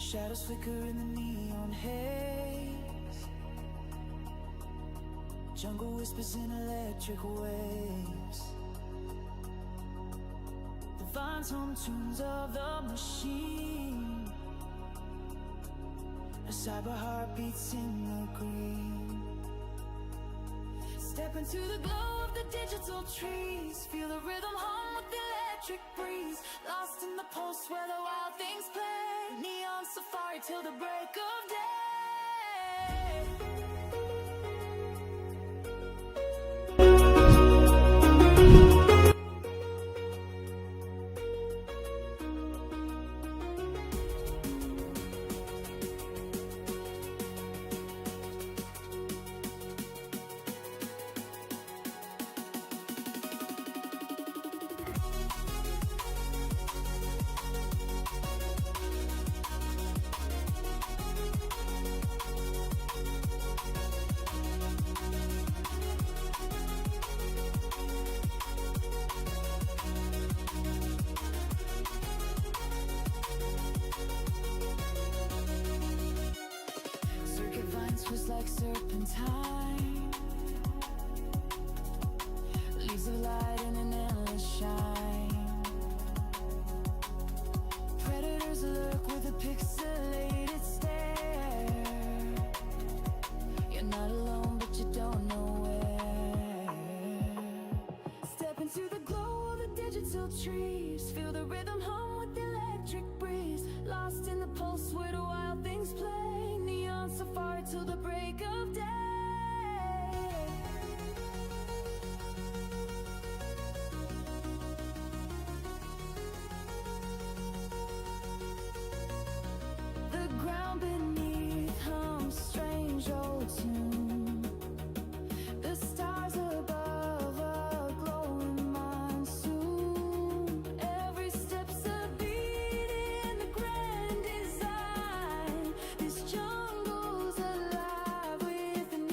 Shadows flicker in the neon haze. Jungle whispers in electric waves. The vines hum tunes of the machine. A cyber heart beats in the green. Step into the glow of the digital trees. Feel the rhythm hum with the electric breeze. Lost in the pulse where the wild things play. Neon safari till the break of day. Was like serpentine, leaves of light in an endless shine. Predators lurk with a pixelated stare. You're not alone, but you don't know where. Step into the glow of the digital trees. Feel the rhythm hum with the electric breeze. Lost in the pulse where the wild things play. Neon safari till the break of day. The ground beneath hums strange old tune. The stars above a glowing monsoon. Every step's a beat in the grand design. This jungle's alive with an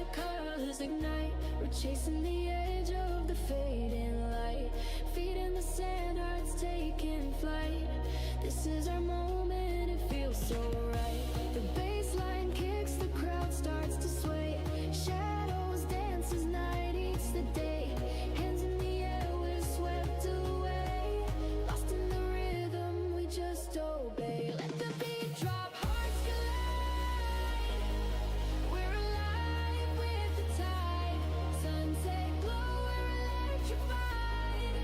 the colors ignite. We're chasing the edge of the fading light. Feet in the sand, hearts taking flight. This is our moment, it feels so right. The bass line kicks, the crowd starts to sway. Shadows dance as night eats the day. Hands in the air, we're swept away. Lost in the rhythm, we just obey. Let the beat drop, hearts collide. We're alive with the tide. Sunset glow, we're electrified.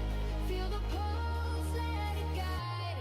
Feel the pulse, let it guide.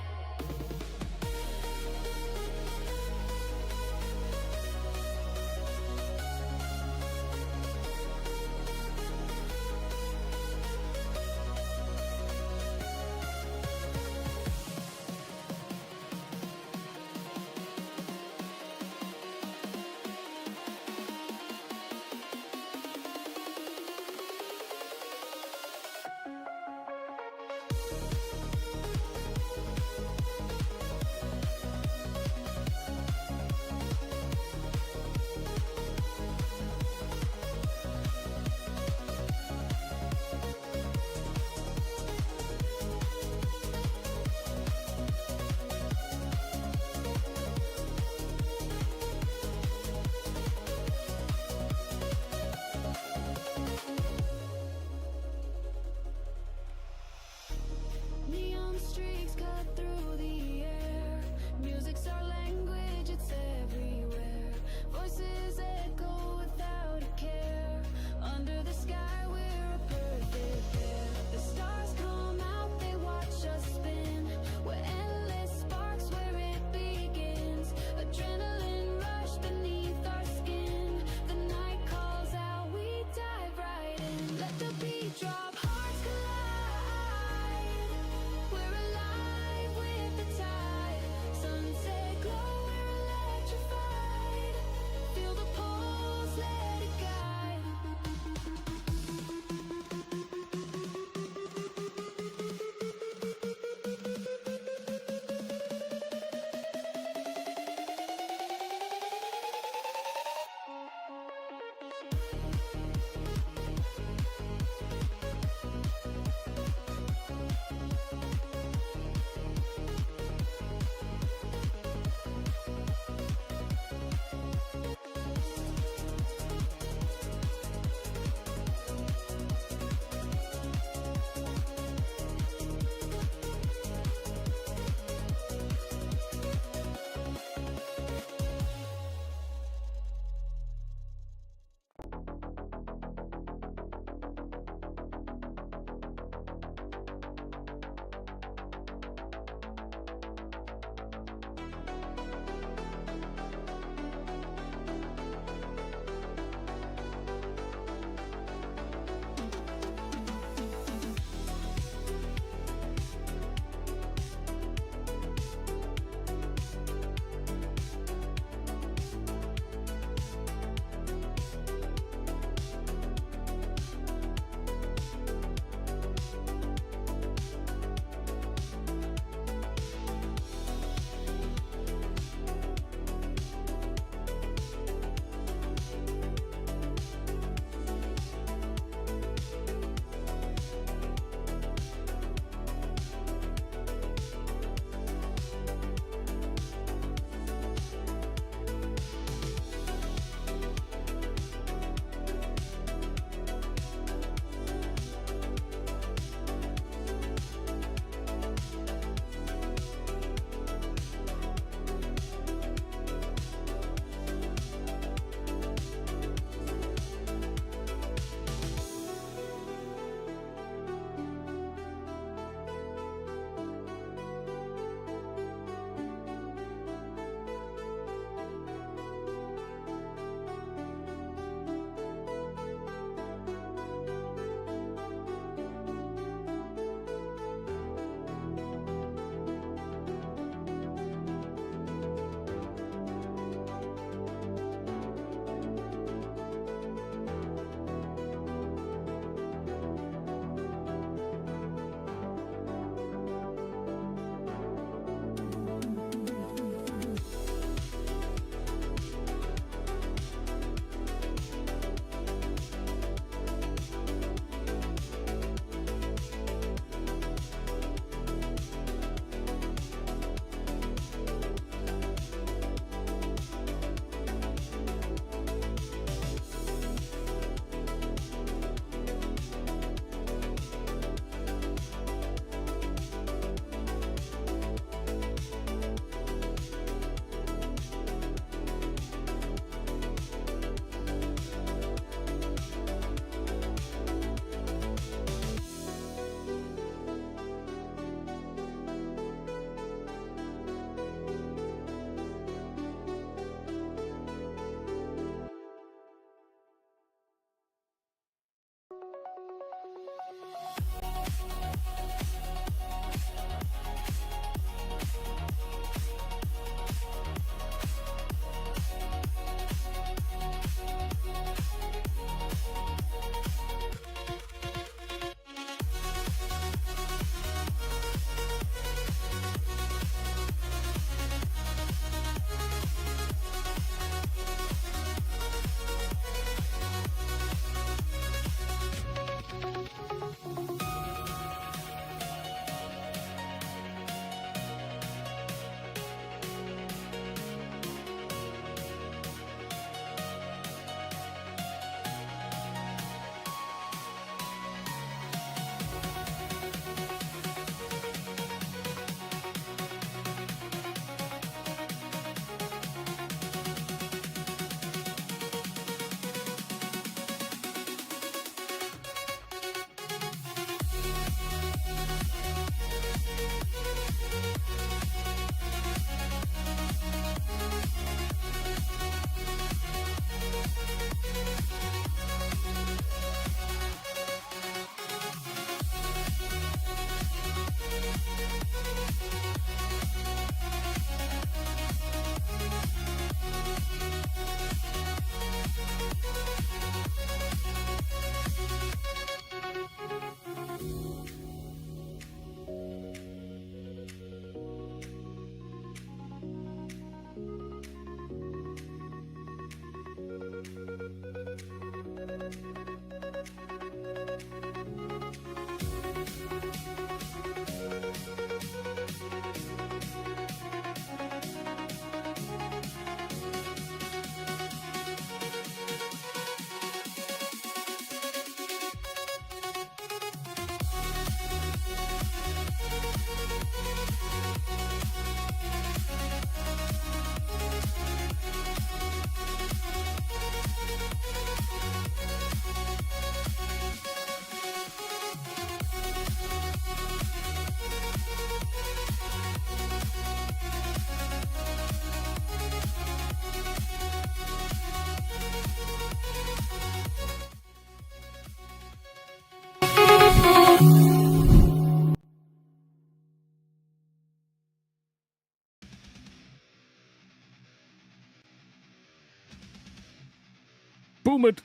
boomed.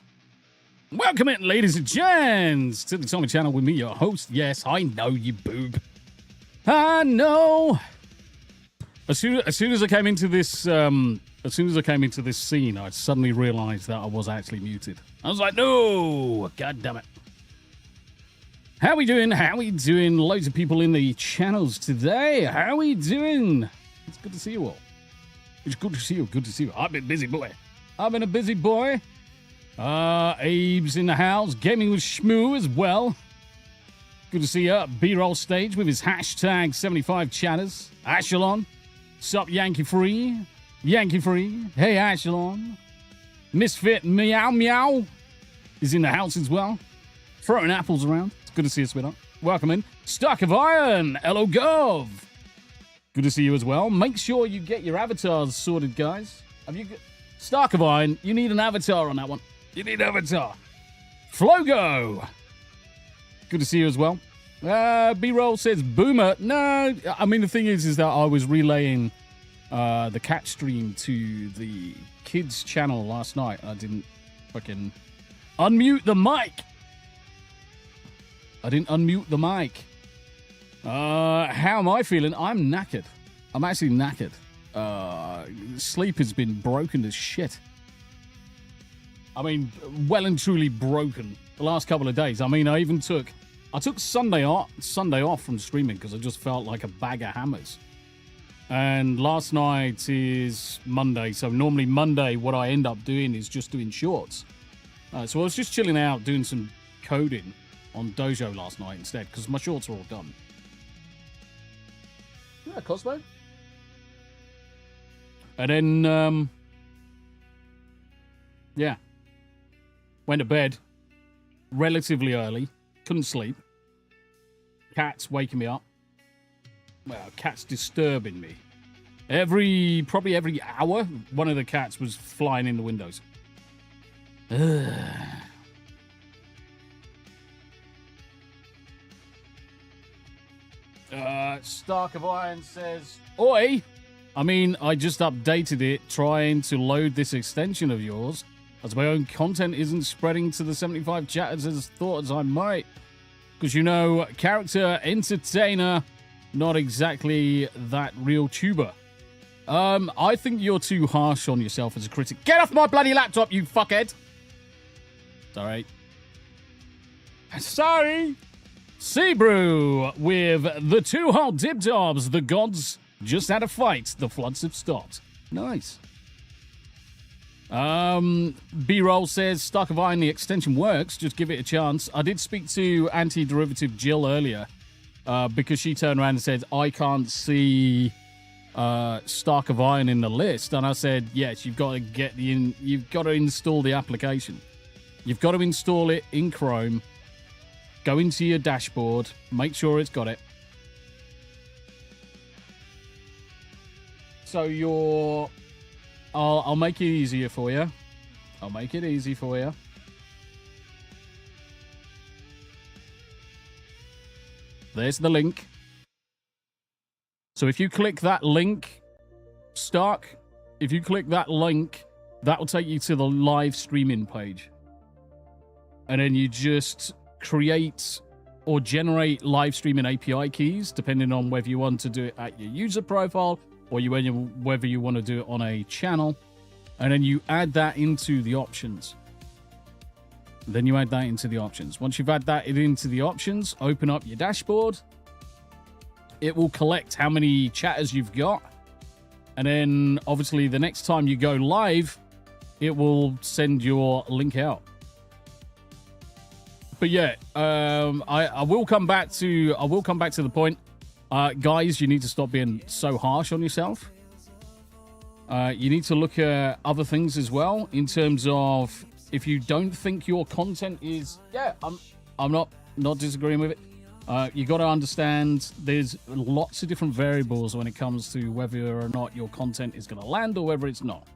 Welcome in, ladies and gents, to the Tommy channel with me, your host. Yes, I know you boob. I know. As soon as I came into this, scene, I suddenly realized that I was actually muted. I was like, no, god damn it. How we doing? How we doing? Loads of people in the channels today. How we doing? It's good to see you all. It's good to see you. Good to see you. I've been busy, boy. I've been a busy boy. Abe's in the house. Gaming with Shmoo as well. Good to see you. B-roll stage with his hashtag 75 chatters. Ashelon. Sup, Yankee Free. Yankee Free. Hey, Ashelon. Misfit Meow Meow is in the house as well. Throwing apples around. It's good to see you, sweetheart. Welcome in. Stock of Iron. Hello, Gov. Good to see you as well. Make sure you get your avatars sorted, guys. Have you... Stark of Iron, you need an avatar on that one. You need an avatar. Flogo. Good to see you as well. B-roll says Boomer. No, I mean, the thing is that I was relaying the cat stream to the kids channel last night. I didn't fucking unmute the mic. How am I feeling? I'm knackered. I'm actually knackered. Sleep has been broken as shit. I mean, well and truly broken the last couple of days. I mean, I took Sunday off from streaming because I just felt like a bag of hammers. And last night is Monday, so normally Monday what I end up doing is just doing shorts. So I was just chilling out doing some coding on Dojo last night instead because my shorts are all done. Yeah, Cosmo. And then, yeah, went to bed relatively early. Couldn't sleep. Cat's waking me up. Well, cat's disturbing me. Probably every hour, one of the cats was flying in the windows. Stark of Iron says, Oi! I mean, I just updated it trying to load this extension of yours, as my own content isn't spreading to the 75 chatters as thought as I might. Because, you know, character, entertainer, not exactly that real tuber. I think you're too harsh on yourself as a critic. Get off my bloody laptop, you fuckhead! Sorry. Sorry! Seabrew with the 2 hot dib-dobs, the gods just had a fight. The floods have stopped. Nice. B-roll says, Stock of Iron, the extension works. Just give it a chance. I did speak to anti-derivative Jill earlier because she turned around and said, I can't see Stark of Iron in the list. And I said, yes, you've got to you've got to install the application. You've got to install it in Chrome. Go into your dashboard. Make sure it's got it. So I'll make it easier for you. I'll make it easy for you. There's the link. So if you click that link, Stark, if you click that link, that will take you to the live streaming page. And then you just create or generate live streaming API keys, depending on whether you want to do it at your user profile or whether you want to do it on a channel. And then you add that into the options. Then you add that into the options. Once you've added that into the options, open up your dashboard. It will collect how many chatters you've got. And then, obviously, the next time you go live, it will send your link out. But yeah, I will come back to the point. Guys, you need to stop being so harsh on yourself. You need to look at other things as well in terms of if you don't think your content is... Yeah, I'm not disagreeing with it. You got to understand there's lots of different variables when it comes to whether or not your content is going to land or whether it's not.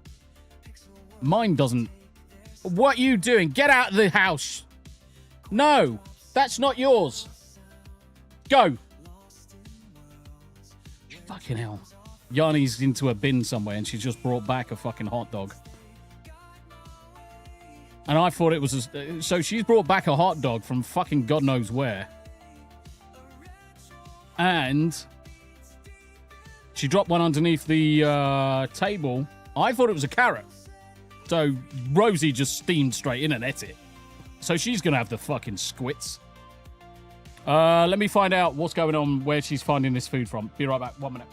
Mine doesn't. What are you doing? Get out of the house. No, that's not yours. Go. Fucking hell. Yanni's into a bin somewhere and she's just brought back a fucking hot dog. And I thought it was so she's brought back a hot dog from fucking God knows where. And she dropped one underneath the table. I thought it was a carrot. So Rosie just steamed straight in and ate it. So she's going to have the fucking squits. Let me find out what's going on, where she's finding this food from. Be right back. 1 minute.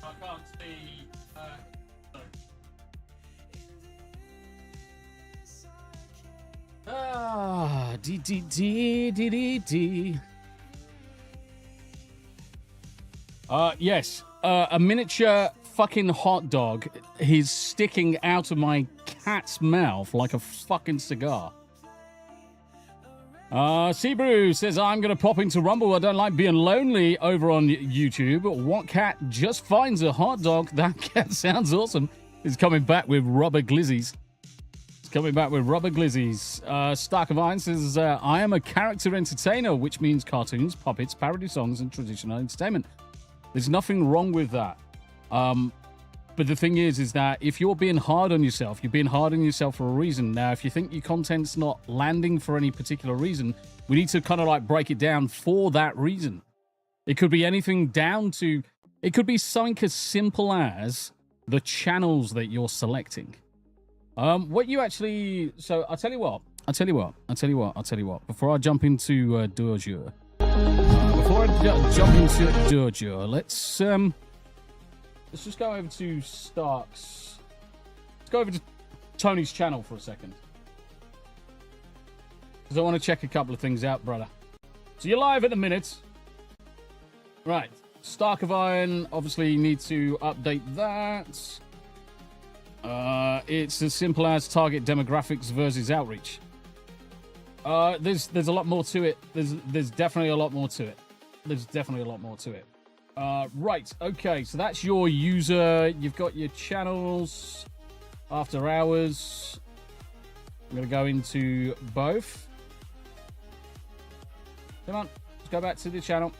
I can't see. D. Yes. A miniature fucking hot dog is sticking out of my cat's mouth like a fucking cigar. Seabrew says, I'm going to pop into Rumble. I don't like being lonely over on YouTube. What cat just finds a hot dog? That cat sounds awesome. He's coming back with rubber glizzies. Stark of Iron says, I am a character entertainer, which means cartoons, puppets, parody songs, and traditional entertainment. There's nothing wrong with that. But the thing is that if you're being hard on yourself, you're being hard on yourself for a reason. Now, if you think your content's not landing for any particular reason, we need to kind of like break it down for that reason. It could be anything down to, it could be something as simple as the channels that you're selecting. What you actually, so I'll tell you what. Before I jump into Dojo, let's just go over to Stark's. Let's go over to Tony's channel for a second. Because I want to check a couple of things out, brother. So you're live at the minute. Right. Stark of Iron, obviously you need to update that. It's as simple as target demographics versus outreach. There's a lot more to it. There's definitely a lot more to it. Right, okay, so that's your user. You've got your channels, after hours. I'm going to go into both. Come on, let's go back to the channel.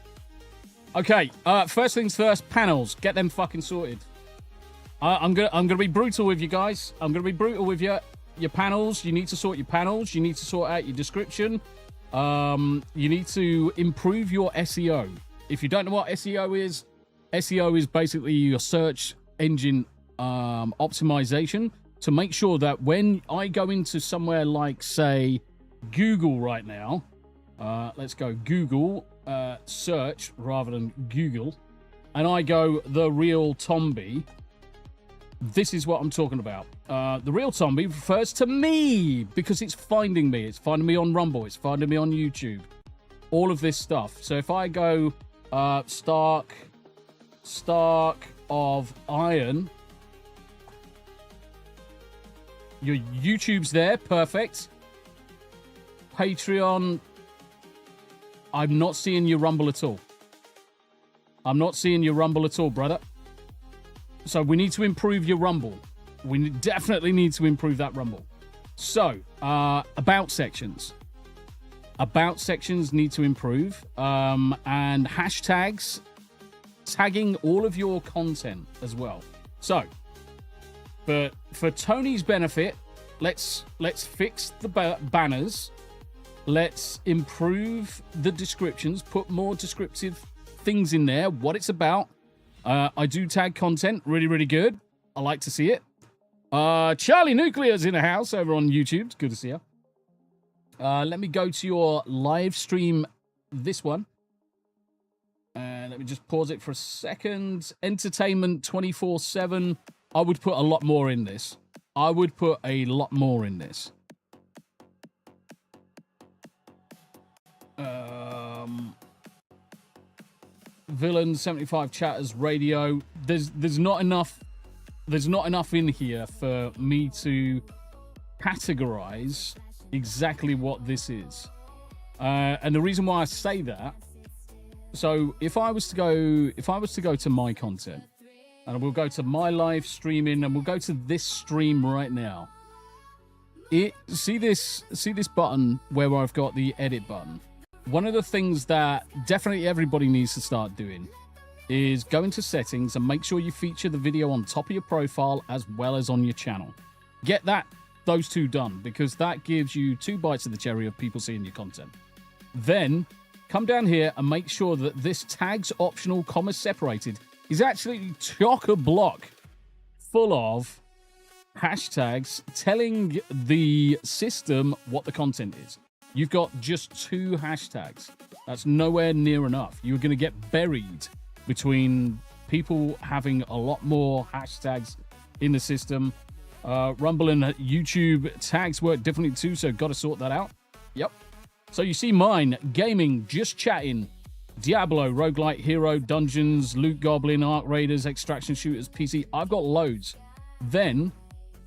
Okay, first things first, panels. Get them fucking sorted. I'm gonna be brutal with you guys. I'm gonna be brutal with you. Your panels, you need to sort your panels. You need to sort out your description. You need to improve your SEO. If you don't know what SEO is basically your search engine optimization to make sure that when I go into somewhere like, say, Google right now, let's go Google search rather than Google, and I go The Real Tomby, this is what I'm talking about. The Real Tomby refers to me because it's finding me. It's finding me on Rumble. It's finding me on YouTube. All of this stuff. So if I go Stark of Iron, your YouTube's there. Perfect. Patreon, I'm not seeing your Rumble at all. Brother. So we need to improve your Rumble. We definitely need to improve that Rumble. So, about sections. About sections need to improve. And hashtags, tagging all of your content as well. So, for Tony's benefit, let's fix the banners. Let's improve the descriptions. Put more descriptive things in there. What it's about. I do tag content. Really, really good. I like to see it. Charlie Nuclear's in the house over on YouTube. It's good to see you. Let me go to your live stream. This one. And let me just pause it for a second. Entertainment 24/7. I would put a lot more in this. I would put a lot more in this. Villain 75 chatters radio. There's not enough. There's not enough in here for me to categorize exactly what this is. And the reason why I say that, so if I was to go to my content, and we'll go to my live streaming, and we'll go to this stream right now. See this button where I've got the edit button. One of the things that definitely everybody needs to start doing is go into settings and make sure you feature the video on top of your profile as well as on your channel. Get those two done, because that gives you 2 bites of the cherry of people seeing your content. Then come down here and make sure that this tags optional comma separated is actually chock-a-block full of hashtags telling the system what the content is. You've got just 2 hashtags. That's nowhere near enough. You're going to get buried between people having a lot more hashtags in the system. Rumble and YouTube tags work differently too, so got to sort that out. Yep. So you see mine, gaming, just chatting, Diablo, roguelite, hero, dungeons, loot goblin, arc raiders, extraction shooters, PC. I've got loads. Then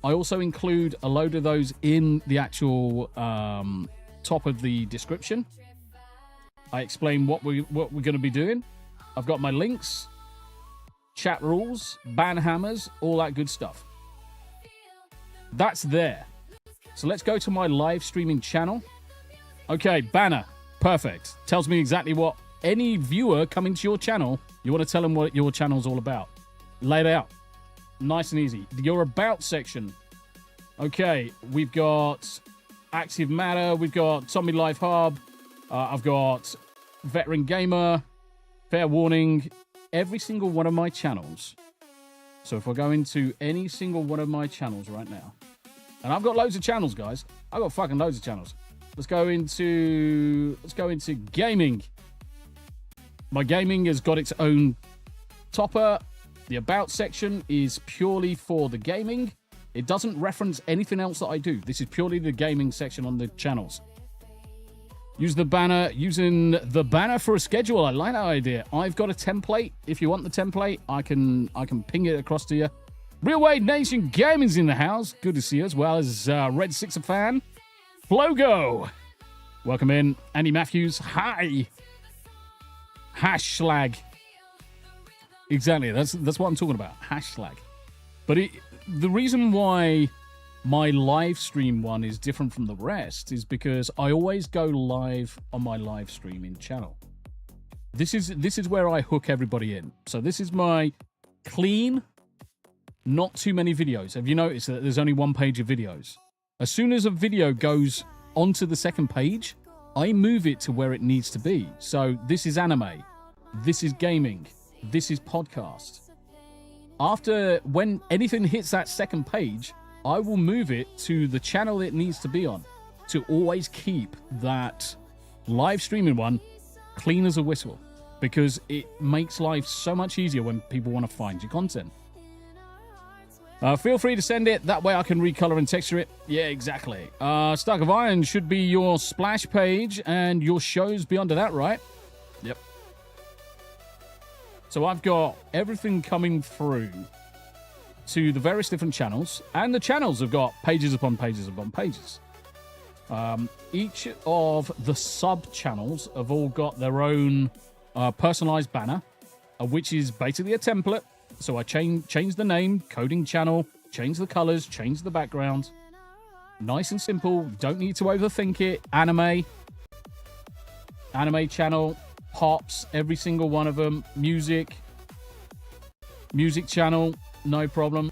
I also include a load of those in the actual top of the description. I explain what we're going to be doing. I've got my links, chat rules, ban hammers, all that good stuff. That's there. So let's go to my live streaming channel. Okay, banner. Perfect. Tells me exactly what any viewer coming to your channel, you want to tell them what your channel's all about. Lay it out. Nice and easy. Your about section. Okay, we've got Active Matter. We've got Tommy Life Hub. I've got Veteran Gamer. Fair warning. Every single one of my channels. So if I go into any single one of my channels right now, and I've got loads of channels, guys. I've got fucking loads of channels. Let's go into gaming. My gaming has got its own topper. The about section is purely for the gaming. It doesn't reference anything else that I do. This is purely the gaming section on the channels. Use the banner. Using the banner for a schedule. I like that idea. I've got a template. If you want the template, I can ping it across to you. Real Wade Nation Gaming's in the house. Good to see you, as well as Red Sixer fan. Flogo. Welcome in. Andy Matthews. Hi. Hashlag. Exactly. That's what I'm talking about. Hashlag. But the reason why my live stream one is different from the rest is because I always go live on my live streaming channel. This is where I hook everybody in. So this is my clean, not too many videos. Have you noticed that there's only 1 page of videos? As soon as a video goes onto the second page, I move it to where it needs to be. So this is anime. This is gaming. This is podcast. When anything hits that second page, I will move it to the channel it needs to be on to always keep that live streaming one clean as a whistle, because it makes life so much easier when people want to find your content. Feel free to send it. That way I can recolor and texture it. Yeah, exactly. Stark of Iron should be your splash page, and your shows be under that, right? Yep. So I've got everything coming through to the various different channels, and the channels have got pages upon pages upon pages. Each of the sub-channels have all got their own personalized banner, which is basically a template. So I change the name, coding channel, change the colors, change the background. Nice and simple. Don't need to overthink it. Anime channel, pops, every single one of them. Music channel, no problem.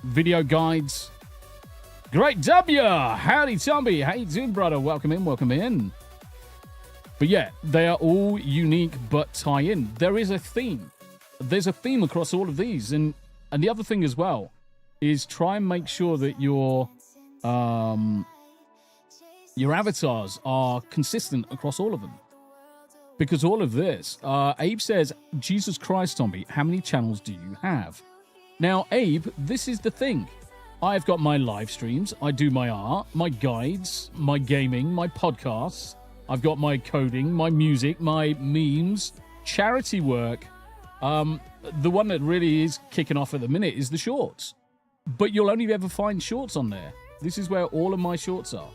Video guides. Great W! Howdy, Tomby. How you doing, brother? Welcome in, welcome in. But yeah, they are all unique but tie in. There is a theme. There's a theme across all of these. And the other thing as well is try and make sure that your your avatars are consistent across all of them. Because all of this, Abe says, Jesus Christ, Tommy, how many channels do you have? Now, Abe, this is the thing. I've got my live streams, I do my art, my guides, my gaming, my podcasts. I've got my coding, my music, my memes, charity work. The one that really is kicking off at the minute is the shorts. But you'll only ever find shorts on there. This is where all of my shorts are.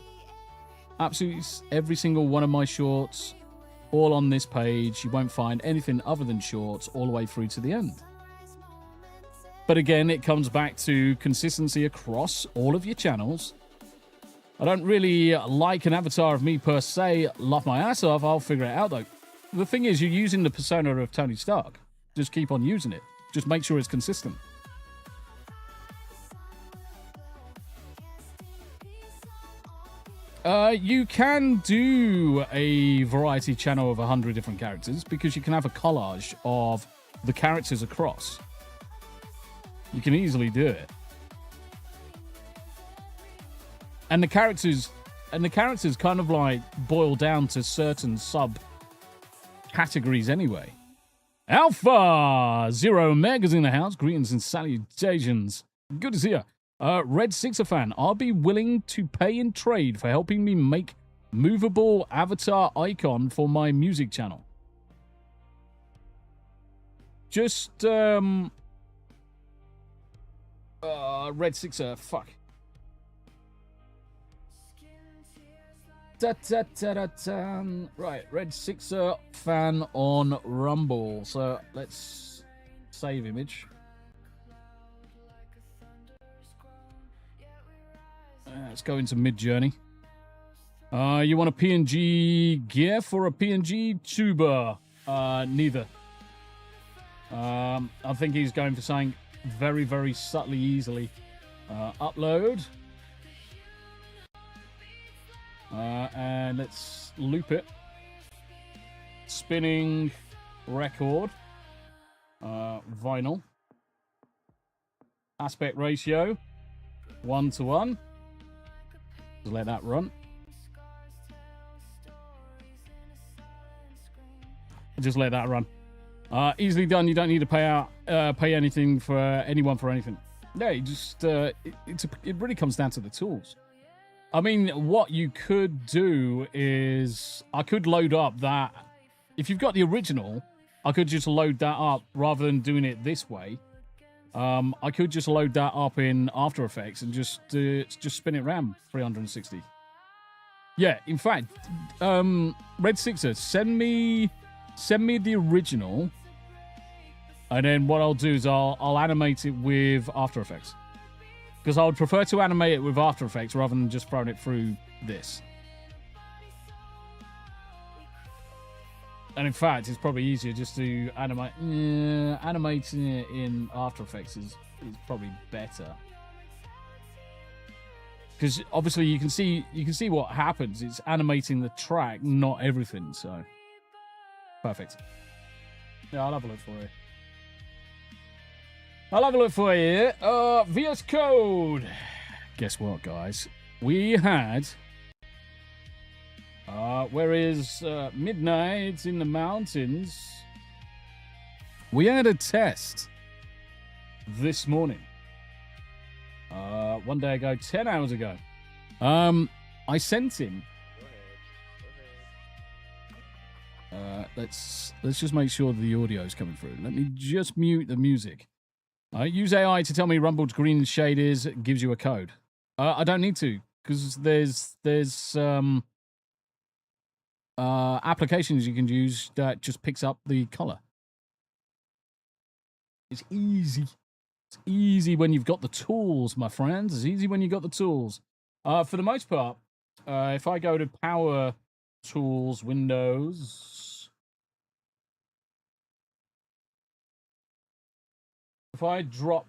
Absolutely every single one of my shorts, all on this page. You won't find anything other than shorts all the way through to the end. But again, it comes back to consistency across all of your channels. I don't really like an avatar of me per se, laugh my ass off. I'll figure it out though. The thing is, you're using the persona of Tony Stark. Just keep on using it. Just make sure it's consistent. You can do a variety channel of 100 different characters because you can have a collage of the characters across. You can easily do it. And the characters kind of like boil down to certain sub categories anyway. Alpha Zero Megas in the house. Greetings and salutations. Good to see you. Red Sixer fan. I'll be willing to pay in trade for helping me make movable avatar icon for my music channel. Just Red Sixer. Fuck. Right, Red Sixer fan on Rumble. So let's save image. Let's go into Mid-Journey. You want a PNG GIF or a PNG tuber? Neither. I think he's going for something very, very subtly easily. Upload. And let's loop it. Spinning record. Vinyl. Aspect ratio. 1:1. Just let that run. Just let that run. Easily done. You don't need to pay anything for anyone for anything. No, you just it really comes down to the tools. I mean, what you could do is I could load up that. If you've got the original, I could just load that up rather than doing it this way. I could just load that up in After Effects and just spin it around 360. Yeah, in fact, Red Sixer, send me the original, and then what I'll do is I'll animate it with After Effects. Because I would prefer to animate it with After Effects rather than just throwing it through this. And in fact, it's probably easier just to animate. Animating it in After Effects is probably better. Because obviously you can see what happens. It's animating the track, not everything. So perfect. Yeah, I'll have a look for you. I'll have a look for you. VS Code. Guess what, guys? We had... where is Midnight in the Mountains? We had a test this morning. 1 day ago, 10 hours ago. I sent him... let's just make sure the audio is coming through. Let me just mute the music. Use AI to tell me Rumbled's green shade is. It gives you a code. I don't need to, because there's applications you can use that just picks up the color. It's easy. It's easy when you've got the tools, my friends. It's easy when you've got the tools. For the most part, if I go to Power Tools, Windows... If I drop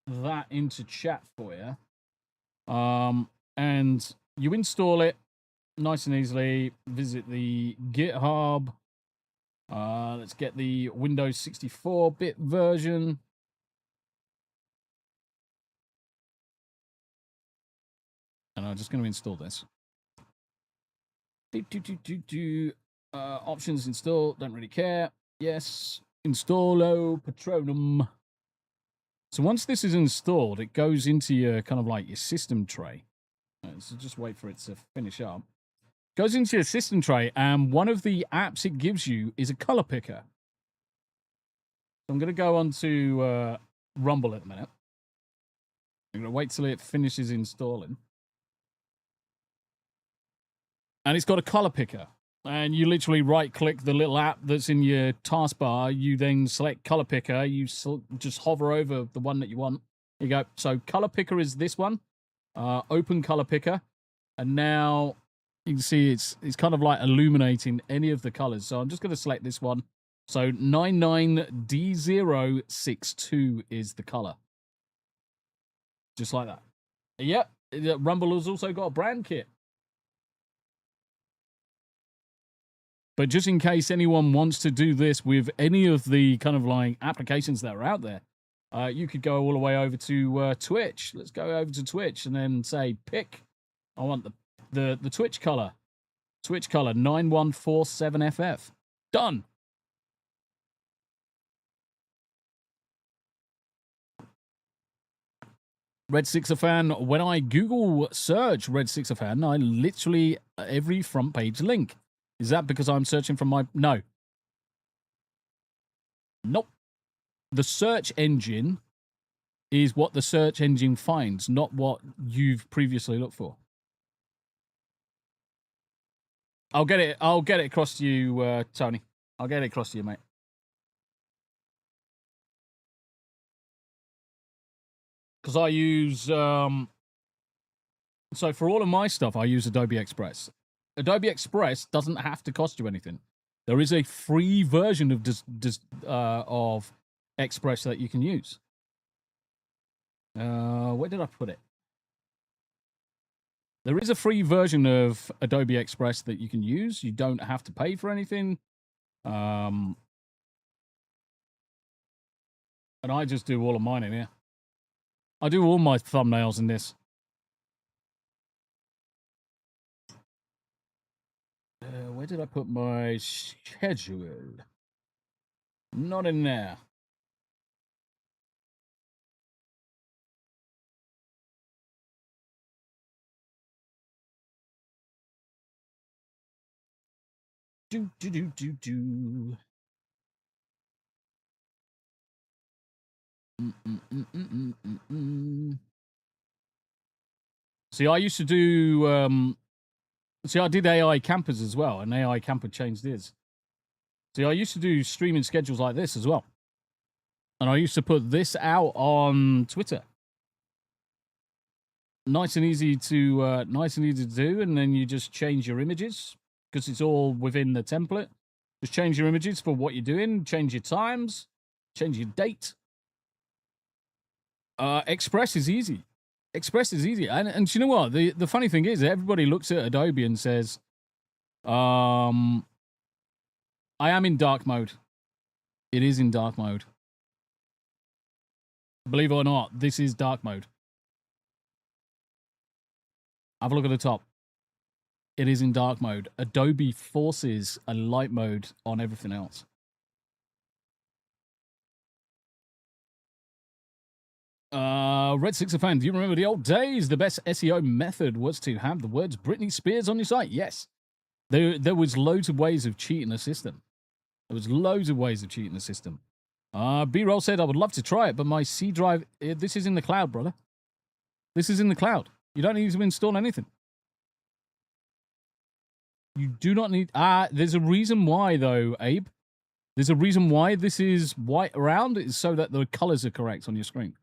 that into chat for you, and you install it nice and easily, visit the GitHub. Let's get the Windows 64-bit version. And I'm just going to install this. Options install. Don't really care. Yes. Installo Patronum. So once this is installed, it goes into your kind of like your system tray. So just wait for it to finish up. Goes into your system tray, and one of the apps it gives you is a color picker. So I'm going to go on to Rumble at the minute. I'm going to wait till it finishes installing. And it's got a color picker. And you literally right-click the little app that's in your taskbar. You then select color picker. You just hover over the one that you want. Here you go. So color picker is this one. Open color picker. And now you can see it's kind of like illuminating any of the colors. So I'm just going to select this one. So 99D062 is the color. Just like that. Yep. Rumble has also got a brand kit. But just in case anyone wants to do this with any of the kind of like applications that are out there, you could go all the way over to Twitch. Let's go over to Twitch and then say, pick. I want the Twitch color. Twitch color 9147FF. Done. Red Sixer fan. When I Google search Red Sixer fan, I literally every front page link. Is that because I'm searching from my... No. Nope. The search engine is what the search engine finds, not what you've previously looked for. I'll get it across to you, Tony. I'll get it across to you, mate. Because I use... So for all of my stuff, I use Adobe Express. Adobe Express doesn't have to cost you anything. There is a free version of Express that you can use. Where did I put it? There is a free version of Adobe Express that you can use. You don't have to pay for anything. And I just do all of mine in here. I do all my thumbnails in this. Where did I put my schedule? Not in there. Do. See, I used to do... See, I did AI campers as well, and AI camper changed his. See, I used to do streaming schedules like this as well. And I used to put this out on Twitter. Nice and easy to do, and then you just change your images, because it's all within the template. Just change your images for what you're doing, change your times, change your date. Express is easy. Express is easy. And you know what? The funny thing is, everybody looks at Adobe and says, I am in dark mode. It is in dark mode. Believe it or not, this is dark mode. Have a look at the top. It is in dark mode. Adobe forces a light mode on everything else. Red Sixer fan, do you remember the old days? The best SEO method was to have the words Britney Spears on your site. Yes. There was loads of ways of cheating the system. There was loads of ways of cheating the system. B-Roll said, I would love to try it, but my C drive, this is in the cloud, brother. This is in the cloud. You don't need to install anything. You do not need... there's a reason why, though, Abe. There's a reason why this is white around. It's so that the colors are correct on your screen.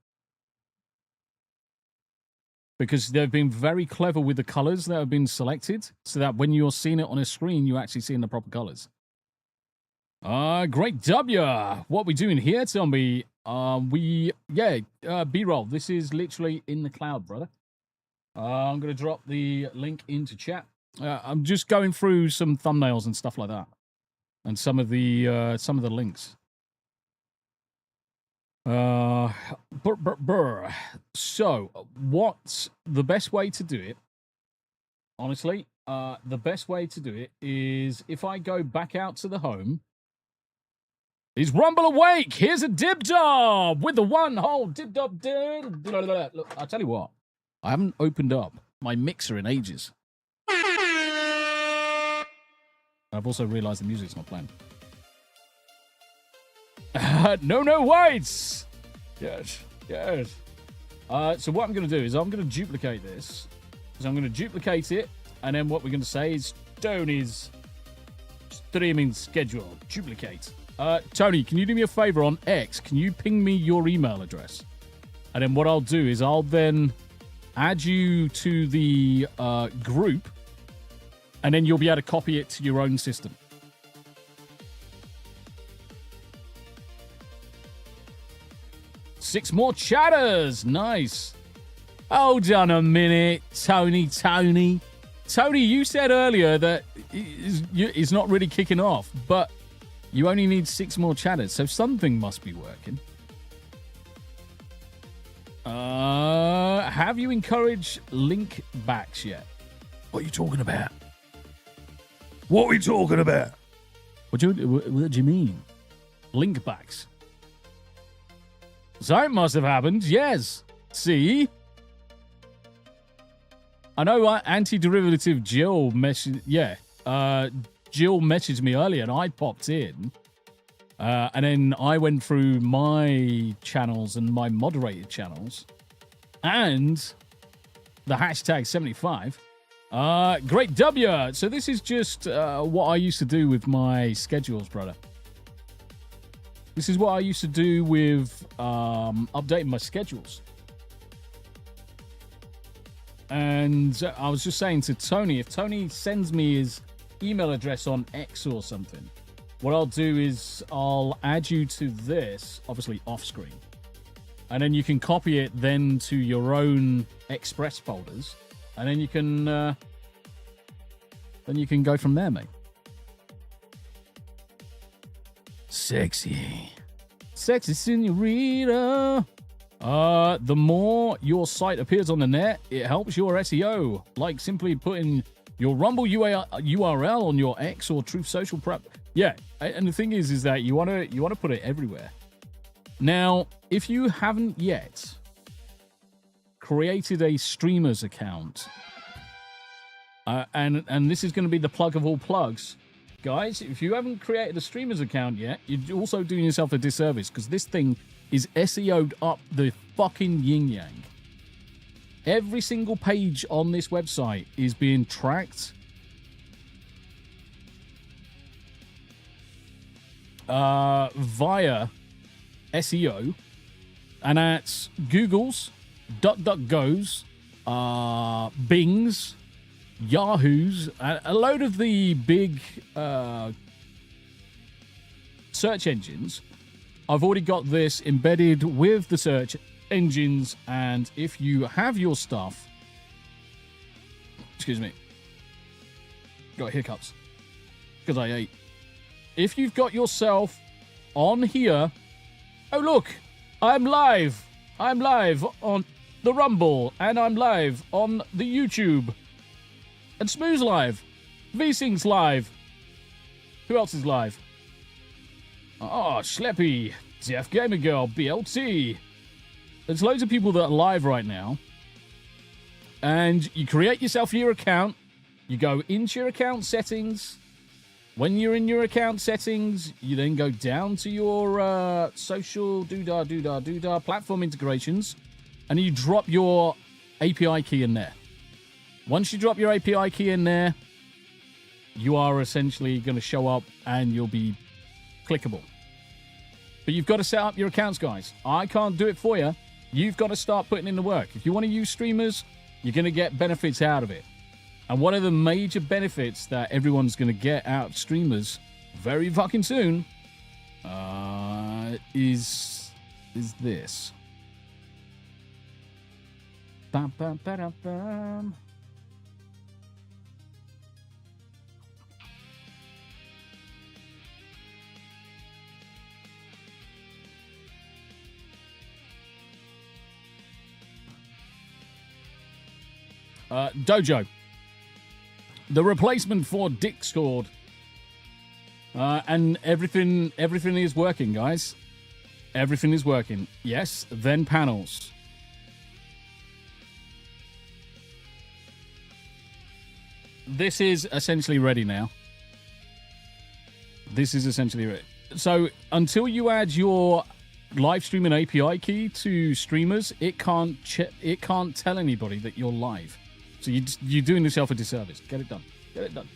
Because they've been very clever with the colors that have been selected, so that when you're seeing it on a screen, you're actually seeing the proper colors. Great W. What we doing here, tell me? B-roll. This is literally in the cloud, brother. I'm going to drop the link into chat. I'm just going through some thumbnails and stuff like that, and some of the links. So, what's the best way to do it? Honestly, the best way to do it is if I go back out to the home. Is Rumble awake? Here's a dib-dob with the one-hole dib-dob. Look, I'll tell you what. I haven't opened up my mixer in ages. I've also realized the music's not playing. No whites! Yes. So what I'm going to do is I'm going to duplicate this. So I'm going to duplicate it. And then what we're going to say is Tony's streaming schedule. Duplicate. Tony, can you do me a favor on X? Can you ping me your email address? And then what I'll do is I'll then add you to the group, and then you'll be able to copy it to your own system. Six more chatters. Nice. Hold on a minute, Tony. Tony, you said earlier that it's not really kicking off, but you only need 6 more chatters, so something must be working. Have you encouraged link backs yet? What are you talking about? What are we talking about? What do you mean? Link backs. So it must have happened, yes. See? I know anti-derivative Jill messaged... Yeah. Jill messaged me earlier and I popped in. And then I went through my channels and my moderated channels. And the hashtag 75. Great W. So this is just what I used to do with my schedules, brother. This is what I used to do with updating my schedules. And I was just saying to Tony, if Tony sends me his email address on X or something, what I'll do is I'll add you to this, obviously off screen. And then you can copy it then to your own Express folders. And then you can go from there, mate. Sexy senorita. The more your site appears on the net, it helps your SEO. Like simply putting your Rumble URL on your X or Truth Social prep. Yeah, and the thing is that you want to put it everywhere. Now, if you haven't yet created a Streemrz account, and this is going to be the plug of all plugs, guys, if you haven't created a Streemrz account yet, you're also doing yourself a disservice because this thing is SEO'd up the fucking yin-yang. Every single page on this website is being tracked via SEO, and that's Google's, DuckDuckGo's, Bing's, Yahoo's, a load of the big search engines. I've already got this embedded with the search engines, and if you have your stuff, excuse me, got hiccups because I ate. If you've got yourself on here, oh look, I'm live on the Rumble, and I'm live on the YouTube, and Smooth's live, VSing's live. Who else is live? Oh, Schleppy, Deaf Gamer Girl, BLT. There's loads of people that are live right now. And you create yourself your account. You go into your account settings. When you're in your account settings, you then go down to your social doodah platform integrations. And you drop your API key in there. Once you drop your API key in there, you are essentially going to show up and you'll be clickable. But you've got to set up your accounts, guys. I can't do it for you. You've got to start putting in the work. If you want to use Streemrz, you're going to get benefits out of it. And one of the major benefits that everyone's going to get out of Streemrz very fucking soon is this. Bam, bam, ba-dum, bam. Dojo. the replacement for Discord. And everything is working, guys. Everything is working. Yes, then panels. This is essentially ready now. This is essentially ready. So until you add your live streaming API key to Streemrz, it can't tell anybody that you're live. So you're doing yourself a disservice. Get it done. Get it done.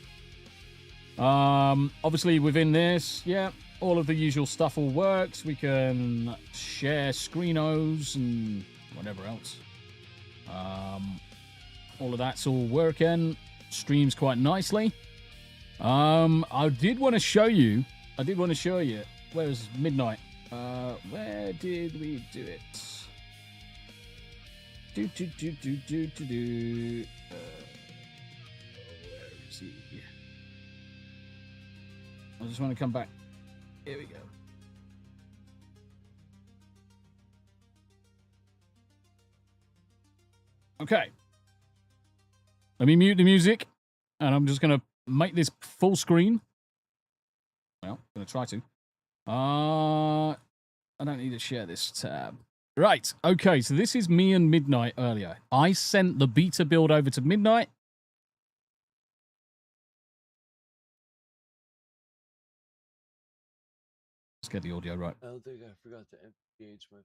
Obviously within this, yeah, all of the usual stuff all works. We can share screenos and whatever else. All of that's all working. Streams quite nicely. I did want to show you. Where's Midnight? Where did we do it? Where is he? I just want to come back. Here we go. Okay. Let me mute the music, and I'm just going to make this full screen. Well, I'm going to try to. I don't need to share this tab. Right. Okay, so this is me and Midnight earlier. I sent the beta build over to Midnight. Let's get the audio right. I don't think I forgot to engage my...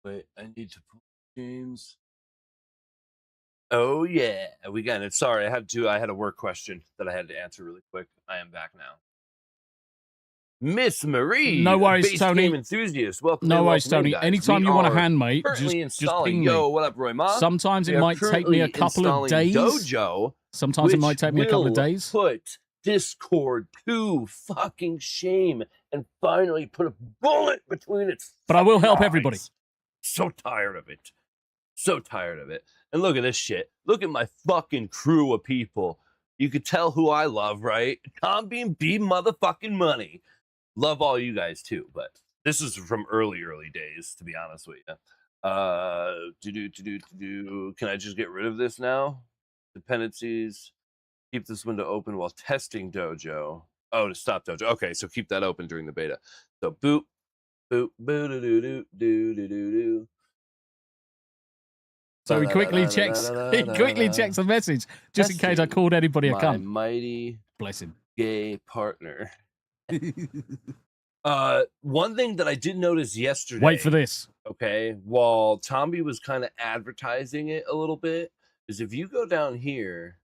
Wait, I need to pull James. Oh yeah, we got it. Sorry, I had a work question that I had to answer really quick. I am back now. Miss Marie, no worries, base Tony. game enthusiast. Welcome. No in, worries, welcome in, Tony. guys. Anytime We you want a are handmate, currently just installing. ping me. Yo, what up, Roy Ma? Sometimes We it are might take me a currently couple of installing days. Dojo, Sometimes it might take me a couple of will days. Put Discord to fucking shame and finally put a bullet between its. But I will help eyes. everybody. So tired of it. So tired of it. And look at this shit. Look at my fucking crew of people. You could tell who I love, right? Tom Bean B motherfucking Money. Love all you guys too, but this is from early days, to be honest with you. Can I just get rid of this now? Dependencies. Keep this window open while testing Dojo. Oh, to stop Dojo. Okay, so keep that open during the beta. So boop, boop, boo doo doo doo doo doo doo doo. So he quickly checks. He quickly checks the message just in case I called anybody a cunt. Mighty, bless him, gay partner. One thing that I did notice yesterday. Wait for this. Okay, while Tomby was kind of advertising it a little bit, is if you go down here,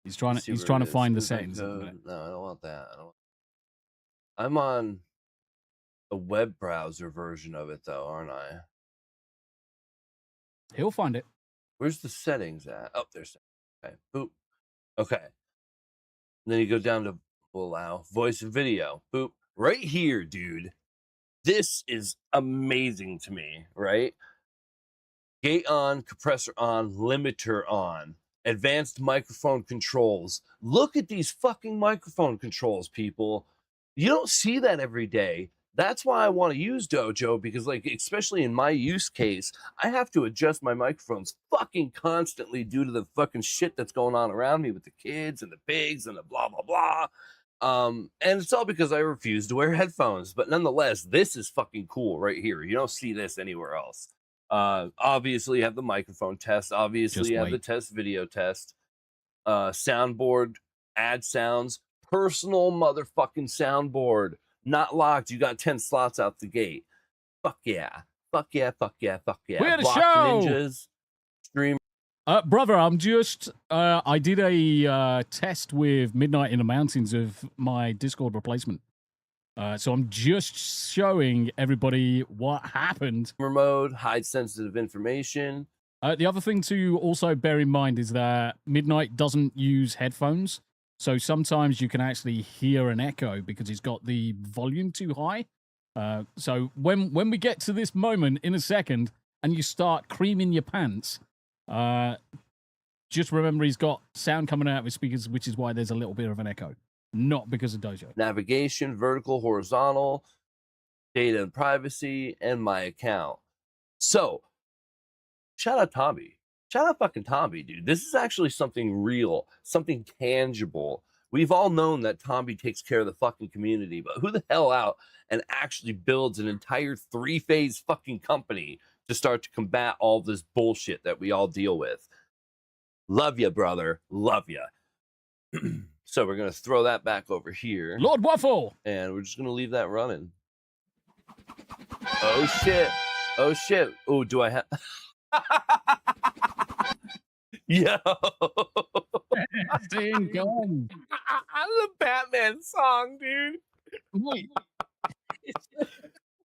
he's trying to find the settings. No, I don't want that. I'm on a web browser version of it though, aren't I? He'll find it. Where's the settings at? Oh, there's. Okay, boop. Okay. And then you go down to allow voice and video. Boop. Right here, dude. This is amazing to me, right? Gate on, compressor on, limiter on, advanced microphone controls. Look at these fucking microphone controls, people. You don't see that every day. That's why I want to use Dojo, because, like, especially in my use case, I have to adjust my microphones fucking constantly due to the fucking shit that's going on around me with the kids and the pigs and the blah, blah, blah. And it's all because I refuse to wear headphones. But nonetheless, this is fucking cool right here. You don't see this anywhere else. Obviously, you have the microphone test. Obviously, you have the test video test. Soundboard, add sounds, personal motherfucking soundboard. Not locked. You got 10 slots out the gate. Fuck yeah. Fuck yeah. Fuck yeah. Fuck yeah. We had a Block show. Ninjas. Stream. Brother, I'm just... I did a test with Midnight in the Mountains of my Discord replacement. So I'm just showing everybody what happened. Mode, hide sensitive information. The other thing to also bear in mind is that Midnight doesn't use headphones. So sometimes you can actually hear an echo because he's got the volume too high. So when we get to this moment in a second and you start creaming your pants, just remember he's got sound coming out of his speakers, which is why there's a little bit of an echo. Not because of Dojo. Navigation, vertical, horizontal, data and privacy, and my account. So, shout out Tommy. Shout out fucking Tommy, dude. This is actually something real, something tangible. We've all known that Tommy takes care of the fucking community, but who the hell out and actually builds an entire 3-phase fucking company to start to combat all this bullshit that we all deal with? Love ya, brother. Love ya. So we're going to throw that back over here. Lord Waffle! And we're just going to leave that running. Oh, shit. Oh, shit. Oh, do I have... Yo. Gone. The Batman song, dude.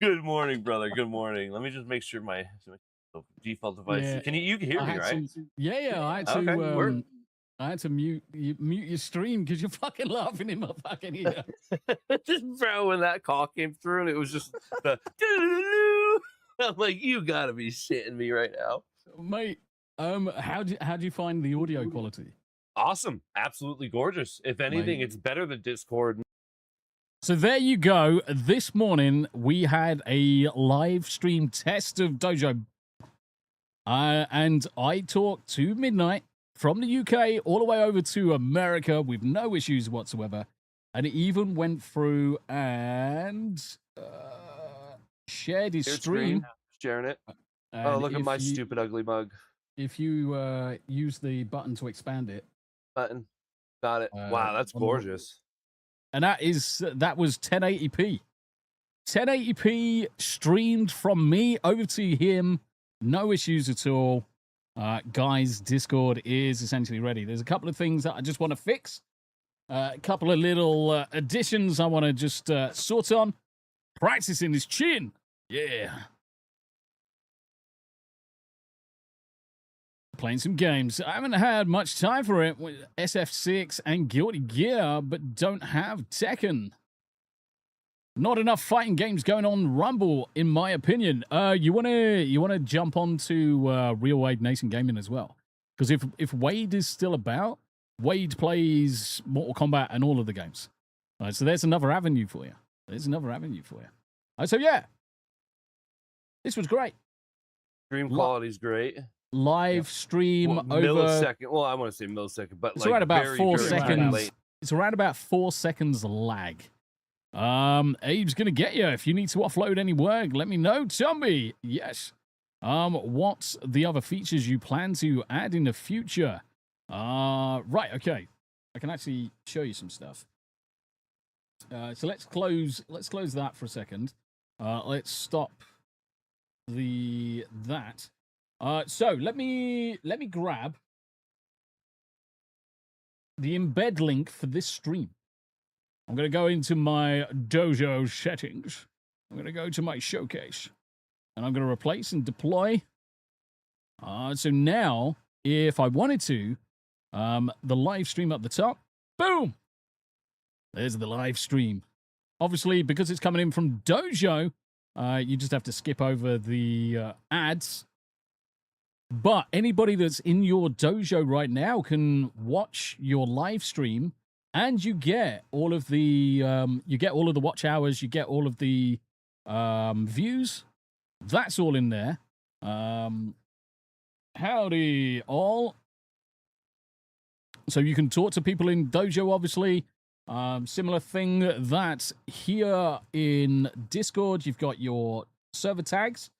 Good morning, brother. Good morning. Let me just make sure my default device. Yeah. You can hear me, right? Yeah. I had to. Okay, I had to mute your stream because you're fucking laughing in my fucking ear. Just bro, when that call came through and it was just the I'm like, you gotta be shitting me right now, mate. How do you find the audio quality? Awesome, absolutely gorgeous. If anything, it's better than Discord. So there you go. This morning we had a live stream test of Dojo, and I talked to midnight from the UK all the way over to America with no issues whatsoever, and it even went through and shared his stream. Sharing it. Oh, look at my stupid ugly mug. If you use the button to expand it. Button. Got it. Wow, that's gorgeous. And that was 1080p. 1080p streamed from me over to him. No issues at all. Guys, Discord is essentially ready. There's a couple of things that I just want to fix. A couple of little additions I want to just sort on. Practicing his chin. Yeah. Playing some games. I haven't had much time for it with SF6 and Guilty Gear, but don't have Tekken. Not enough fighting games going on Rumble, in my opinion. You wanna jump onto Real Wade Nation Gaming as well, because if Wade is still about, Wade plays Mortal Kombat and all of the games. All right, so there's another avenue for you. So yeah, this was great. Stream quality's great. Live stream over millisecond. Well, I want to say millisecond, but it's like around about very, 4 very seconds. late. It's around about 4 seconds lag. Abe's gonna get you. If you need to offload any work, let me know, Tommy. Yes. What's the other features you plan to add in the future? Right, okay. I can actually show you some stuff. So let's close that for a second. Let's stop that. So let me grab the embed link for this stream. I'm going to go into my Dojo settings. I'm going to go to my showcase. And I'm going to replace and deploy. So now, if I wanted to, the live stream up the top, boom! There's the live stream. Obviously, because it's coming in from Dojo, you just have to skip over the ads. But anybody that's in your dojo right now can watch your live stream, and you get all of the watch hours, you get all of the views. That's all in there. Howdy all. So you can talk to people in dojo, obviously. Similar thing that here in Discord, you've got your server tags.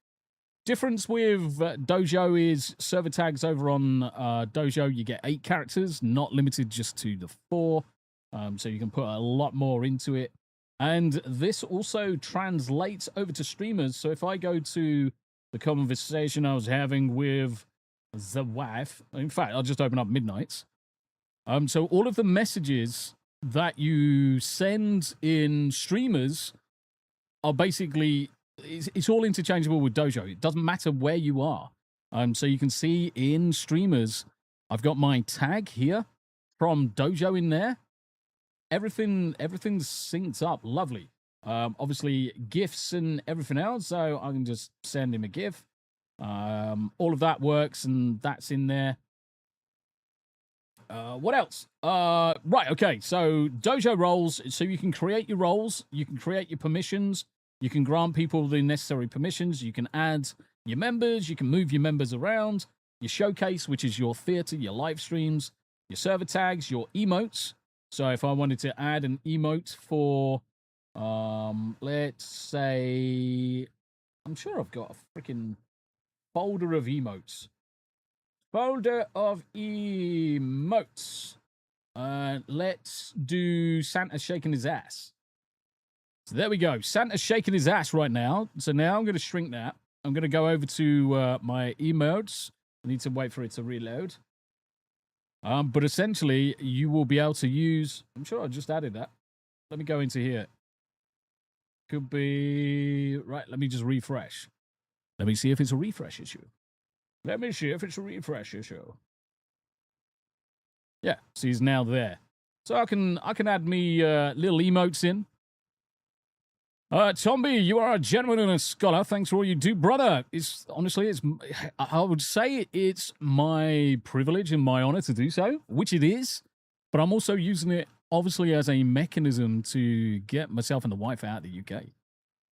Difference with Dojo is server tags over on Dojo, you get 8 characters, not limited just to the 4. So you can put a lot more into it. And this also translates over to streamers. So if I go to the conversation I was having with the wife, in fact, I'll just open up Midnight's. So all of the messages that you send in streamers are basically... It's all interchangeable with Dojo. It doesn't matter where you are. So you can see in streamers, I've got my tag here from Dojo in there. Everything's synced up. Lovely. Obviously, GIFs and everything else. So I can just send him a GIF. All of that works, and that's in there. What else? Right, okay. So Dojo roles. So you can create your roles. You can create your permissions. You can grant people the necessary permissions. You can add your members. You can move your members around. Your showcase, which is your theater, your live streams, your server tags, your emotes. So if I wanted to add an emote for, let's say, I'm sure I've got a freaking folder of emotes. Folder of emotes. Let's do Santa shaking his ass. So there we go. Santa's shaking his ass right now. So now I'm going to shrink that. I'm going to go over to my emotes. I need to wait for it to reload. But essentially, you will be able to use... I'm sure I just added that. Let me go into here. Could be... Right, let me just refresh. Let me see if it's a refresh issue. Let me see if it's a refresh issue. Yeah, so he's now there. So I can add me little emotes in. Tomby, you are a gentleman and a scholar. Thanks for all you do, brother. Honestly, I would say it's my privilege and my honor to do so, which it is. But I'm also using it, obviously, as a mechanism to get myself and the wife out of the UK.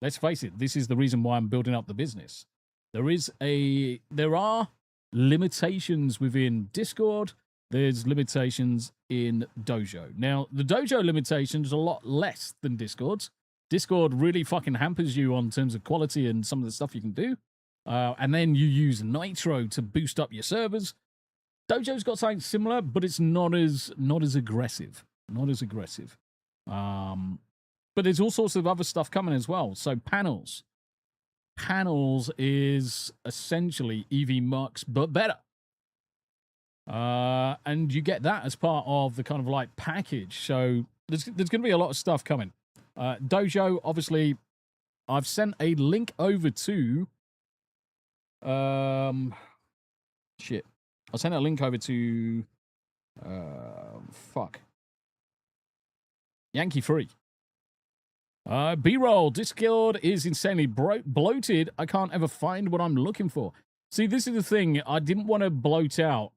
Let's face it, this is the reason why I'm building up the business. There are limitations within Discord. There's limitations in Dojo. Now, the Dojo limitations are a lot less than Discord's. Discord really fucking hampers you on terms of quality and some of the stuff you can do. And then you use Nitro to boost up your servers. Dojo's got something similar, but it's not as aggressive. Not as aggressive. But there's all sorts of other stuff coming as well. So panels. Panels is essentially EV Mux, but better. And you get that as part of the kind of like package. So there's going to be a lot of stuff coming. Dojo, obviously, I've sent a link over to... Shit. I sent a link over to... Yankee Free. B-roll. Discord is insanely bloated. I can't ever find what I'm looking for. See, this is the thing. I didn't want to bloat out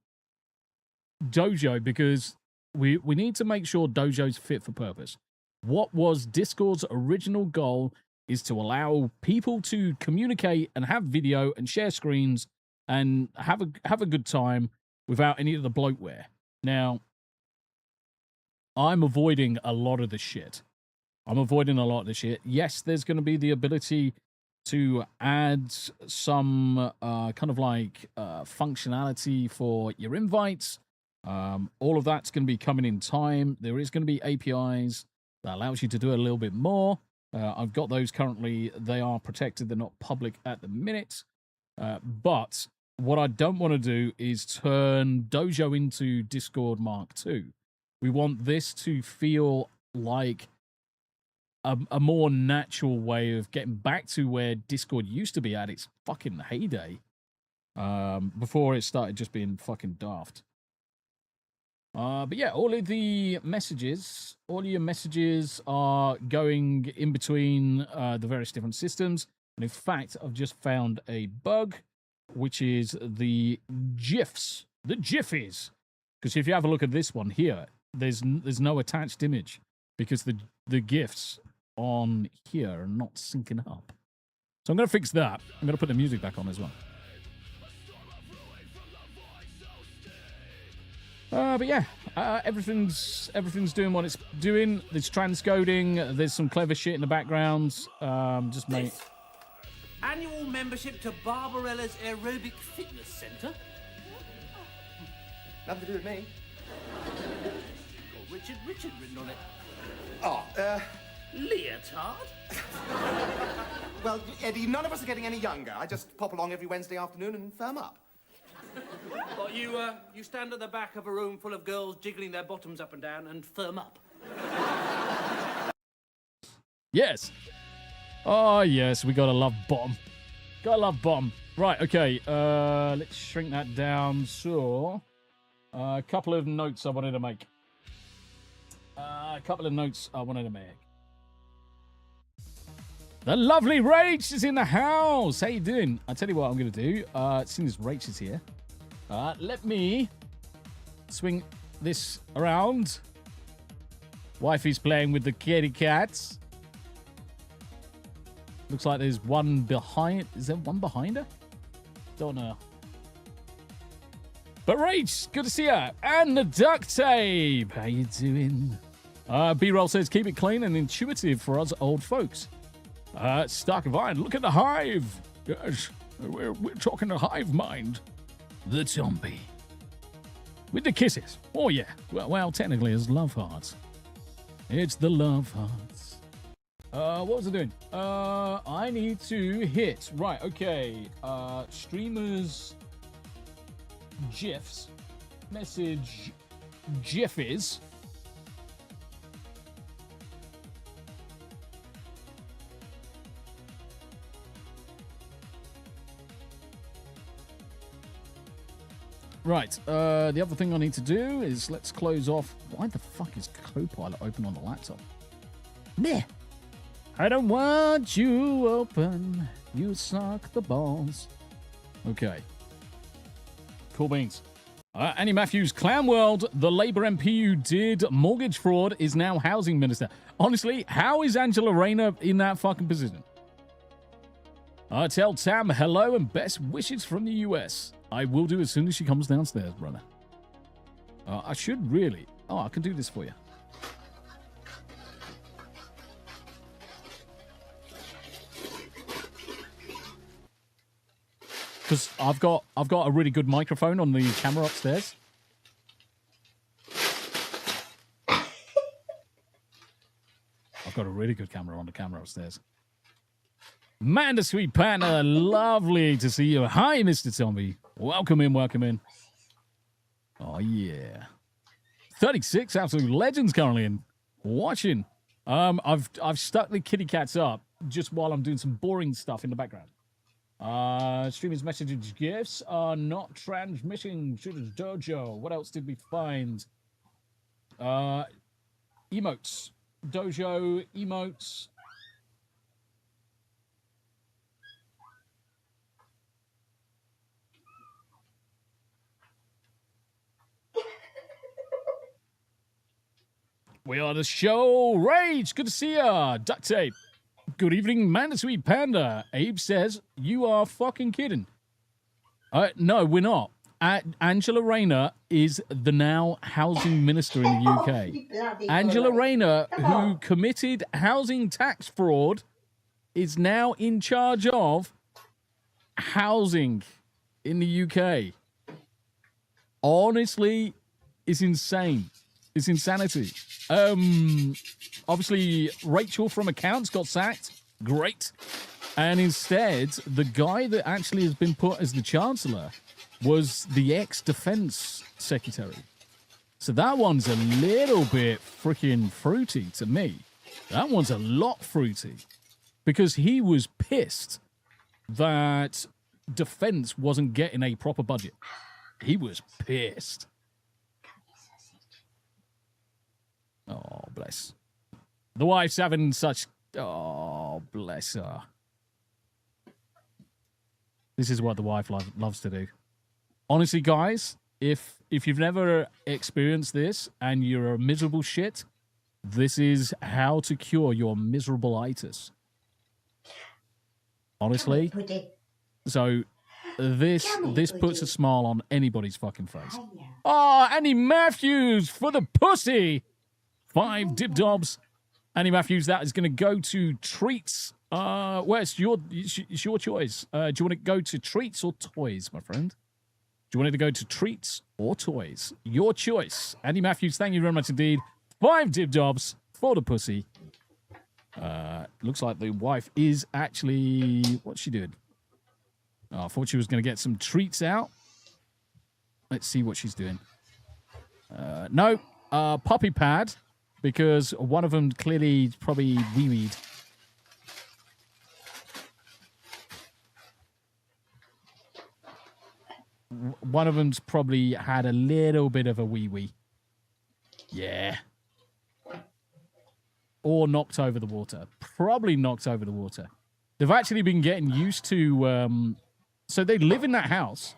Dojo because we need to make sure Dojo's fit for purpose. What was Discord's original goal is to allow people to communicate and have video and share screens and have a good time without any of the bloatware. Now, I'm avoiding a lot of the shit. Yes, there's going to be the ability to add some kind of like functionality for your invites. All of that's going to be coming in time. There is going to be APIs that allows you to do a little bit more. I've got those currently. They are protected. They're not public at the minute. But what I don't want to do is turn Dojo into Discord Mark II. We want this to feel like a more natural way of getting back to where Discord used to be at its fucking heyday. Before it started just being fucking daft. But yeah, all of your messages are going in between the various different systems. And in fact, I've just found a bug, which is the GIFs, the Jiffies. Because if you have a look at this one here, there's no attached image because the GIFs on here are not syncing up. So I'm going to fix that. I'm going to put the music back on as well. But yeah, everything's doing what it's doing. There's transcoding. There's some clever shit in the background. Just make annual membership to Barbarella's Aerobic Fitness Centre. Nothing to do with me. Got Richard written on it. Oh, Leotard? Well, Eddie, none of us are getting any younger. I just pop along every Wednesday afternoon and firm up. Well, you stand at the back of a room full of girls jiggling their bottoms up and down and firm up. Yes. Oh, yes, we gotta love bottom. Gotta love bottom. Right, okay, let's shrink that down. So, a couple of notes I wanted to make. The lovely Rach is in the house. How you doing? I'll tell you what I'm going to do. Seeing as Rach is here, let me swing this around. Wifey's playing with the kitty cats. Looks like there's one behind. Is there one behind her? Don't know. But Rach, good to see you. And the duct tape. How you doing? B-Roll says, keep it clean and intuitive for us old folks. Stark of Iron, look at the hive. Yes, we're talking the hive mind. The zombie. With the kisses. Oh, yeah. Well, technically, it's love hearts. It's the love hearts. What was I doing? I need to hit. Right, okay. Streemrz GIFs. Message GIF is. Right, the other thing I need to do is let's close off. Why the fuck is Copilot open on the laptop? Meh. I don't want you open. You suck the balls. Okay. Cool beans. Annie Matthews, Clown World, the Labour MP who did mortgage fraud is now housing minister. Honestly, how is Angela Rayner in that fucking position? Tell Tam hello and best wishes from the US. I will do as soon as she comes downstairs, brother. I should really... Oh, I can do this for you. Because I've got a really good microphone on the camera upstairs. I've got a really good camera on the camera upstairs. Man, the sweet partner, lovely to see you. Hi, Mr. Zombie. Welcome in, welcome in. Oh, yeah. 36 absolute legends currently in watching. I've stuck the kitty cats up just while I'm doing some boring stuff in the background. Streemrz message gifts are not transmitting. Streemrz Dojo. What else did we find? Emotes. Dojo emotes. We are the show. Rage, good to see ya. Duct tape. Good evening, man, the sweet panda. Abe says, you are fucking kidding. No, we're not. Angela Rayner is the now housing minister in the UK. Angela Rayner, who committed housing tax fraud, is now in charge of housing in the UK. Honestly, it's insane. It's insanity. Obviously, Rachel from accounts got sacked. Great. And instead, the guy that actually has been put as the chancellor was the ex-defense secretary. So that one's a little bit freaking fruity to me. That one's a lot fruity. Because he was pissed that defense wasn't getting a proper budget. He was pissed. Oh, bless. The wife's having such... Oh, bless her. This is what the wife loves to do. Honestly, guys, if you've never experienced this and you're a miserable shit, this is how to cure your miserable itis. Honestly. So this puts a smile on anybody's fucking face. Oh, Annie Matthews for the pussy! 5 dib-dobs. Annie Matthews, that is going to go to treats. Well, it's your choice. Do you want to go to treats or toys, my friend? Do you want it to go to treats or toys? Your choice. Annie Matthews, thank you very much indeed. 5 dib-dobs for the pussy. Looks like the wife is actually... What's she doing? Oh, I thought she was going to get some treats out. Let's see what she's doing. No, puppy pad. Because one of them clearly probably wee-weed. One of them's probably had a little bit of a wee-wee. Yeah. Or knocked over the water. Probably knocked over the water. They've actually been getting used to... so they live in that house.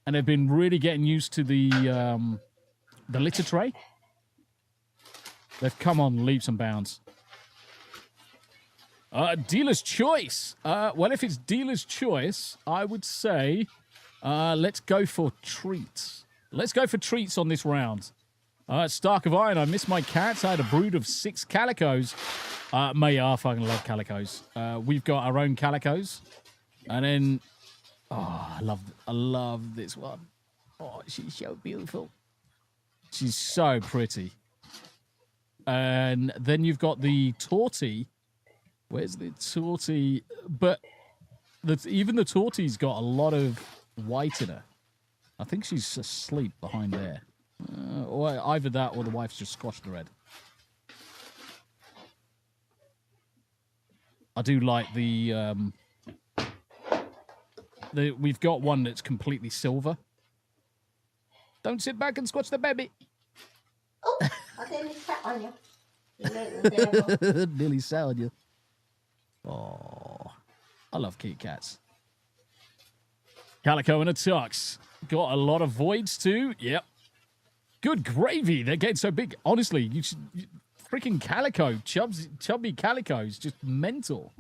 And they've been really getting used to the litter tray. They've come on leaps and bounds. Dealer's choice. Well, if it's dealer's choice, I would say let's go for treats. Let's go for treats on this round. Stark of Iron, I miss my cats. I had a brood of 6 calicos. Mate, I fucking love calicos. We've got our own calicos. And then, I love this one. Oh, she's so beautiful. She's so pretty. And then you've got the Tortie. Where's the Tortie? But even the Tortie's got a lot of white in her. I think she's asleep behind there. Or either that or the wife's just squashed her head. I do like we've got one that's completely silver. Don't sit back and squash the baby. Oh, I nearly sat on you. You little devil. Nearly sat on you. Oh, I love kitty cats. Calico and a tux. Got a lot of voids too. Yep. Good gravy. They're getting so big. Honestly, freaking Calico, chubby Calico is just mental.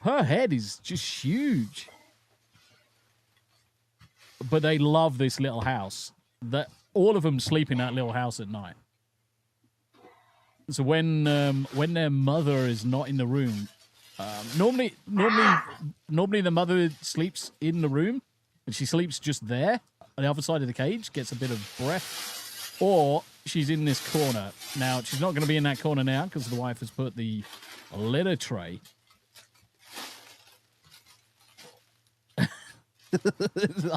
Her head is just huge. But they love this little house. That all of them sleep in that little house at night. So when their mother is not in the room, normally the mother sleeps in the room, and she sleeps just there on the other side of the cage, gets a bit of breath, or she's in this corner. Now she's not going to be in that corner now because the wife has put the litter tray. I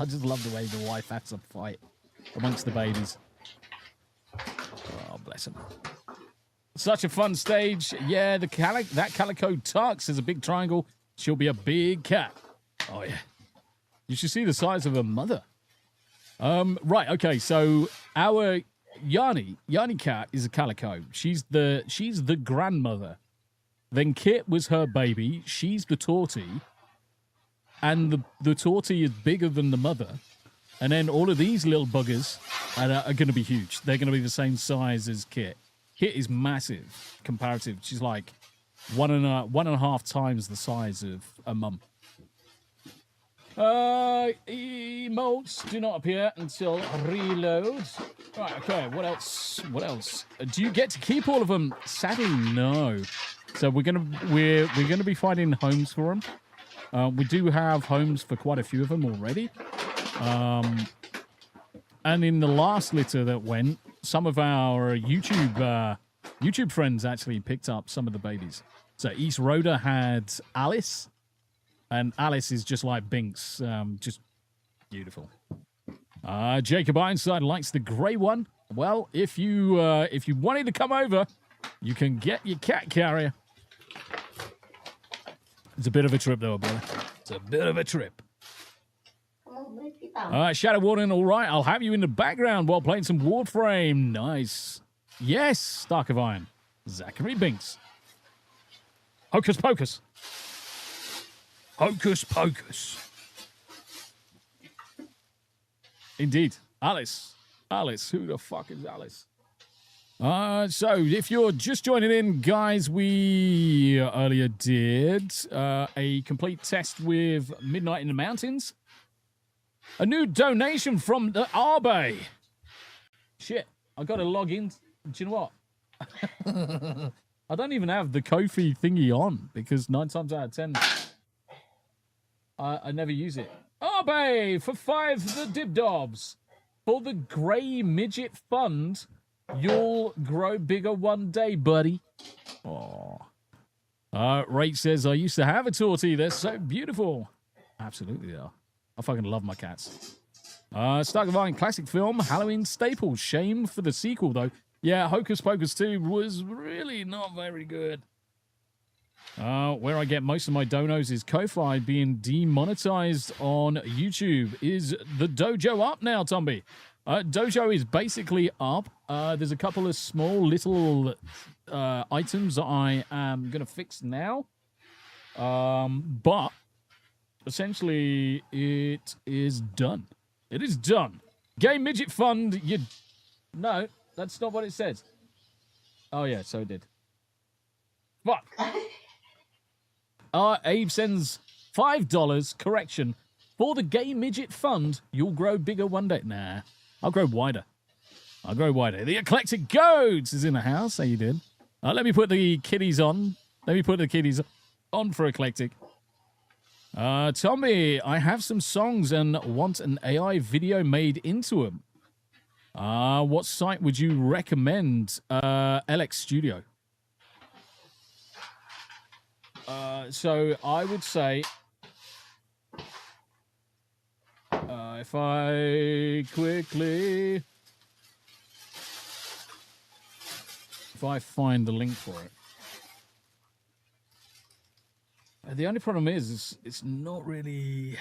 just love the way the wife has a fight amongst the babies. Oh, bless him. Such a fun stage. Yeah, that Calico Tux is a big triangle. She'll be a big cat. Oh, yeah. You should see the size of her mother. Right, okay, so our Yanni cat is a Calico. She's the grandmother. Then Kit was her baby. She's the Tortie. And the Tortie is bigger than the mother. And then all of these little buggers are going to be huge. They're going to be the same size as Kit. Kit is massive, comparative. She's like one and a half times the size of a mum. Emotes do not appear until reload. Right, okay, what else? What else? Do you get to keep all of them? Sadly, no. So we're gonna be finding homes for them. We do have homes for quite a few of them already. And in the last litter that went, some of our YouTube friends actually picked up some of the babies. So East Rhoda had Alice, and Alice is just like Binks, just beautiful. Jacob Ironside likes the grey one. Well, if you wanted to come over, you can get your cat carrier. It's a bit of a trip, though, brother. It's a bit of a trip. Shadow Warden, all right. I'll have you in the background while playing some Warframe. Nice. Yes, Stark of Iron. Zachary Binks. Hocus Pocus. Hocus Pocus. Indeed. Alice. Alice. Who the fuck is Alice? So, if you're just joining in, guys, we earlier did a complete test with Midnight in the Mountains. A new donation from the Arbe. Shit, I got to log in. Do you know what? I don't even have the Ko-fi thingy on because 9 times out of 10, I never use it. Arbe for 5 the Dibdobs. For the Grey Midget Fund, you'll grow bigger one day, buddy. Aww. Rach says, I used to have a Tortie. They're so beautiful. Absolutely, they are. I fucking love my cats. Stark of Iron classic film, Halloween staple. Shame for the sequel, though. Yeah, Hocus Pocus 2 was really not very good. Where I get most of my donos is Ko-Fi being demonetized on YouTube. Is the dojo up now, Tomby? Dojo is basically up. There's a couple of small little items that I am going to fix now. But essentially, it is done. It is done. Game Midget Fund, No, that's not what it says. Oh, yeah, so it did. Fuck. Abe sends $5. Correction. For the Gay Midget Fund, you'll grow bigger one day. Nah, I'll grow wider. I'll grow wider. The Eclectic Goats is in the house. How you doing? Let me put the kiddies on. Let me put the kiddies on for Eclectic. Tommy, I have some songs and want an AI video made into them. What site would you recommend? LX Studio. So I would say, if I find the link for it. The only problem is it's not really,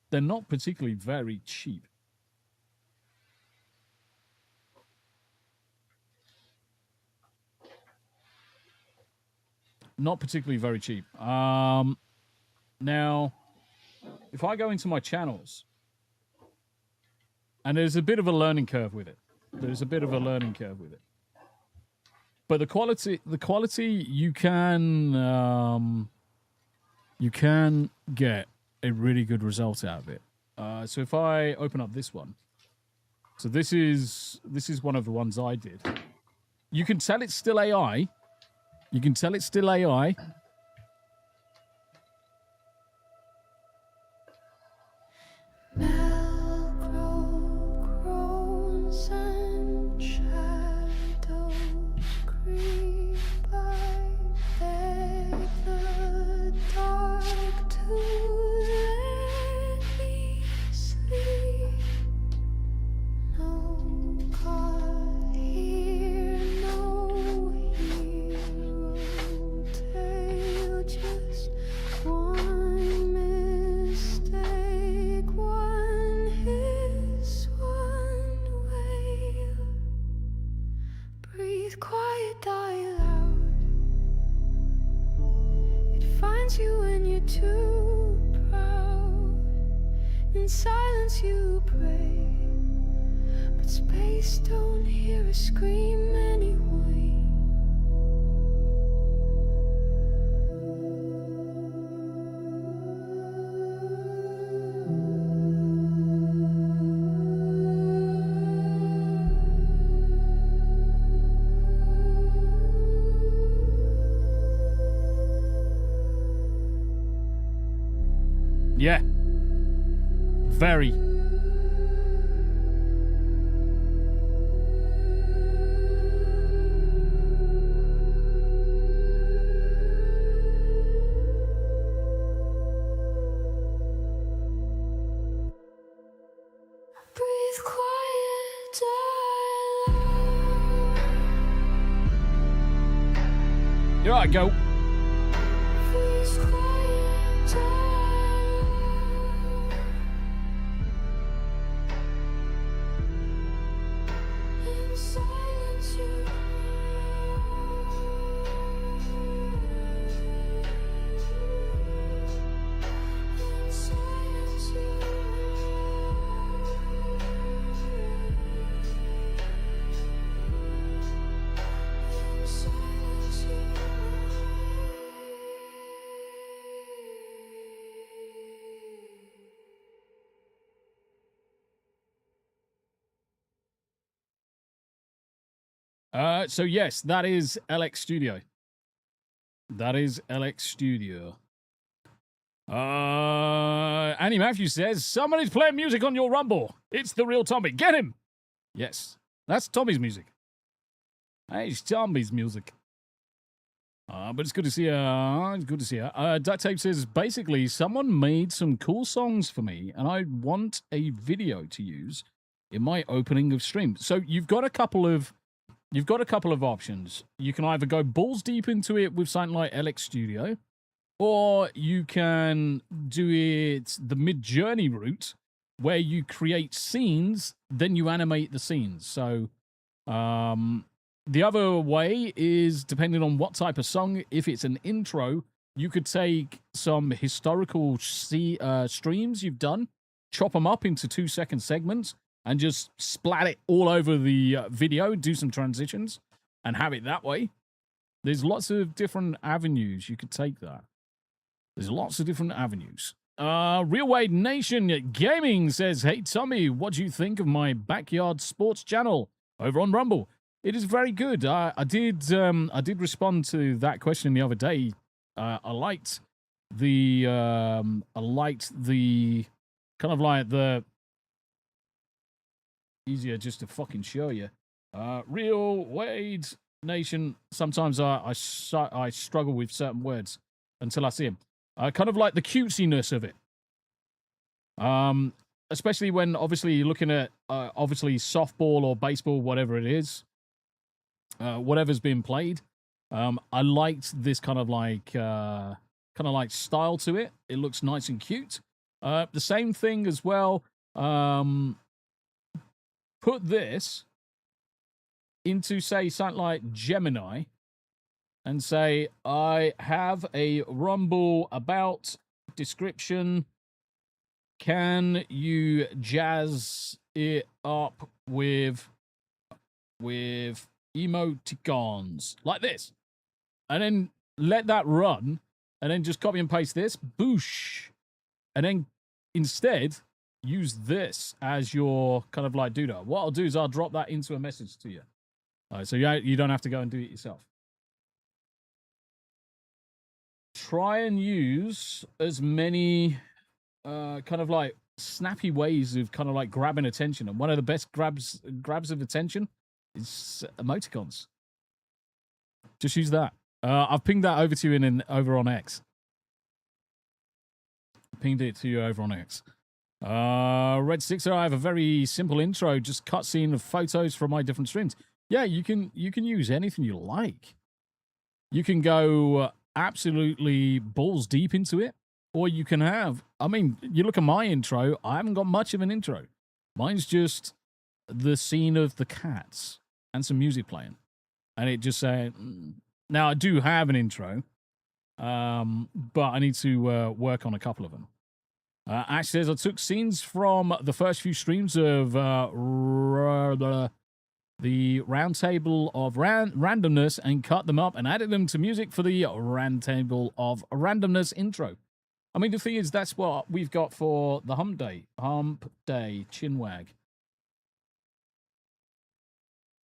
they're not particularly very cheap. Not particularly very cheap. Now, if I go into my channels, and there's a bit of a learning curve with it. There's a bit of a learning curve with it. But the quality you can get a really good result out of it. So if I open up this one, so this is one of the ones I did. You can tell it's still AI. You can tell it's still AI. You when you're too proud. In silence you pray, but space don't hear a scream anyway. Yeah. Very. Breathe quiet, die Here I go. Breathe quiet, die. In silence you in silence you in silence you. So yes, that is LX Studio. That is LX Studio. Annie Matthews says, somebody's playing music on your Rumble. It's the real Tommy. Get him! Yes, that's Tommy's music. Hey, it's Tommy's music. But it's good to see her. It's good to see her. Duct Tape says, basically, someone made some cool songs for me, and I want a video to use in my opening of stream. So you've got a couple of options. You can either go balls deep into it with something like LX Studio, or you can do it the Mid-Journey route, where you create scenes, then you animate the scenes. So the other way is, depending on what type of song, if it's an intro, you could take some historical streams you've done, chop them up into 2-second segments, and just splat it all over the video, do some transitions, and have it that way. There's lots of different avenues you could take that. There's lots of different avenues. Real Wade Nation Gaming says, "Hey Tommy, what do you think of my backyard sports channel over on Rumble? It is very good. I did respond to that question the other day. I liked the kind of like the easier just to fucking show you. Real Wade Nation. Sometimes I struggle with certain words until I see them. Kind of like the cutesiness of it. Especially when obviously you're looking at obviously softball or baseball, whatever it is, whatever's being played. I liked this kind of like style to it. It looks nice and cute. The same thing as well. Put this into, say, something like Gemini and say, I have a Rumble about description. Can you jazz it up with emoticons like this? And then let that run, and then just copy and paste this. Boosh. And then instead, use this as your kind of like doodah. What I'll do is I'll drop that into a message to you. So you don't have to go and do it yourself. Try and use as many kind of like snappy ways of kind of like grabbing attention. And one of the best grabs of attention is emoticons. Just use that. I've pinged that over to you over on X. Pinged it to you over on X. Red Sixer, I have a very simple intro, just cutscene of photos from my different streams. Yeah, you can use anything you like. You can go absolutely balls deep into it, or you can have, I mean, you look at my intro, I haven't got much of an intro. Mine's just the scene of the cats and some music playing. And it just saying, now I do have an intro, but I need to work on a couple of them. Ash says, I took scenes from the first few streams of the Roundtable of Randomness and cut them up and added them to music for the Roundtable of Randomness intro. I mean, the thing is, that's what we've got for the Hump Day Chinwag.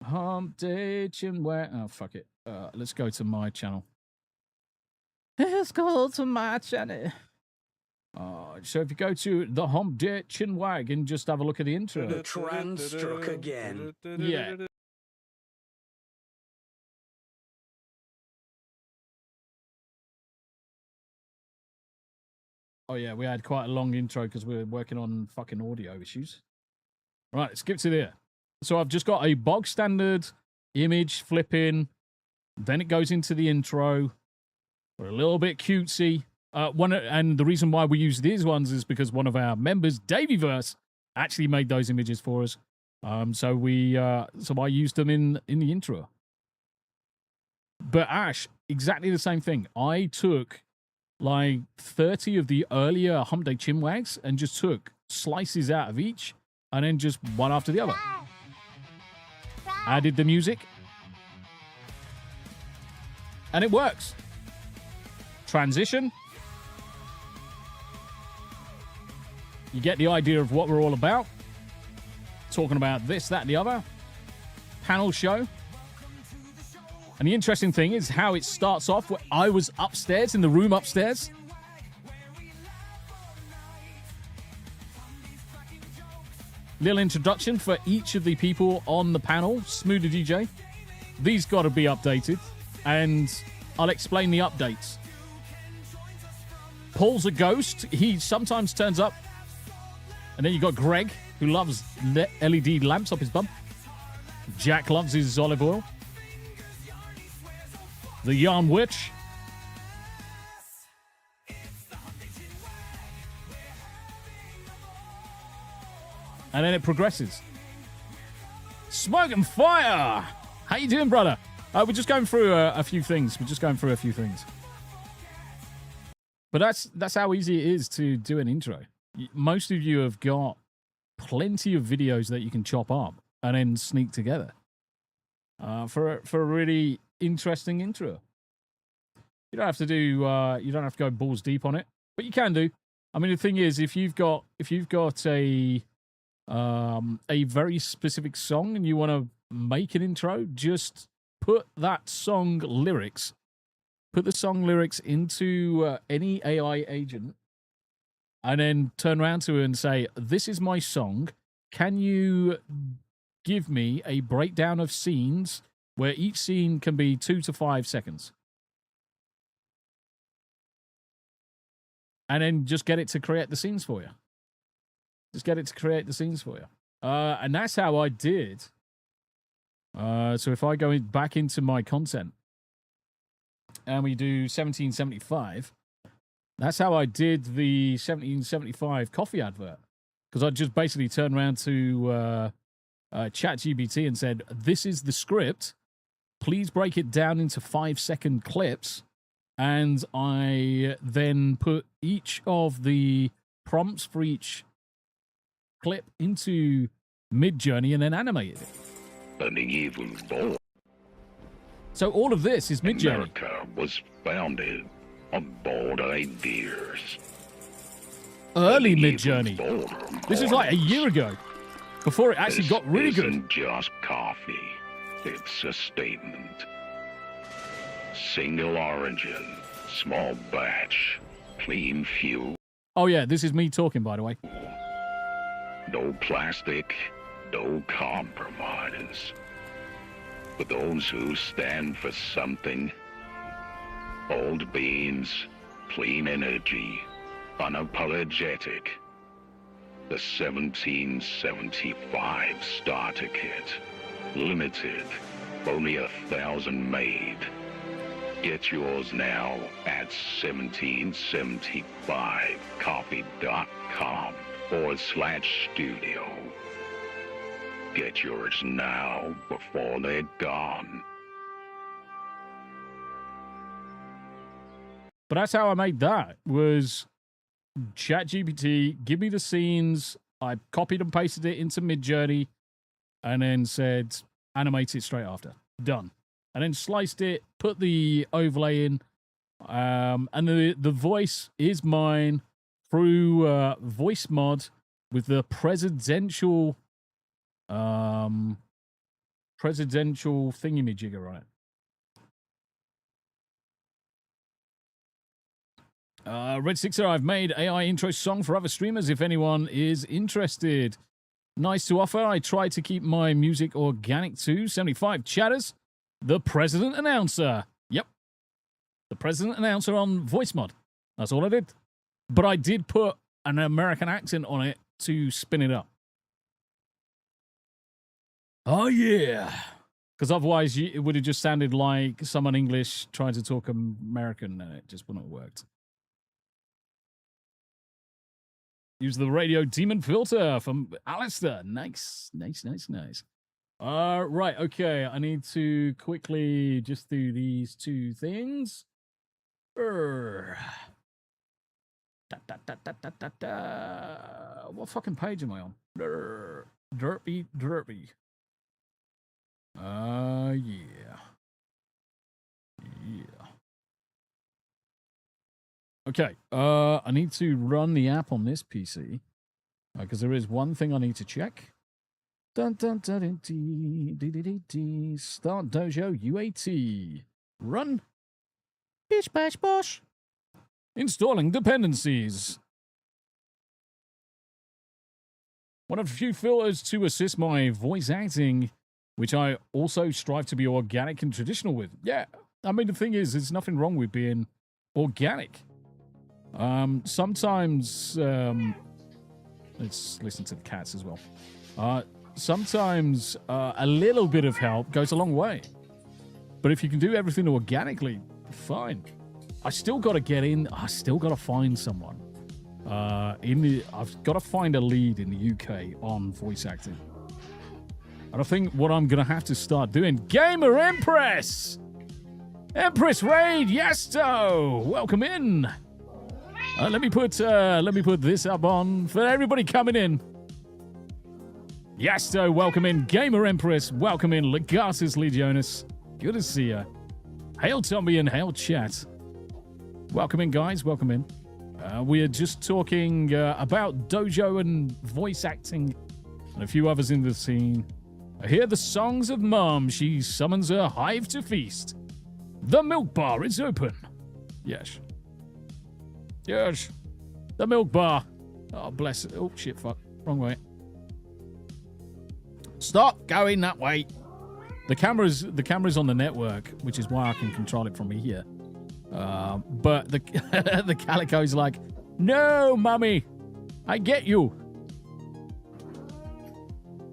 Hump Day Chinwag. Oh, fuck it. Let's go to my channel. Let's go to my channel. So if you go to the Hump Day Chinwag and just have a look at the intro. The trans struck again. Yeah. Oh yeah, we had quite a long intro because we were working on fucking audio issues. Right, let's skip to there. So I've just got a bog standard image flipping. Then it goes into the intro. We're a little bit cutesy. And the reason why we use these ones is because one of our members, Davyverse, actually made those images for us. So I used them in the intro. But Ash, exactly the same thing. I took like 30 of the earlier Hump Day Chinwags and just took slices out of each and then just one after the other. Added the music. And it works. Transition. You get the idea of what we're all about. Talking about this, that, and the other. Panel show. And the interesting thing is how it starts off. I was upstairs, in the room upstairs. Little introduction for each of the people on the panel. Smoother DJ. These got to be updated. And I'll explain the updates. Paul's a ghost. He sometimes turns up. And then you got Greg, who loves LED lamps up his bum. Jack loves his olive oil. The Yarn Witch. And then it progresses. Smoke and Fire! How you doing, brother? We're just going through a few things. But that's how easy it is to do an intro. Most of you have got plenty of videos that you can chop up and then sneak together for a really interesting intro. You don't have to do. You don't have to go balls deep on it, but you can do. I mean, the thing is, if you've got a very specific song and you want to make an intro, just put that song lyrics. Put the song lyrics into any AI agent, and then turn around to it and say, "This is my song. Can you give me a breakdown of scenes where each scene can be 2 to 5 seconds?" And then just get it to create the scenes for you. Just get it to create the scenes for you. And that's how I did. So if I go back into my content and we do 1775, that's how I did the 1775 coffee advert. Because I just basically turned around to ChatGPT and said, "This is the script. Please break it down into 5-second clips." And I then put each of the prompts for each clip into Midjourney and then animated it. An evil boy. So all of this is Midjourney. America was founded on bold ideas. Early An evil Midjourney. border This is like a year ago, before it actually This got really good. isn't just coffee. It's a statement. Single origin, small batch, clean fuel, Oh yeah, this is me talking, by the way. no plastic, no compromise. For those who stand for something, old beans, clean energy, unapologetic. The 1775 starter kit, limited, only 1,000 made. Get yours now at 1775coffee.com/studio. Get yours now before they're gone. But that's how I made that, was ChatGPT, give me the scenes. I copied and pasted it into Midjourney and then said, animate it straight after. Done. And then sliced it, put the overlay in, and the voice is mine through voice mod with the presidential thingamajigger on it. Red Sixer, I've made AI intro song for other streamers if anyone is interested. Nice to offer. I try to keep my music organic too. 75 chatters. The president announcer. Yep. The president announcer on voice mod. That's all I did. But I did put an American accent on it to spin it up. Oh, yeah. Because otherwise it would have just sounded like someone English trying to talk American and it just wouldn't have worked. Use the radio demon filter from Alistair. Nice, nice, nice, nice. Right, okay. I need to quickly just do these two things. What fucking page am I on? Derpy. Yeah. Okay, I need to run the app on this PC because there is one thing I need to check. Start Dojo UAT. Run. Bish bash bosh. Installing dependencies. One of the few filters to assist my voice acting, which I also strive to be organic and traditional with. Yeah, I mean, the thing is, there's nothing wrong with being organic. Sometimes, let's listen to the cats as well. Sometimes a little bit of help goes a long way. But if you can do everything organically, fine. I still got to get in. I still got to find someone. I've got to find a lead in the UK on voice acting. And I think what I'm going to have to start doing, Gamer Empress! Empress Raid, Yesto! Welcome in! Let me put this up on for everybody coming in. Yesto, welcome in. Gamer Empress, welcome in. Legatus Legionis, good to see you. Hail Tommy and hail chat. Welcome in, guys. Welcome in. We are just talking about dojo and voice acting and a few others in the scene. I hear the songs of Mom. She summons her hive to feast. The milk bar is open. Yes. Yes. The milk bar. Oh, bless it. Oh, shit, fuck. Wrong way. Stop going that way. The camera's on the network, which is why I can control it from here. But the the calico's like, no, mummy, I get you.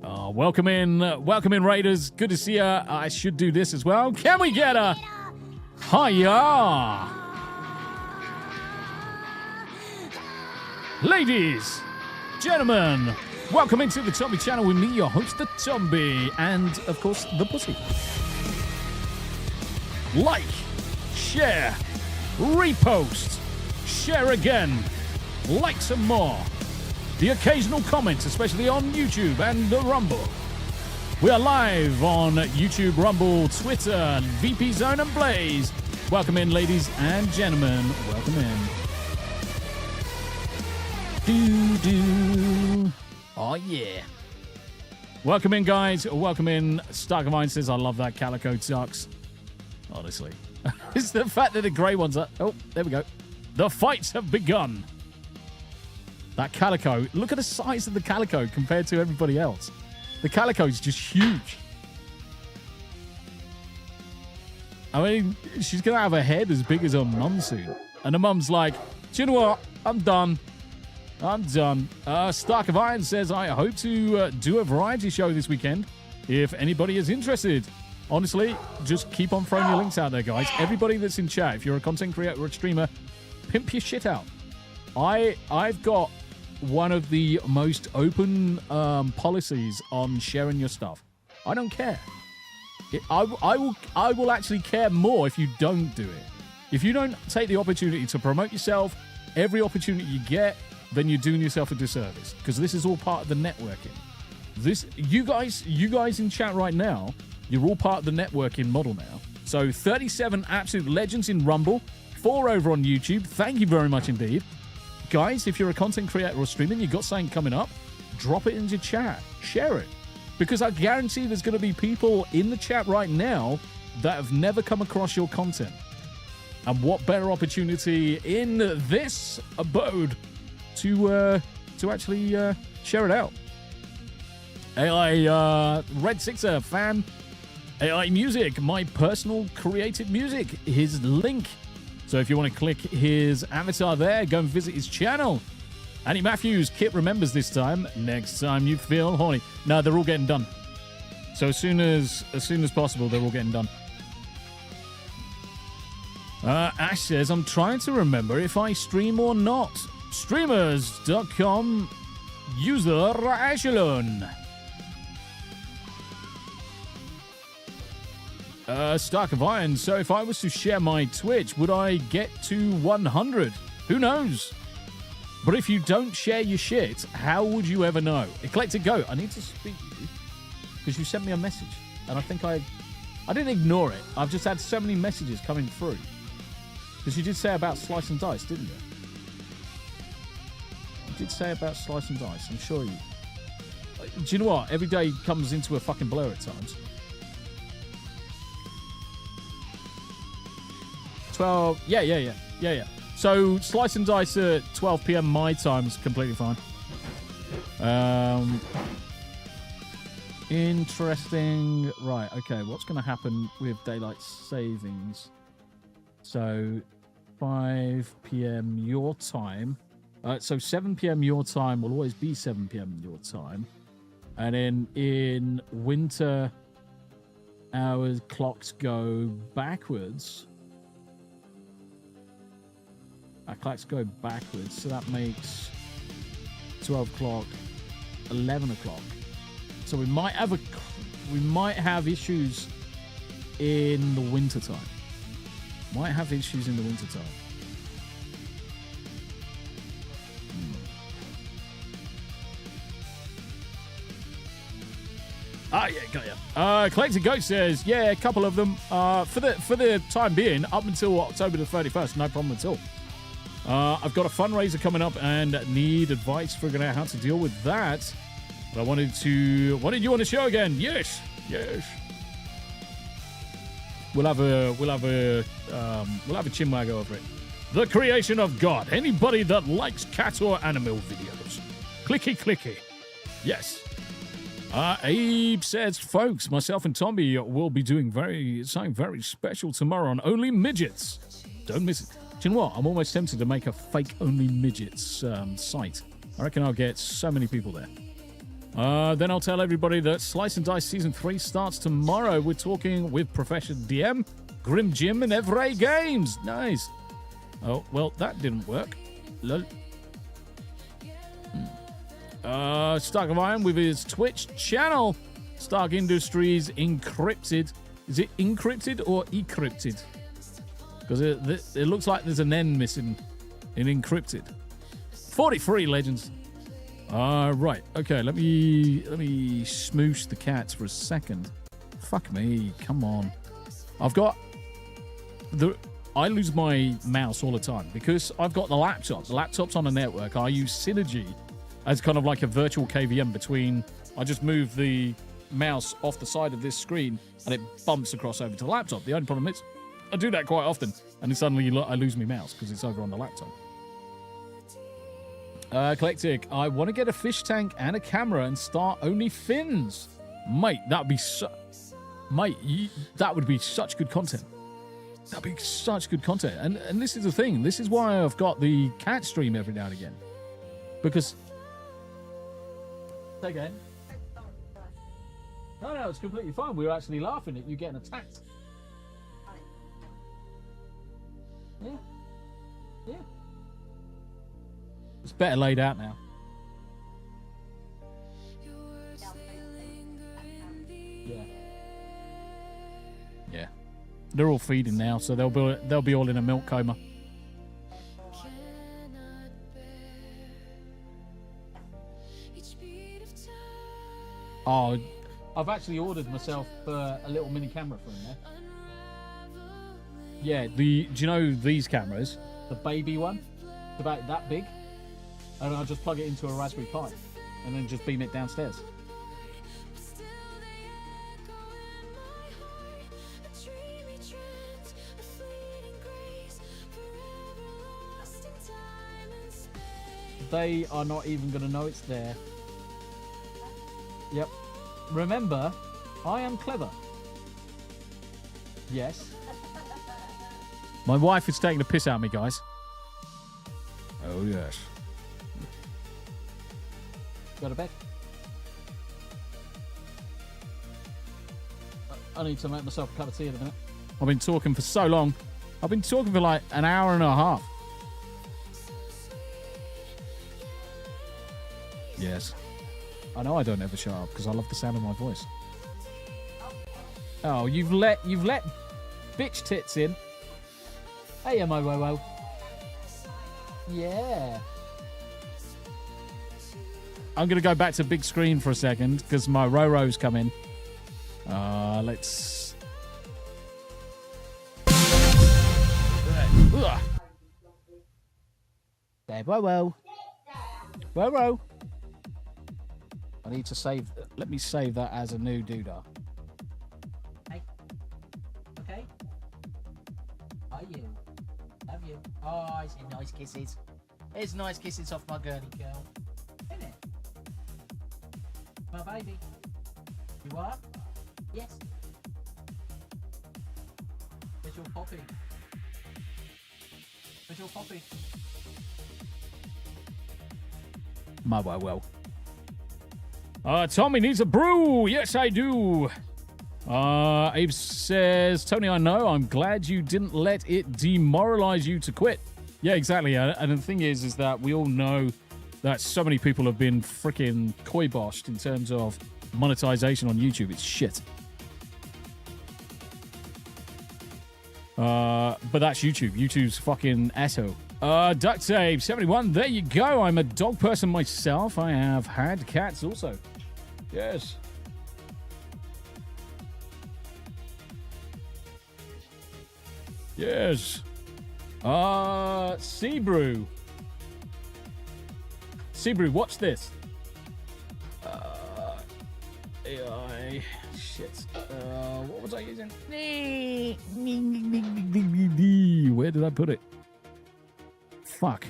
Welcome in, Raiders. Good to see you. I should do this as well. Can we get a hiya? Ladies, gentlemen, welcome into the Tommy channel with me, your host, the Tommy, and of course, the Pussy. Like, share, repost, share again, like some more. The occasional comments, especially on YouTube and the Rumble. We are live on YouTube, Rumble, Twitter, VP Zone, and Blaze. Welcome in, ladies and gentlemen. Welcome in. Do. Oh, yeah. Welcome in, guys. Welcome in. Starkavine says, I love that calico ducks. Honestly. It's the fact that the grey ones are... Oh, there we go. The fights have begun. That calico. Look at the size of the calico compared to everybody else. The calico is just huge. I mean, she's going to have a head as big as her mum soon. And her mum's like, do you know what? I'm done. Stark of Iron says, I hope to do a variety show this weekend if anybody is interested. Honestly, just keep on throwing your links out there, guys. Everybody that's in chat, if you're a content creator or a streamer, pimp your shit out. I've got one of the most open policies on sharing your stuff. I don't care. I will actually care more if you don't do it. If you don't take the opportunity to promote yourself, every opportunity you get, then you're doing yourself a disservice, because this is all part of the networking. You guys in chat right now, you're all part of the networking model now. So 37 absolute legends in Rumble, 4 over on YouTube. Thank you very much indeed. Guys, if you're a content creator or streamer and you've got something coming up, drop it into chat. Share it. Because I guarantee there's going to be people in the chat right now that have never come across your content. And what better opportunity in this abode to actually share it out. AI Red Sixer fan, AI Music, my personal created music, his link. So if you want to click his avatar there, go and visit his channel. Annie Matthews, Kit remembers this time. Next time you feel horny. No, they're all getting done. So as soon as possible, they're all getting done. Ash says, I'm trying to remember if I stream or not. Streemrz.com user Ashelon. Stark of Iron. So if I was to share my Twitch, would I get to 100? Who knows? But if you don't share your shit, how would you ever know? Eclectic Go, I need to speak to you because you sent me a message, and I think I didn't ignore it. I've just had so many messages coming through because you did say about Slice and Dice, didn't you? You did say about Slice and Dice. I'm sure you. Do you know what? Every day comes into a fucking blur at times. 12. Yeah. So Slice and Dice at 12 p.m. my time is completely fine. Interesting. Right. Okay. What's going to happen with daylight savings? So 5 p.m. your time. So 7 p.m. your time will always be 7 p.m. your time. And then in winter, our clocks go backwards. Our clocks go backwards, so that makes 12 o'clock, 11 o'clock. So we might have issues in the winter time. Ah, yeah, got ya. Collected Goat says, yeah, a couple of them. For the time being, up until October the 31st, no problem at all. I've got a fundraiser coming up and need advice figuring out how to deal with that. But I wanted you on the show again. Yes. We'll have a chinwag over it. The creation of God. Anybody that likes cat or animal videos. Clicky. Yes. Abe says, folks, myself and Tommy will be doing something very special tomorrow on Only Midgets. Don't miss it. Do you know what? I'm almost tempted to make a fake Only Midgets site. I reckon I'll get so many people there. Then I'll tell everybody that Slice and Dice Season 3 starts tomorrow. We're talking with Professor DM, Grim Jim, and Evray Games. Nice. Oh, well, that didn't work. Lol. Stark of Iron with his Twitch channel. Stark Industries Encrypted. Is it encrypted or encrypted? Because it looks like there's an N missing in encrypted. 43 legends. Right. Okay, let me smoosh the cats for a second. Fuck me. Come on. I lose my mouse all the time because I've got the laptop. The laptop's on a network. I use Synergy as kind of like a virtual KVM between... I just move the mouse off the side of this screen and it bumps across over to the laptop. The only problem is I do that quite often and then suddenly I lose my mouse because it's over on the laptop. Eclectic, I want to get a fish tank and a camera and start Only Fins. Mate, that would be such good content. That'd be such good content. And this is the thing. This is why I've got the cat stream every now and again. Because... Say again. No, it's completely fine. We were actually laughing at you getting attacked. Yeah. It's better laid out now. Yeah. They're all feeding now, so they'll be all in a milk coma. Oh, I've actually ordered myself a little mini camera for him there. Yeah, do you know these cameras? The baby one? It's about that big. And I'll just plug it into a Raspberry Pi and then just beam it downstairs. They are not even going to know it's there. Yep. Remember, I am clever. Yes. My wife is taking the piss out of me, guys. Oh, yes. Go to bed. I need to make myself a cup of tea in a minute. I've been talking for so long. I've been talking for like an hour and a half. Yes. I know I don't ever shut up because I love the sound of my voice. Oh, you've let bitch tits in. Hey, M-O-O-O. Yeah. I'm going to go back to big screen for a second because my Roro's come in. Let's... There, Roro. Roro. I need to save... Let me save that as a new doodah. Hey. Okay. Are you? Love you. Oh, it's nice kisses. It's nice kisses off my girly girl. Isn't it? My baby. You are? Yes. Where's your poppy? Where's your poppy? My well. Tommy needs a brew. Yes, I do. Abe says, Tony, I know. I'm glad you didn't let it demoralize you to quit. Yeah, exactly. And the thing is that we all know that so many people have been freaking koi-boshed in terms of monetization on YouTube. It's shit. But that's YouTube. YouTube's fucking asshole. Duct Tape 71. There you go. I'm a dog person myself. I have had cats also. Yes. Yes. Seabrew. Seabrew, watch this. AI. Shit. What was I using? Where did I put it? Fuck.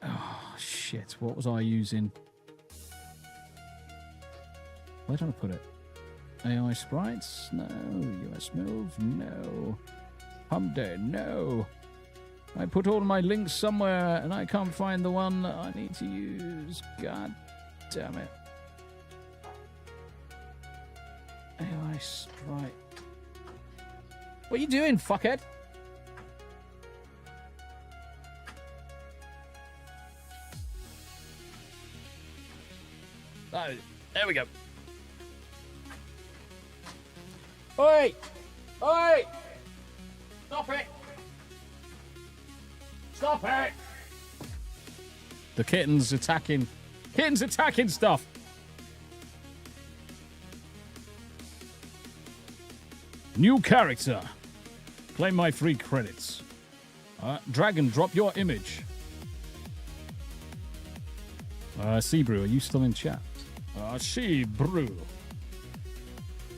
Oh, shit. What was I using? Where did I put it? AI sprites? No. US move? No. Hump day? No. I put all my links somewhere and I can't find the one that I need to use. God damn it. AI sprite. What are you doing, fuckhead? Oh, there we go. Oi! Oi! Stop it! Stop it! The kitten's attacking. Kitten's attacking stuff. New character. Claim my free credits. Drag and drop your image. Seabrew, are you still in chat? Seabrew.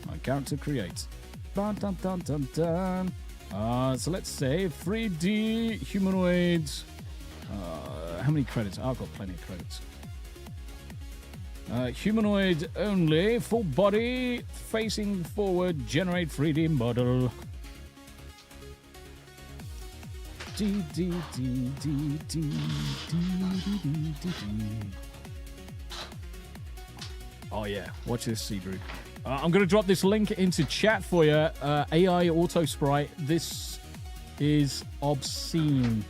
My character creates. Dun dun dun dun dun. So let's say 3D humanoids. How many credits? I've got plenty of credits. Humanoid only, full body, facing forward, generate 3D model. D D D D D D D D D. Oh yeah, watch this, Seabrew. I'm going to drop this link into chat for you. AI Auto Sprite. This is obscene.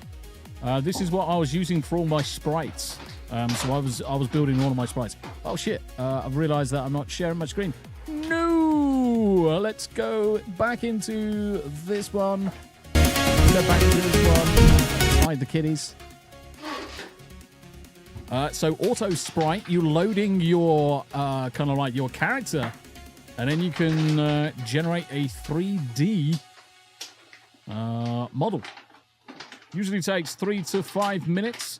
This is what I was using for all my sprites. So I was building all of my sprites. Oh shit! I've realised that I'm not sharing my screen. No! Let's go back into this one. Go back into this one. Hide the kitties. So auto sprite, you're loading your kind of like your character. And then you can generate a 3D model. Usually takes 3 to 5 minutes.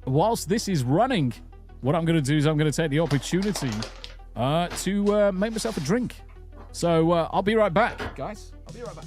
Whilst this is running, what I'm going to do is I'm going to take the opportunity to make myself a drink. So I'll be right back, guys. I'll be right back.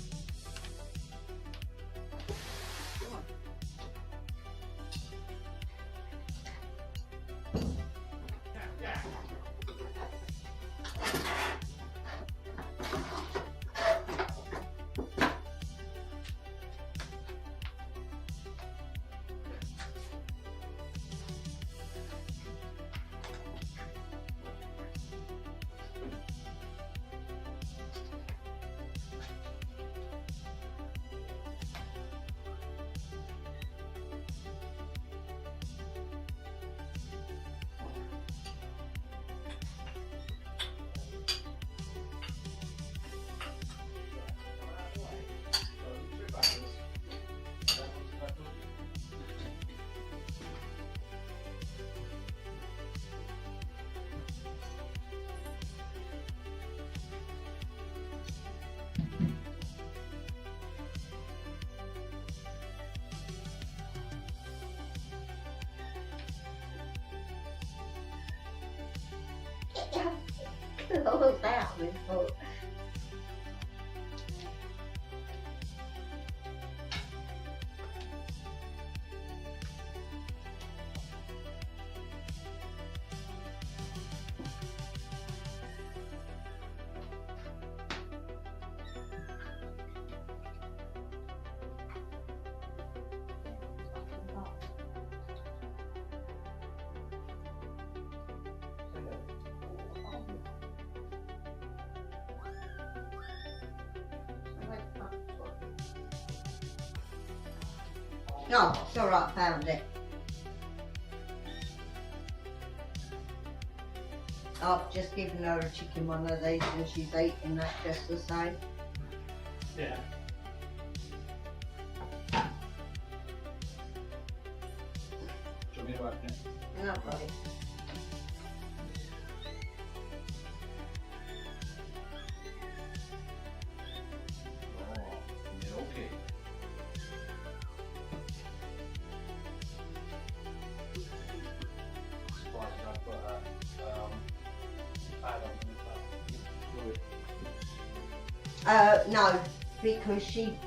Close out before. Oh, it's alright, found it. I've just given her a chicken one of these and she's eating that just the same. Yeah. Do you want me to open it? No, buddy. No, because she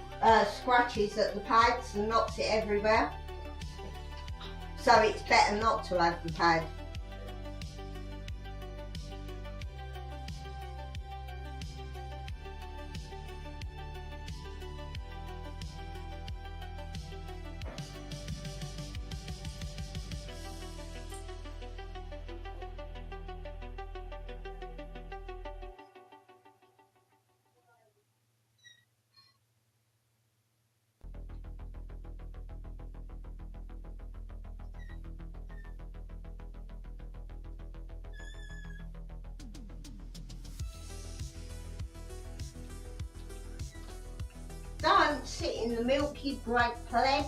scratches at the pads and knocks it everywhere. So it's better not to have the pad. Don't sit in the milk, you great pleb.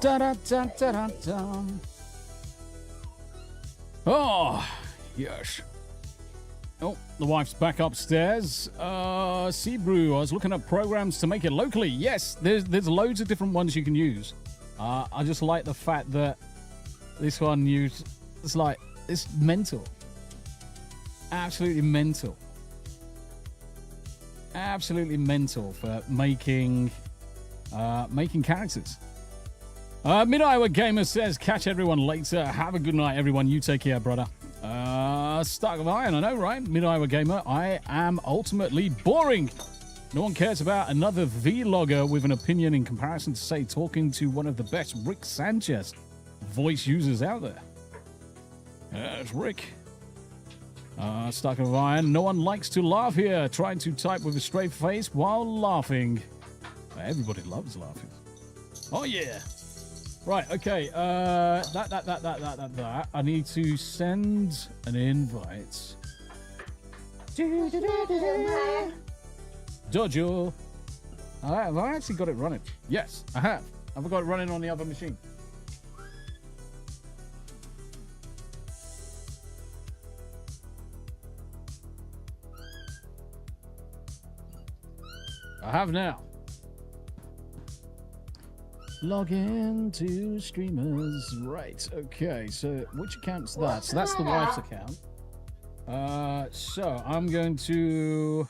Da da da da da da. Oh, yes. Oh, the wife's back upstairs. Seabrew, I was looking at programs to make it locally. Yes, there's loads of different ones you can use. I just like the fact that this one it's mental. Absolutely mental. Absolutely mental for making characters. Mid-Iowa Gamer says, catch everyone later. Have a good night, everyone. You take care, brother. Stark of Iron, I know, right? Mid-Iowa Gamer, I am ultimately boring. No one cares about another vlogger with an opinion in comparison to, say, talking to one of the best Rick Sanchez voice users out there. It's Rick. Stark of Iron, no one likes to laugh here. Trying to type with a straight face while laughing. Everybody loves laughing. Oh, yeah. Right, okay, that. I need to send an invite. Dojo. Have I actually got it running? Yes, I have. Have I got it running on the other machine? I have now. Log in to Streemrz. Right, okay, so which account's that? So that's the wife's account. So I'm going to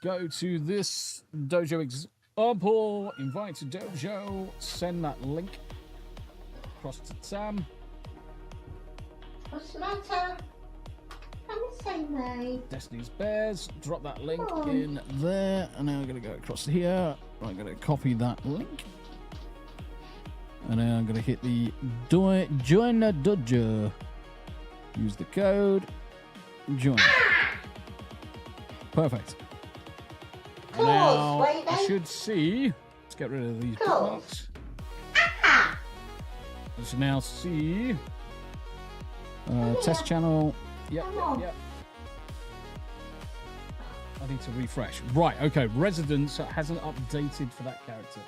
go to this dojo example, invite to dojo, send that link across to Tam. What's the matter? Come and say me. Destiny's Bears, drop that link in there, and now I'm going to go across to here. I'm going to copy that link, and then I'm going to hit the join the dojo. Use the code, join. Perfect. And now I should see. Let's get rid of these bookmarks. Let's now see. Test channel. Yep. I need to refresh. Right, okay. Residence hasn't updated for that character.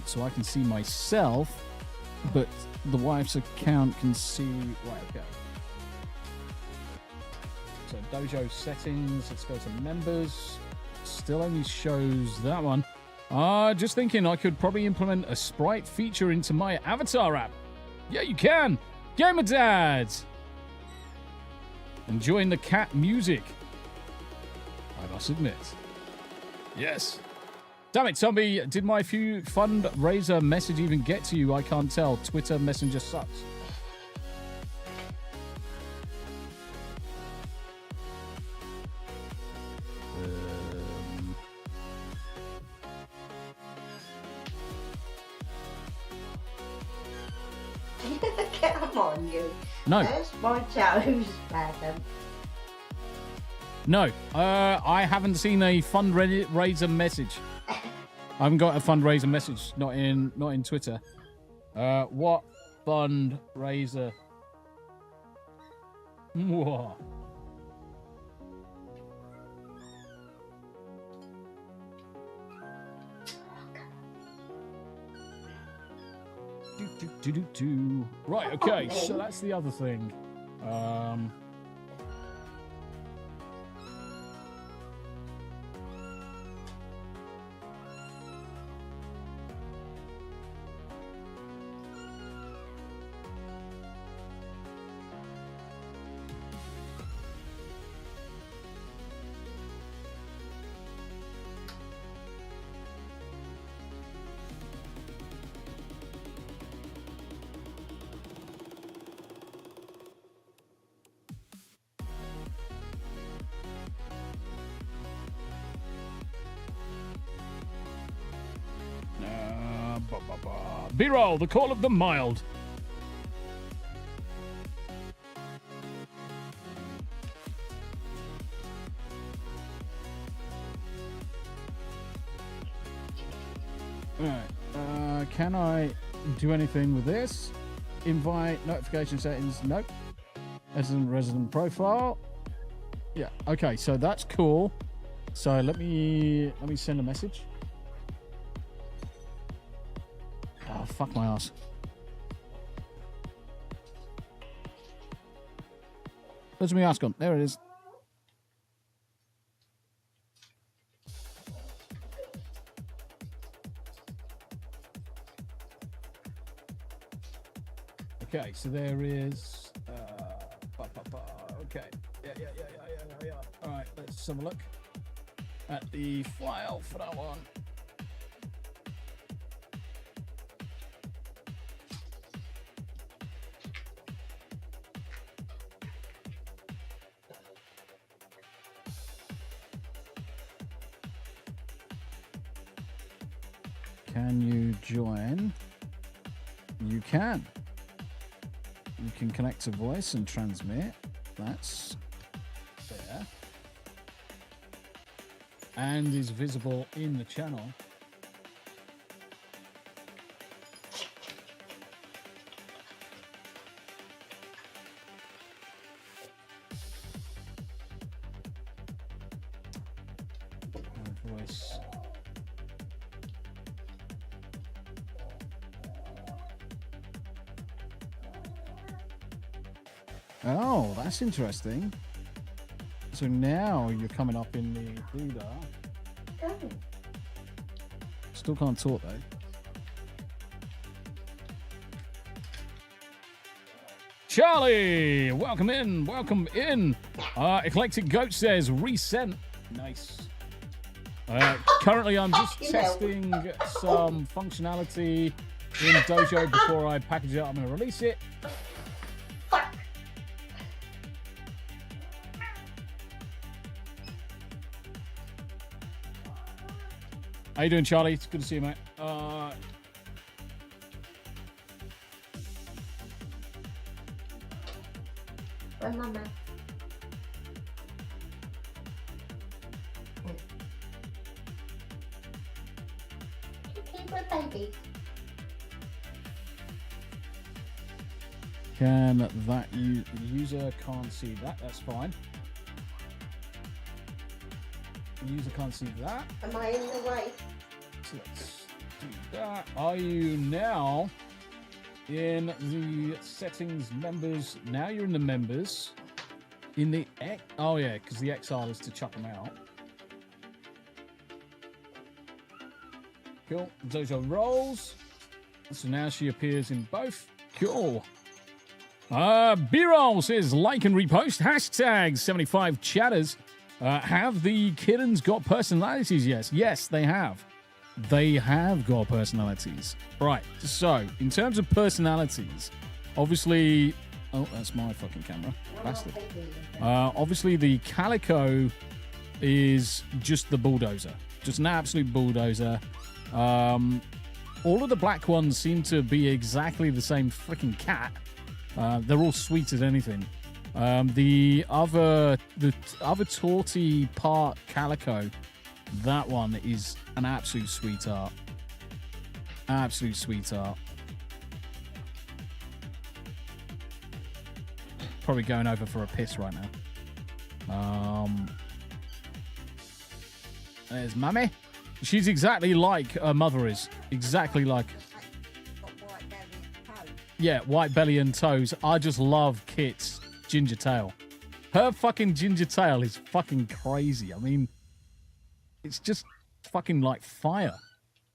So I can see myself, but the wife's account can see... Right, okay. So dojo settings, let's go to members. Still only shows that one. Just thinking I could probably implement a sprite feature into my avatar app. Yeah, you can. Gamer Dads. Enjoying the cat music. I must admit. Yes. Damn it, Zombie. Did my fundraiser message even get to you? I can't tell. Twitter Messenger sucks. Come on, you. No. That's my toes, madam. No. I haven't seen a fundraiser message. I haven't got a fundraiser message. Not in Twitter. What fundraiser? What? Right, okay, so that's the other thing. B-roll, the call of the mild. Alright, can I do anything with this? Invite, notification settings, nope. Resident profile. Yeah, okay, so that's cool. So let me send a message. Oh, fuck my ass. Where's my ass gone? There it is. Okay, so there is... Okay. Yeah. All right, let's have a look at the file for that one. Can you join? You can. You can connect to voice and transmit. That's there. And is visible in the channel. Voice. Oh, that's interesting. So now you're coming up in the leader. Oh. Still can't talk though. Charlie, welcome in. Eclectic Goat says resent. Nice. Currently, I'm just testing some functionality in Dojo before I package it up. I'm going to release it. How you doing, Charlie? It's good to see you, mate. Where's Mama? Keep my baby. Can that user can't see that? That's fine. The user can't see that. Am I in the way? So let's do that. Are you now in the settings members? Now you're in the members. In the oh yeah, because the XR is to chuck them out. Cool. Dojo rolls. So now she appears in both. Cool. B-roll says like and repost. Hashtag 75 chatters. Have the kittens got personalities? Yes, they have. They have got personalities. Right. So in terms of personalities, obviously. Oh, that's my fucking camera. Bastard. Obviously, the Calico is just the bulldozer. Just an absolute bulldozer. All of the black ones seem to be exactly the same freaking cat. They're all sweet as anything. The other torty part Calico, that one is an absolute sweetheart. Absolute sweetheart. Probably going over for a piss right now. There's Mummy. She's exactly like her mother is. Exactly like. Yeah, white belly and toes. I just love Kit's ginger tail. Her fucking ginger tail is fucking crazy. I mean, it's just fucking like fire.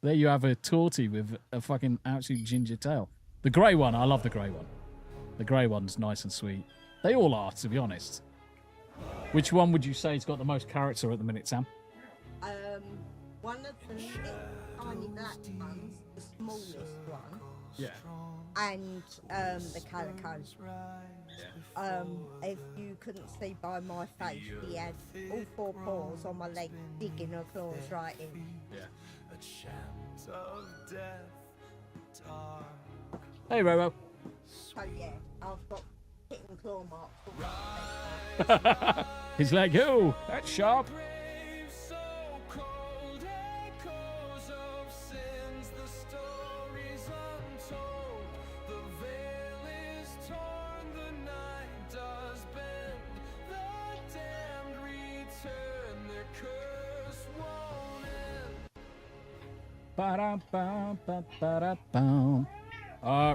There you have a tortie with a fucking absolute ginger tail. The grey one, I love the grey one. The grey one's nice and sweet. They all are, to be honest. Which one would you say has got the most character at the minute, Sam? One of the little tiny black ones, the smallest one. Yeah. And the Calico. Yeah. If you couldn't see by my face, he had all four paws on my leg, digging her claws right in. Yeah. Hey, Roro. So yeah, I've got kitten claw marks. He's like, oh, that's sharp.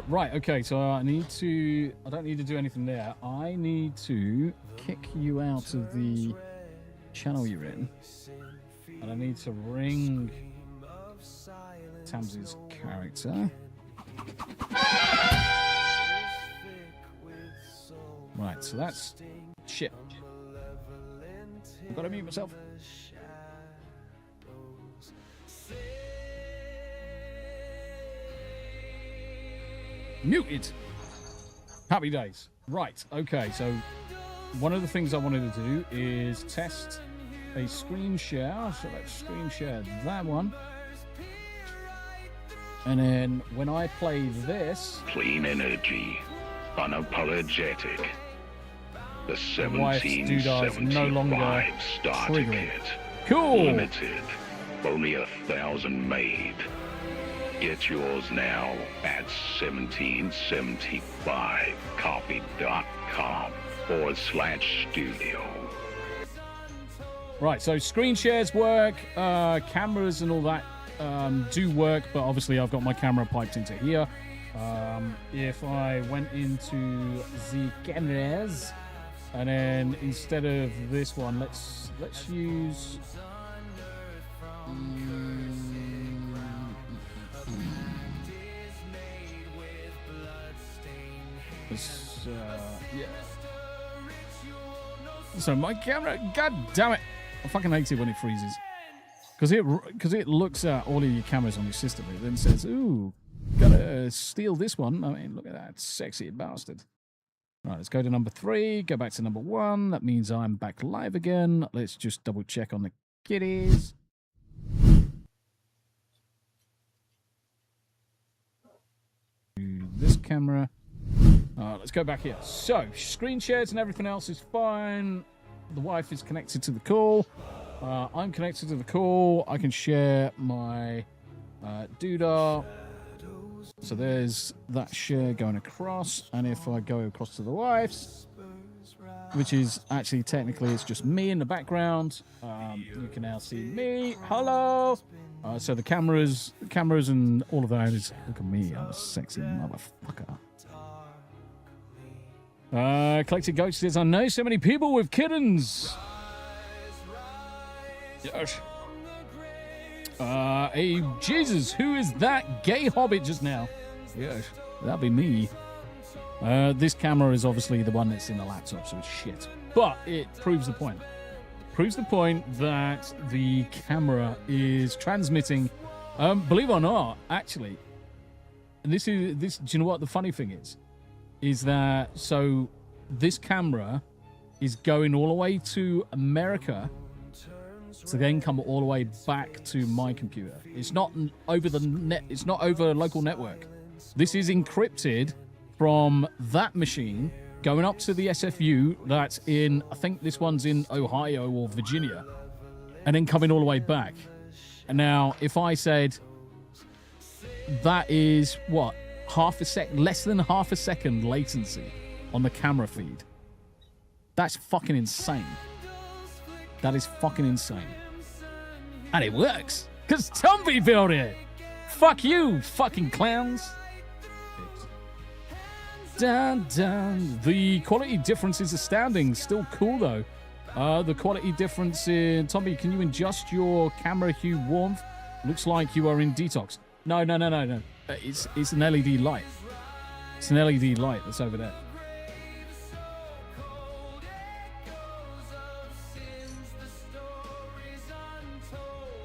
Right, okay, so I don't need to do anything there. I need to kick you out of the channel you're in. And I need to ring Tamsy's character. Right, so that's shit. I've got to mute myself. Muted. Happy days. Right, okay, so one of the things I wanted to do is test a screen share. So let's screen share that one. And then when I play this... Clean energy. Unapologetic. The Wife's no longer starter triggering. kit. Cool. Limited. Only 1,000 made. Get yours now at 1775copy.com/studio. Right, so screen shares work, cameras and all that do work, but obviously I've got my camera piped into here. If I went into the cameras, and then instead of this one, let's use. Yeah. So my camera, god damn it, I fucking hate it when it freezes, because it looks at all of your cameras on your system. It then says, "Ooh, gotta steal this one." I mean, look at that sexy bastard. Right, let's go to number 3. Go back to number 1. That means I'm back live again. Let's just double check on the kitties. This camera. Let's go back here. So, screen shares and everything else is fine. The wife is connected to the call. I'm connected to the call. I can share my doodah. So there's that share going across. And if I go across to the wife's, which is actually technically it's just me in the background. You can now see me. Hello. So the cameras and all of that is, look at me, I'm a sexy motherfucker. Collected Goat says, I know so many people with kittens. Yes. Hey, Jesus, who is that gay hobbit just now? Yes, that'd be me. This camera is obviously the one that's in the laptop, so it's shit. But it proves the point. Proves the point that the camera is transmitting. Believe it or not, actually, this. Do you know what the funny thing is that so this camera is going all the way to America to then come all the way back to my computer. It's not over the net. It's not over a local network. This is encrypted from that machine going up to the SFU that's in, I think this one's in Ohio or Virginia, and then coming all the way back. And now, if I said that is what, less than half a second latency on the camera feed, that's fucking insane. That is fucking insane. And it works, because Tomby built it. Fuck you, fucking clowns. Dun, dun. The quality difference is astounding. Still cool, though. The quality difference in... Tomby, can you adjust your camera hue warmth? Looks like you are in detox. No. It's an LED light. It's an LED light that's over there.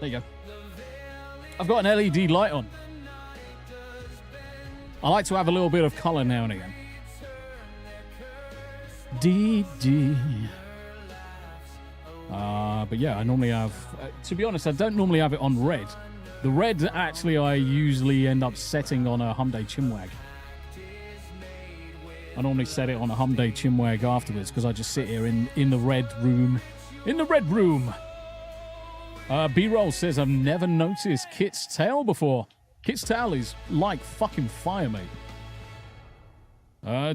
There you go. I've got an LED light on. I like to have a little bit of color now and again. But yeah, I normally have... to be honest, I don't normally have it on red. The red, actually, I usually end up setting on a Hyundai Chinwag. I normally set it on a Hyundai Chinwag afterwards because I just sit here in the red room. In the red room! B-Roll says, I've never noticed Kit's tail before. Kit's tail is like fucking fire, mate.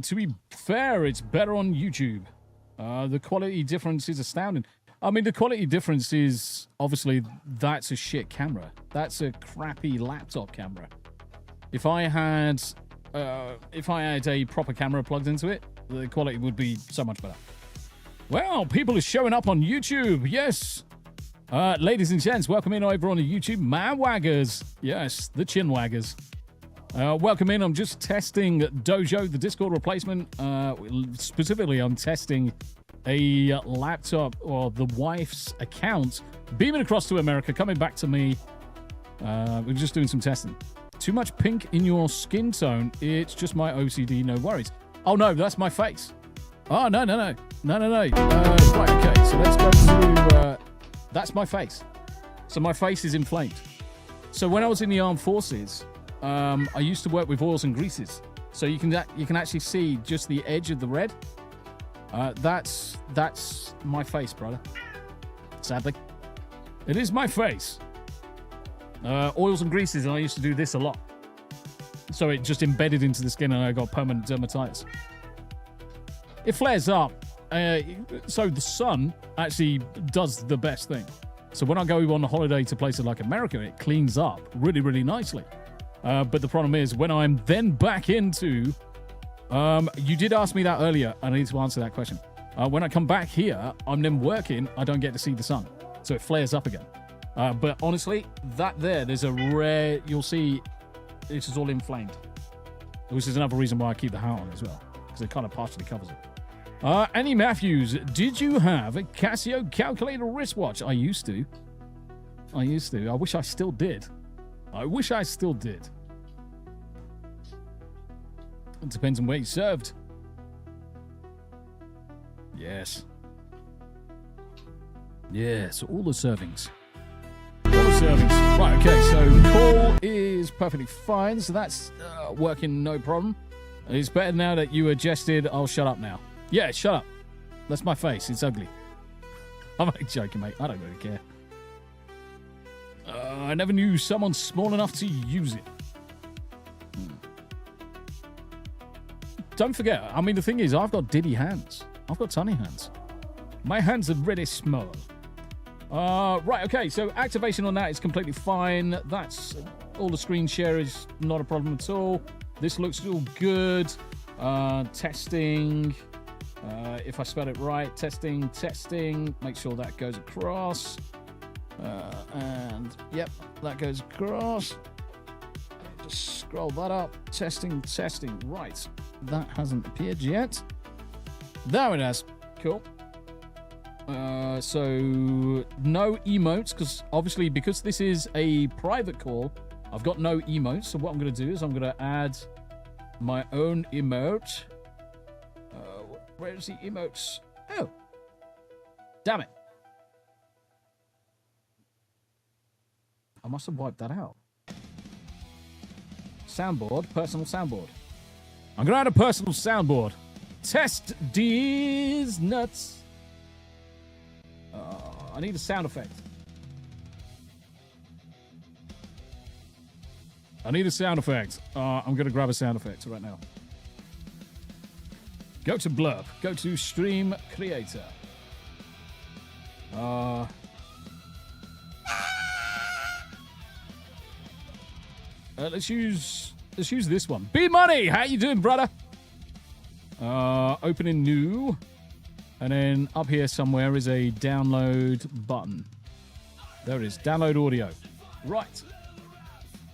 To be fair, it's better on YouTube. The quality difference is astounding. I mean, the quality difference is, obviously, that's a shit camera. That's a crappy laptop camera. If I had a proper camera plugged into it, the quality would be so much better. Well, people are showing up on YouTube. Yes. Ladies and gents, welcome in over on the YouTube Manwaggers. Yes, the Chinwaggers. Welcome in. I'm just testing Dojo, the Discord replacement. Specifically, I'm testing a laptop or the wife's account, beaming across to America, coming back to me. We're just doing some testing. Too much pink in your skin tone. It's just my OCD, no worries. Oh, no, that's my face. Oh, no. Right, okay, so let's go through... that's my face. So my face is inflamed. So when I was in the armed forces, I used to work with oils and greases. So you can actually see just the edge of the red. That's my face, brother. Sadly, it is my face. Oils and greases, and I used to do this a lot. So it just embedded into the skin, and I got permanent dermatitis. It flares up. So the sun actually does the best thing. So when I go on a holiday to places like America, it cleans up really, really nicely. But the problem is when I'm then back into... you did ask me that earlier, and I need to answer that question. When I come back here, I'm then working, I don't get to see the sun. So it flares up again. But honestly, there's a rare... You'll see this is all inflamed. Which is another reason why I keep the hat on as well. Because it kind of partially covers it. Annie Matthews, did you have a Casio calculator wristwatch? I used to. I wish I still did. It depends on where you served. Yes, all the servings. Right, okay, so call is perfectly fine. So that's working no problem. It's better now that you adjusted. I'll shut up now. Yeah, shut up. That's my face. It's ugly. I'm only joking, mate. I don't really care. I never knew someone small enough to use it. Don't forget, I mean, the thing is, I've got diddy hands. I've got tiny hands. My hands are really small. Right, okay, so activation on that is completely fine. That's all the screen share is not a problem at all. This looks all good. Testing. If I spell it right, testing. Make sure that goes across. And yep, that goes across. Just scroll that up. Testing. Right, that hasn't appeared yet. There it is. Cool. So no emotes, because this is a private call, I've got no emotes. So what I'm going to do is I'm going to add my own emote. Where's the emotes? Oh, damn it! I must have wiped that out. Soundboard, personal soundboard. I'm going to add a personal soundboard. Test these nuts. I need a sound effect. I'm going to grab a sound effect right now. Go to Blurb. Go to Stream Creator. Let's use this one. B-Money! How you doing, brother? Opening new. And then up here somewhere is a download button. There it is. Download audio. Right.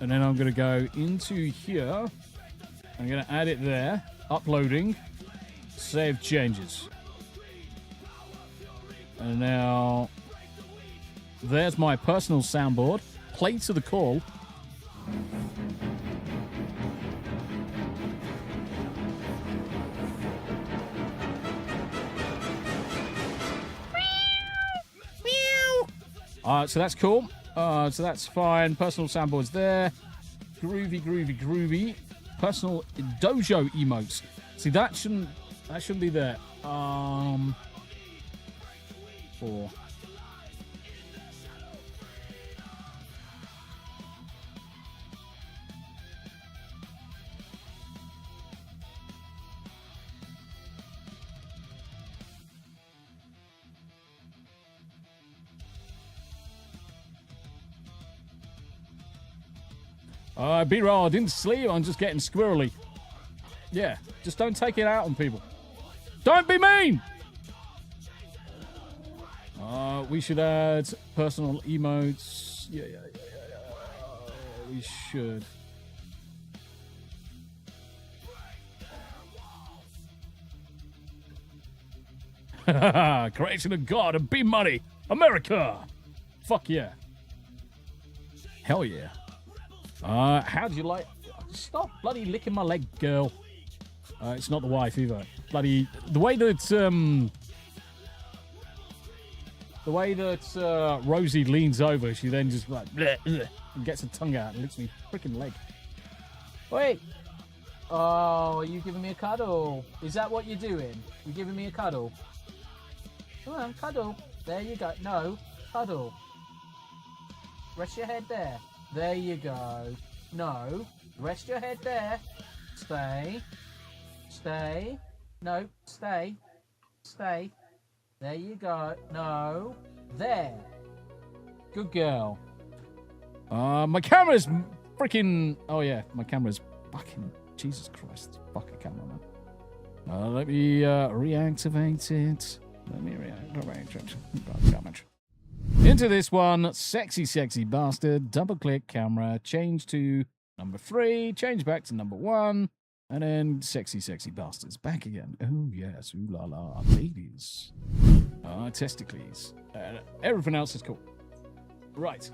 And then I'm going to go into here. I'm going to add it there. Uploading. Save changes. And now there's my personal soundboard. Play to the call. So that's cool. So that's fine. Personal soundboard's there. Groovy. Personal dojo emotes. See, that shouldn't be there. 4. B-roll, I didn't sleep. I'm just getting squirrely. Yeah, just don't take it out on people. Don't be mean! We should add personal emotes. Yeah. We should. Creation of God and B-Money. America! Fuck yeah. Hell yeah. How do you like... Stop bloody licking my leg, girl. It's not the wife either. Bloody... The way that Rosie leans over, she then just like... Bleh, bleh, and gets her tongue out and licks me freaking leg. Wait. Oh, are you giving me a cuddle? Is that what you're doing? You giving me a cuddle? Come on, cuddle. There you go. No, cuddle. Rest your head there. There you go. No. Rest your head there. Stay. No. Stay. There you go. No. There. Good girl. My camera's freaking... Oh, yeah. My camera's fucking... Jesus Christ. Fuck a camera, man. Let me reactivate it. Damage. Into this one, sexy bastard. Double click camera, change to number 3, change back to number 1, and then sexy bastards back again. Oh yes, ooh la la, ladies. Testicles. Everything else is cool. Right.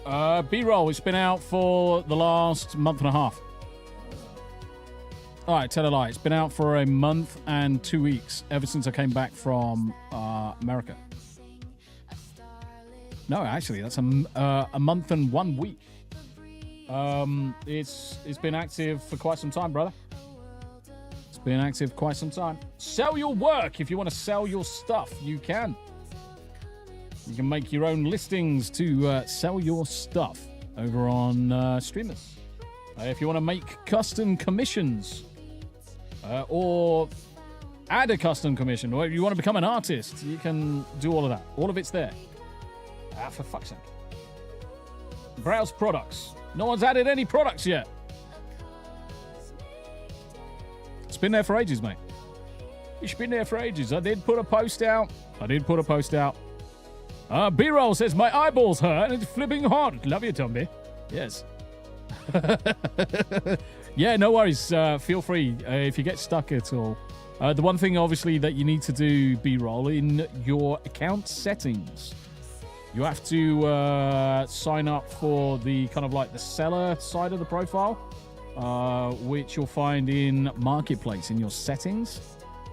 B-roll, it's been out for the last month and a half. All right, tell a lie. It's been out for a month and 2 weeks ever since I came back from America. No, actually, that's a month and 1 week. It's been active for quite some time, brother. It's been active quite some time. Sell your work. If you want to sell your stuff, you can. You can make your own listings to sell your stuff over on Streemrz. If you want to make custom commissions or add a custom commission, or if you want to become an artist, you can do all of that. All of it's there. For fuck's sake. Browse products. No one's added any products yet. It's been there for ages, mate. It's been there for ages. I did put a post out. B-roll says, my eyeballs hurt and it's flipping hot. Love you, Tomby. Yes. Yeah, no worries. Feel free if you get stuck at all. The one thing, obviously, that you need to do, B-roll, in your account settings, you have to sign up for the kind of like the seller side of the profile, which you'll find in Marketplace in your settings.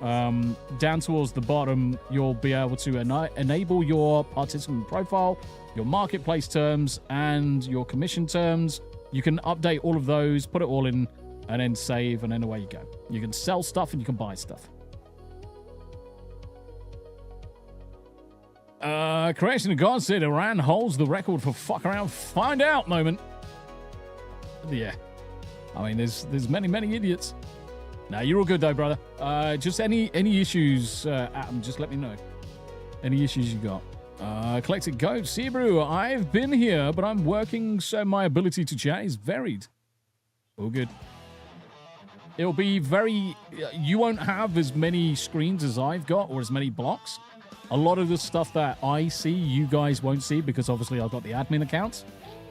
Down towards the bottom, you'll be able to enable your participant profile, your Marketplace terms, and your commission terms. You can update all of those, put it all in, and then save, and then away you go. You can sell stuff and you can buy stuff. Creation of God said Iran holds the record for fuck around, find out moment. Yeah. I mean, there's many idiots. Nah, you're all good though, brother. Just any issues, Adam, just let me know. Any issues you got. Collected Goat, Sebrew, I've been here, but I'm working, so my ability to chat is varied. All good. It'll be very... You won't have as many screens as I've got, or as many blocks. A lot of the stuff that I see, you guys won't see, because obviously I've got the admin account.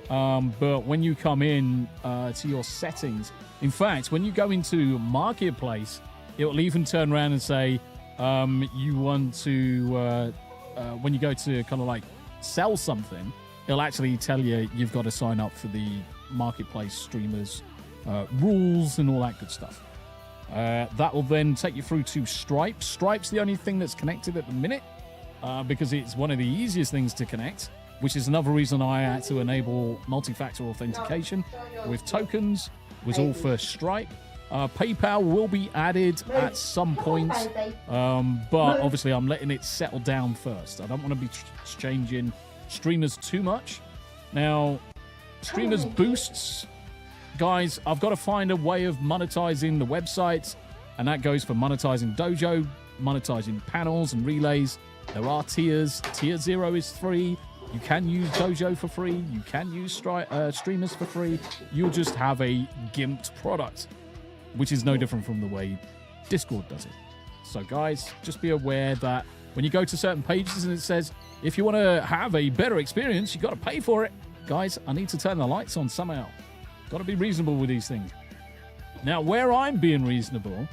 But when you come in to your settings... In fact, when you go into Marketplace, it will even turn around and say you want to... when you go to kind of like sell something, it'll actually tell you you've got to sign up for the Marketplace streamers rules and all that good stuff. That will then take you through to Stripe. Stripe's the only thing that's connected at the minute because it's one of the easiest things to connect, which is another reason I had to enable multi-factor authentication with tokens. Was all for Stripe. PayPal will be added at some point, but obviously I'm letting it settle down first. I don't want to be changing Streemrz too much. Now, Streemrz boosts, guys, I've got to find a way of monetizing the websites, and that goes for monetizing Dojo, monetizing panels and relays. There are tiers. Tier 0 is free. You can use Dojo for free. You can use Streemrz for free. You'll just have a gimped product, which is no different from the way Discord does it. So, guys, just be aware that when you go to certain pages and it says, if you want to have a better experience, you got to pay for it. Guys, I need to turn the lights on somehow. Got to be reasonable with these things. Now, where I'm being reasonable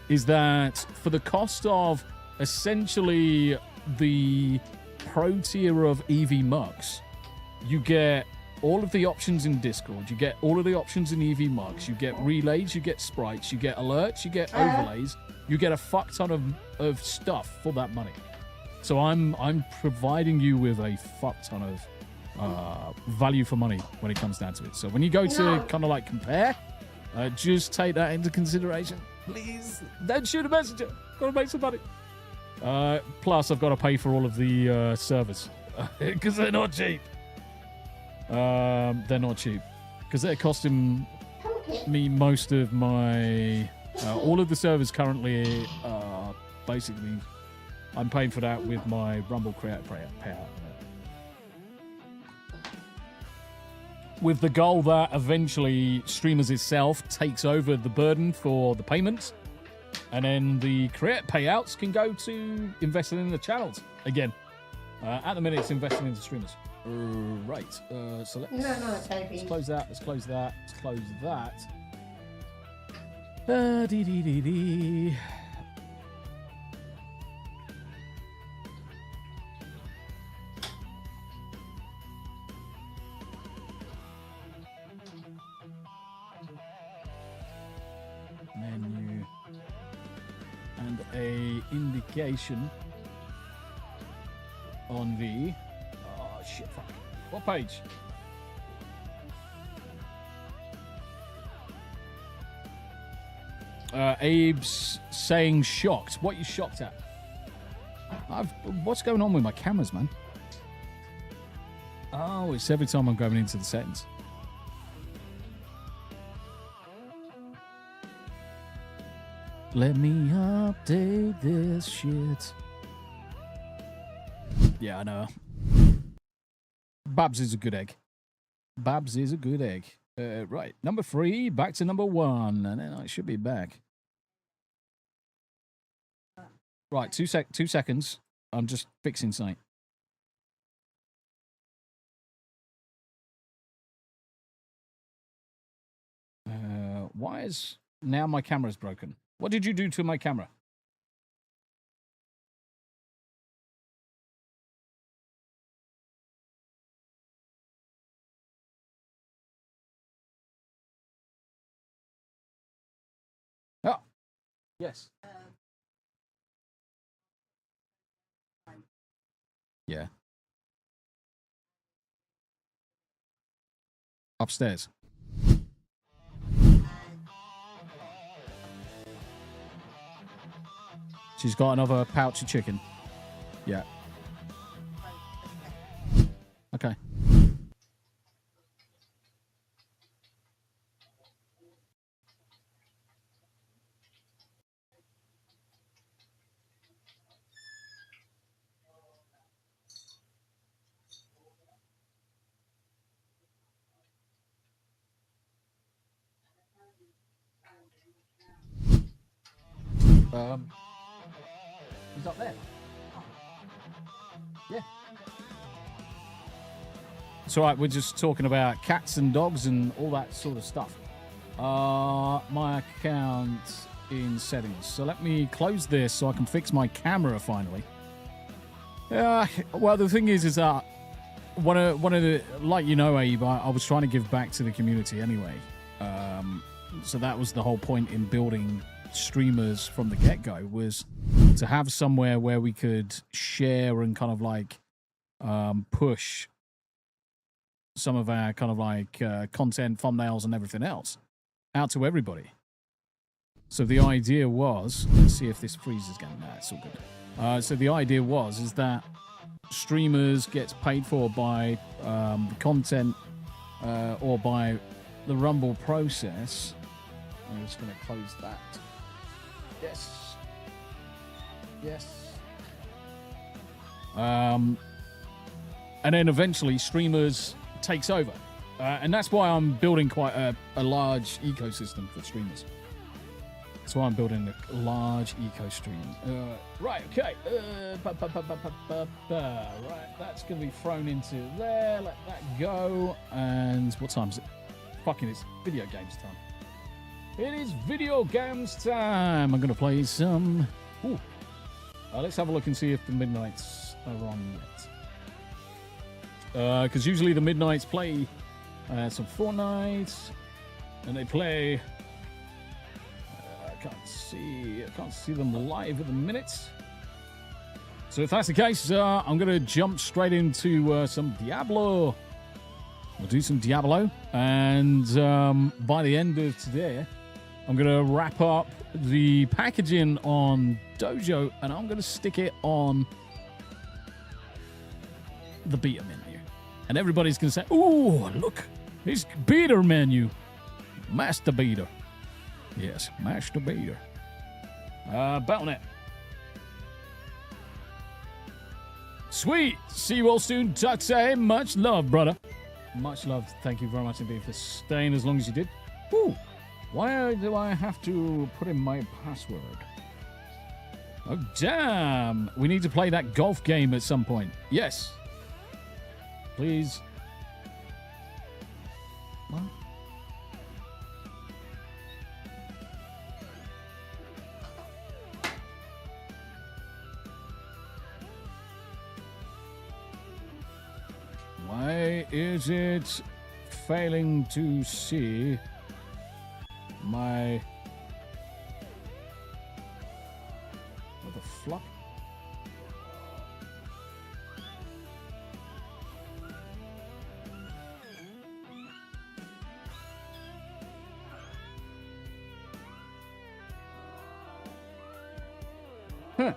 is that for the cost of essentially the pro tier of EV Mux, you get all of the options in Discord, you get all of the options in EV Mux, you get relays, you get sprites, you get alerts, you get overlays, you get a fuck ton of stuff for that money. So I'm providing you with a fuck ton of value for money when it comes down to it. So when you go to kind of like compare, just take that into consideration. Please, don't shoot a messenger. Gotta make some money. Plus, I've got to pay for all of the servers because they're not cheap. They're not cheap because they're costing me most of my... all of the servers currently are basically... I'm paying for that with my Rumble Creator payout. With the goal that eventually Streemrz itself takes over the burden for the payments. And then the creator payouts can go to investing in the channels again. At the minute, it's investing into Streemrz. Right. So let's close that. Let's close that. Let's close that. a indication on the... Oh, shit, fuck. What page? Abe's saying shocked. What are you shocked at? What's going on with my cameras, man? Oh, it's every time I'm going into the settings. Let me update this shit. Yeah, I know. Babs is a good egg. Babs is a good egg. Right, number 3, back to number 1, and then I should be back. Right, 2 seconds. I'm just fixing something. Why is now my camera's broken? What did you do to my camera? Oh, yes. Yeah. Upstairs. She's got another pouch of chicken. Yeah. Okay. He's up there. Yeah. It's all right. We're just talking about cats and dogs and all that sort of stuff. My account in settings. So let me close this so I can fix my camera finally. Well, the thing is that one of the, like you know, Abe, I was trying to give back to the community anyway. So that was the whole point in building Streemrz from the get-go, was to have somewhere where we could share and kind of like push some of our kind of like content, thumbnails and everything else out to everybody. So the idea was, let's see if this freezes again. Nah, it's all good. So the idea is that Streemrz gets paid for by the content or by the Rumble process. I'm just going to close that. Yes. Yes. And then eventually Streemrz takes over. And that's why I'm building quite a large ecosystem for Streemrz. That's why I'm building a large ecosystem. Right, okay. Right, that's going to be thrown into there. Let that go. And what time is it? Fucking, it's video games time. It is video games time. I'm going to play some... Ooh. Let's have a look and see if the Midnights are on yet. Because usually the Midnights play some Fortnite. And they play... I can't see them live at the minute. So if that's the case, I'm going to jump straight into some Diablo. We'll do some Diablo. And by the end of today... I'm going to wrap up the packaging on Dojo, and I'm going to stick it on the beta menu. And everybody's going to say, ooh, look, it's beta menu. Master beta. Yes, master beta. Battle.net. Sweet. See you all soon. Tuxay. Much love, brother. Much love. Thank you very much indeed for staying as long as you did. Ooh. Why do I have to put in my password? Oh, damn. We need to play that golf game at some point. Yes. Please. What? Why is it failing to see my What the fuck? Huh.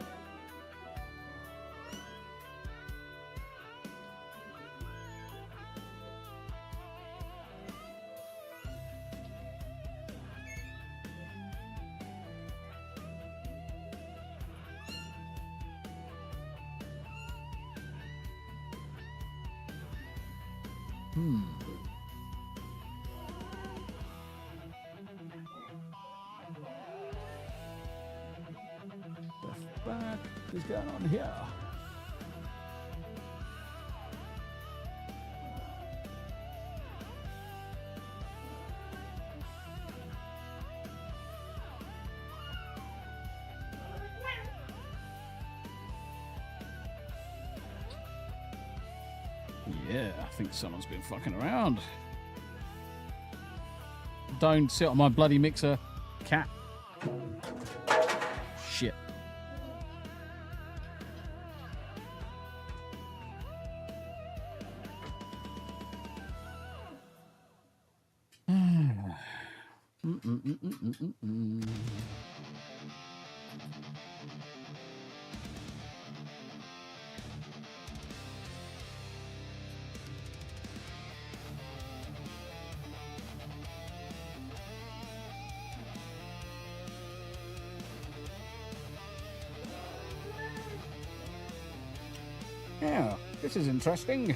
What is going on here? Yeah, I think someone's been fucking around. Don't sit on my bloody mixer, cat. Shit. Yeah, this is interesting.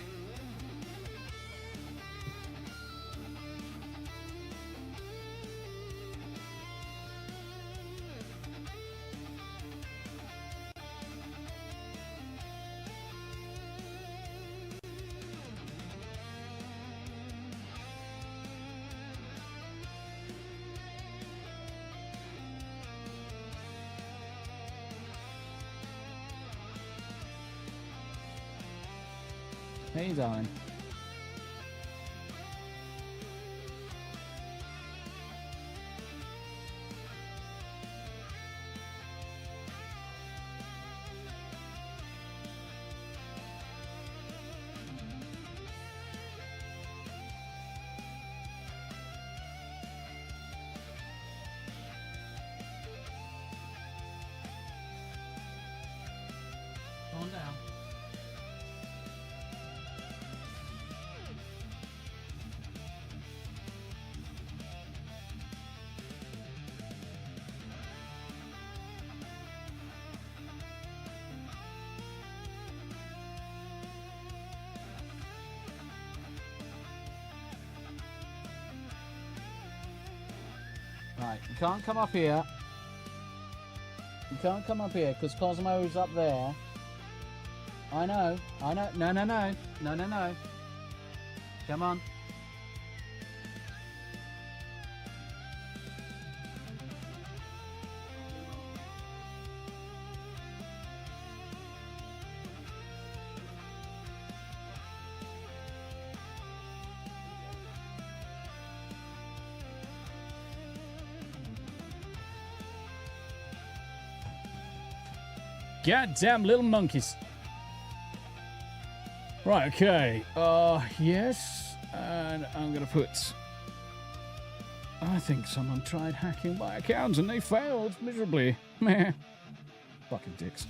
Hey, darling. Calm down. Right, you can't come up here. You can't come up here because Cosmo's up there. I know. No. Come on. Goddamn little monkeys. Right, okay. Yes. And I'm gonna put... I think someone tried hacking my accounts and they failed miserably. Meh. Fucking dicks.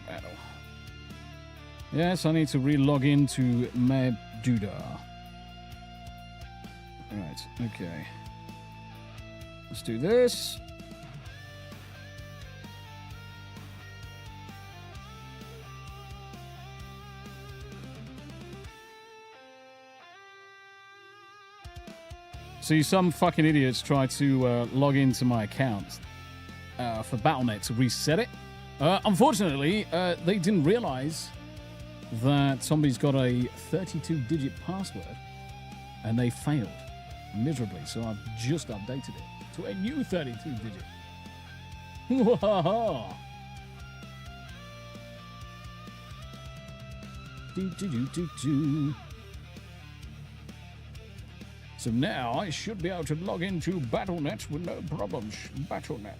Battle. Yes, I need to re-log into Mabduda. Right, okay. Let's do this. See, some fucking idiots try to log into my account for Battle.net to reset it. Unfortunately, they didn't realize that somebody's got a 32-digit password and they failed miserably. So I've just updated it to a new 32-digit. So now I should be able to log into Battle.net with no problems. Battle.net.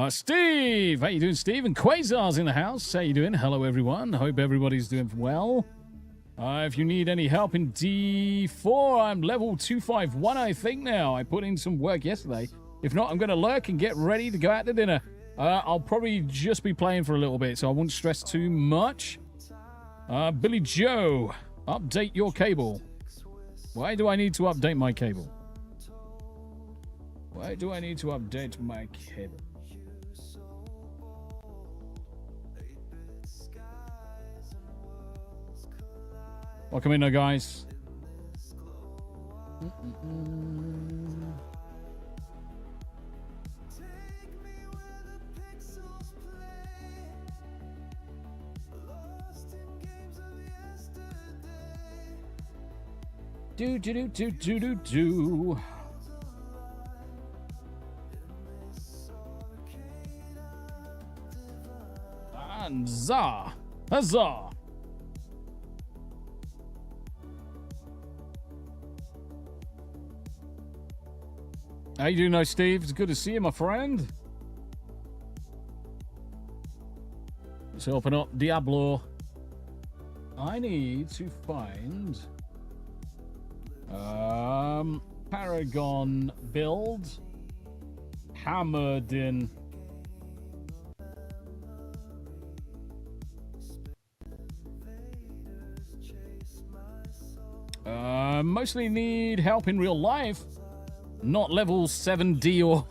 Steve! How you doing, Steve? And Quasar's in the house. How you doing? Hello, everyone. Hope everybody's doing well. If you need any help in D4, I'm level 251, I think, now. I put in some work yesterday. If not, I'm going to lurk and get ready to go out to dinner. I'll probably just be playing for a little bit, so I won't stress too much. Billy Joe, update your cable. Why do I need to update my cable? Why do I need to update my cable? Welcome in, guys. Do. And huzzah. How you doing, Steve? It's good to see you, my friend. Let's open up Diablo. I need to find Paragon build hammered in. Mostly need help in real life. Not level 7D or...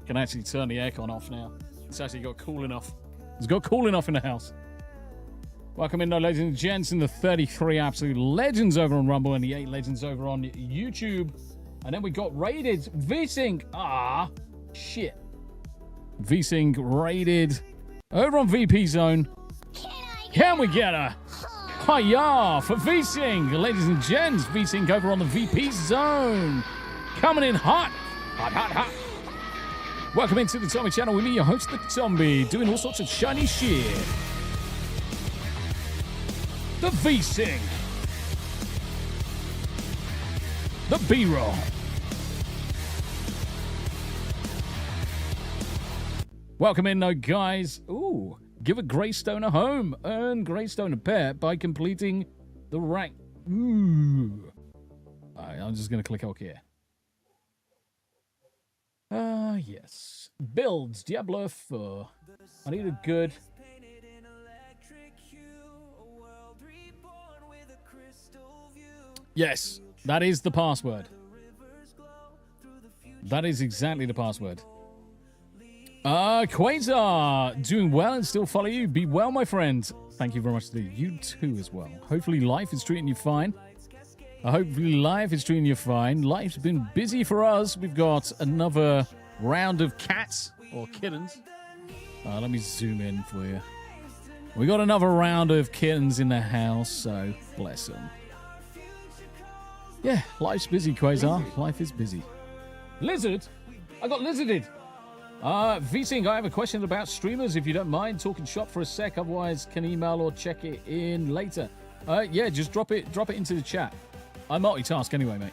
Can actually turn the aircon off now. It's actually got cool enough. It's got cool enough in the house. Welcome in, ladies and gents, in the 33 absolute legends over on Rumble and the 8 legends over on YouTube. And then we got raided. VSync. Shit. VSync raided over on VP Zone. Can we get a... Hiya for VSync, ladies and gents. VSync over on the VP Zone. Coming in hot. Hot. Welcome into the Tommy channel with me, your host, the Zombie, doing all sorts of shiny shit. The VSync. The B-roll. Welcome in, though, guys. Ooh. Give a Greystone a home. Earn Greystone a pet by completing the rank. Ooh. Alright, I'm just going to click OK here. Yes. Builds Diablo 4. I need a good... Yes, that is the password. That is exactly the password. Quasar, doing well and still follow you. Be well, my friend. Thank you very much to you too as well. Hopefully life is treating you fine. Life's been busy for us. We've got another round of cats or kittens. Let me zoom in for you. We got another round of kittens in the house, so bless them. Yeah, life's busy, Quasar. Life is busy. Lizard? I got lizarded. VSync, I have a question about streamers. If you don't mind talking shop for a sec, otherwise can email or check it in later. Yeah, just drop it into the chat. I multitask anyway, mate.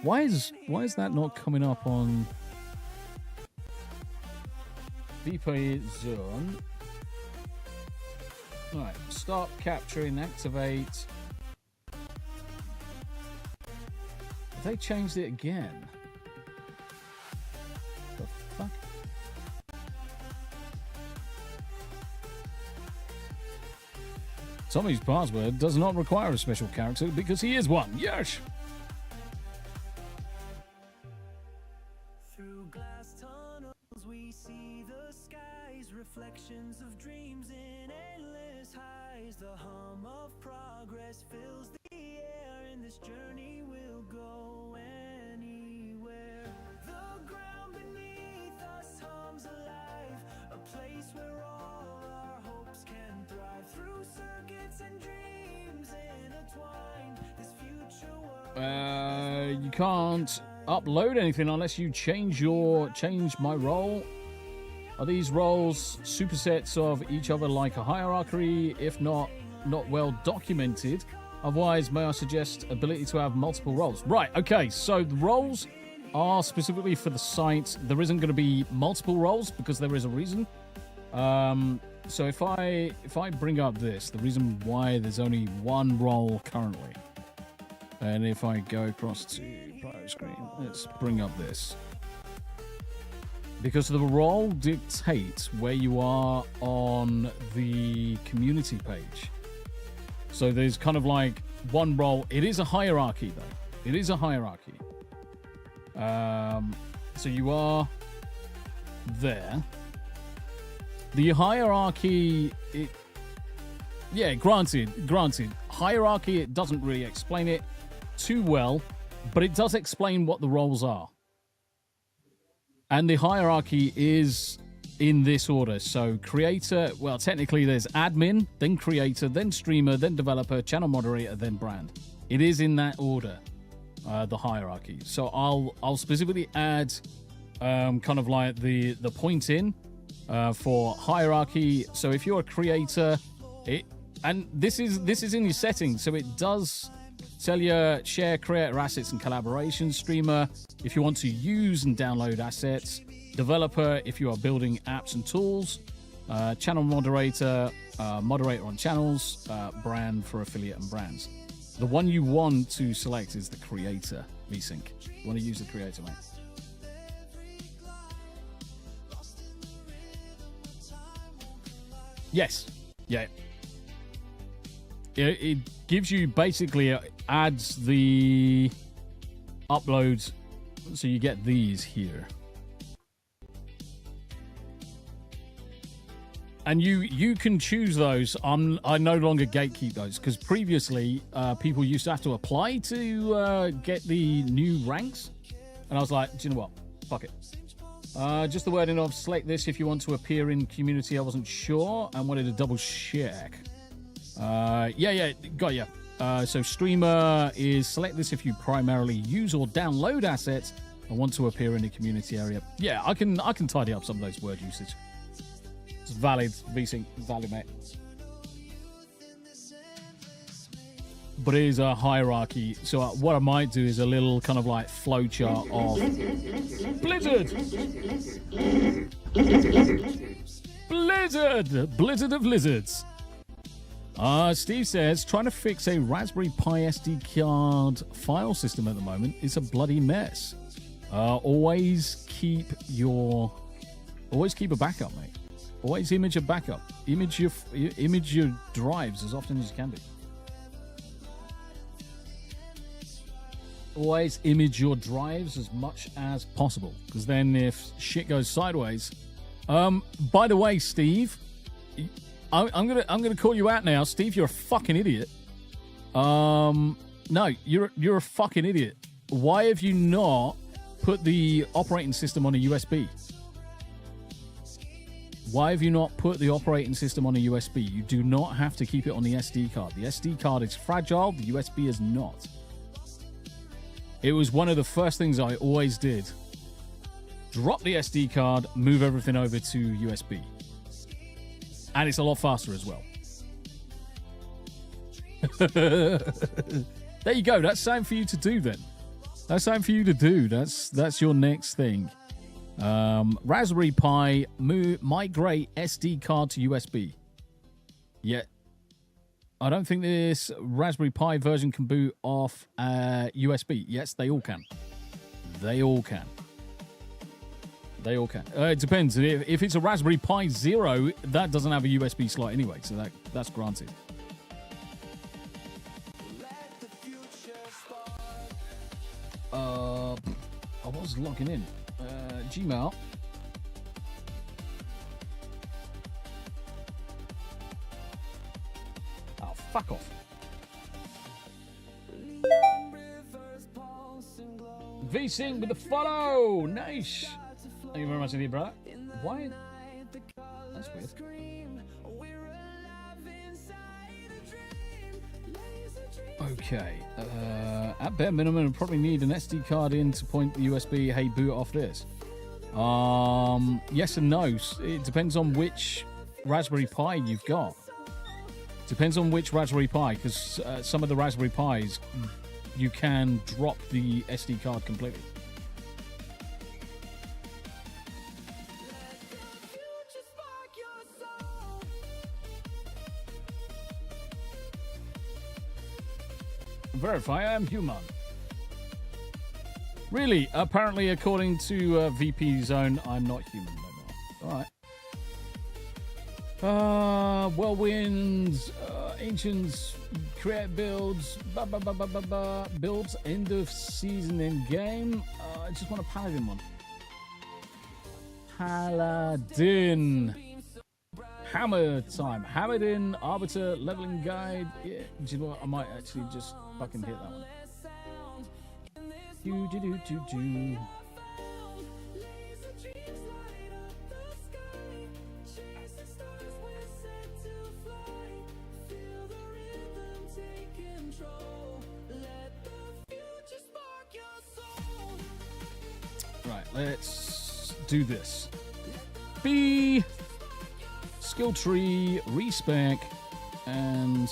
Why is that not coming up on VP Zone? Alright, stop capturing, activate. Have they changed it again? The fuck? Tommy's password does not require a special character because he is one. Yes! Through glass tunnels we see the skies, reflections of dreams in endless highs. The hum of progress fills the air, and this journey will go anywhere. The ground beneath us hums alive, a place where all our hopes can thrive. Through circuits and dreams intertwined, this future world You can't upload anything unless you change my role. Are these roles supersets of each other like a hierarchy? If not well documented. Otherwise, may I suggest ability to have multiple roles? Right, okay, so the roles are specifically for the site. There isn't going to be multiple roles because there is a reason. So if I bring up this, the reason why there's only one role currently, and if I go across to prior screen, let's bring up this. Because the role dictates where you are on the community page. So there's kind of like one role. It is a hierarchy, though. It is a hierarchy. So you are there. The hierarchy, granted. Hierarchy, it doesn't really explain it too well, but it does explain what the roles are. And the hierarchy is in this order. So creator, well, technically there's admin, then creator, then streamer, then developer, channel moderator, then brand. It is in that order, the hierarchy. So I'll specifically add kind of like the point in for hierarchy. So if you're a creator, and this is in your settings, so it does tell you share creator assets and collaboration. Streamer, if you want to use and download assets. Developer, if you are building apps and tools. Channel moderator, moderator on channels. Brand for affiliate and brands. The one you want to select is the creator vsync. You want to use the creator, mate. Yes. Yeah. It gives you basically adds the uploads, so you get these here. And you can choose those. I no longer gatekeep those because previously people used to have to apply to get the new ranks, and I was like, do you know what? Fuck it. Just the wording of select this if you want to appear in community. I wasn't sure and wanted to double check. Yeah, got ya. So streamer is select this if you primarily use or download assets and want to appear in the community area. Yeah, I can tidy up some of those word usage. It's valid, vsync, valid, mate. But it is a hierarchy. So what I might do is a little kind of like flowchart of Blizzard of lizards. Steve says trying to fix a Raspberry Pi SD card file system at the moment is a bloody mess. Always keep a backup, mate. Always image a backup. Image your drives as often as you can do. Always image your drives as much as possible, because then if shit goes sideways. By the way, Steve, I'm gonna call you out now, Steve. You're a fucking idiot. No, you're a fucking idiot. Why have you not put the operating system on a USB? Why have you not put the operating system on a USB? You do not have to keep it on the SD card. The SD card is fragile. The USB is not. It was one of the first things I always did. Drop the SD card, move everything over to USB. And it's a lot faster as well. There you go. That's something for you to do then. That's something for you to do. That's your next thing. Raspberry Pi, migrate SD card to USB. Yeah. I don't think this Raspberry Pi version can boot off USB. Yes, they all can. They all can. It depends. If it's a Raspberry Pi Zero, that doesn't have a USB slot anyway, so that's granted. I was logging in. Gmail. Oh, fuck off. VSing with the follow. Nice. Thank you very much indeed, brother. Why? That's weird. Okay. At bare minimum, we'll probably need an SD card in to point the USB. Hey, boot off this. Yes and no. It depends on which Raspberry Pi you've got. Depends on which Raspberry Pi, because some of the Raspberry Pis, you can drop the SD card completely. Verify I am human. Really? Apparently, according to VP Zone, I'm not human no more. Alright. Whirlwinds, Ancients, create builds, builds, end of season in game. I just want a Paladin one. Paladin. Hammer time. Hammered in, Arbiter, leveling guide. Yeah, do you know what? I might actually just fucking hit that one. Do. Right, let's do this. B. Skill tree, respec, and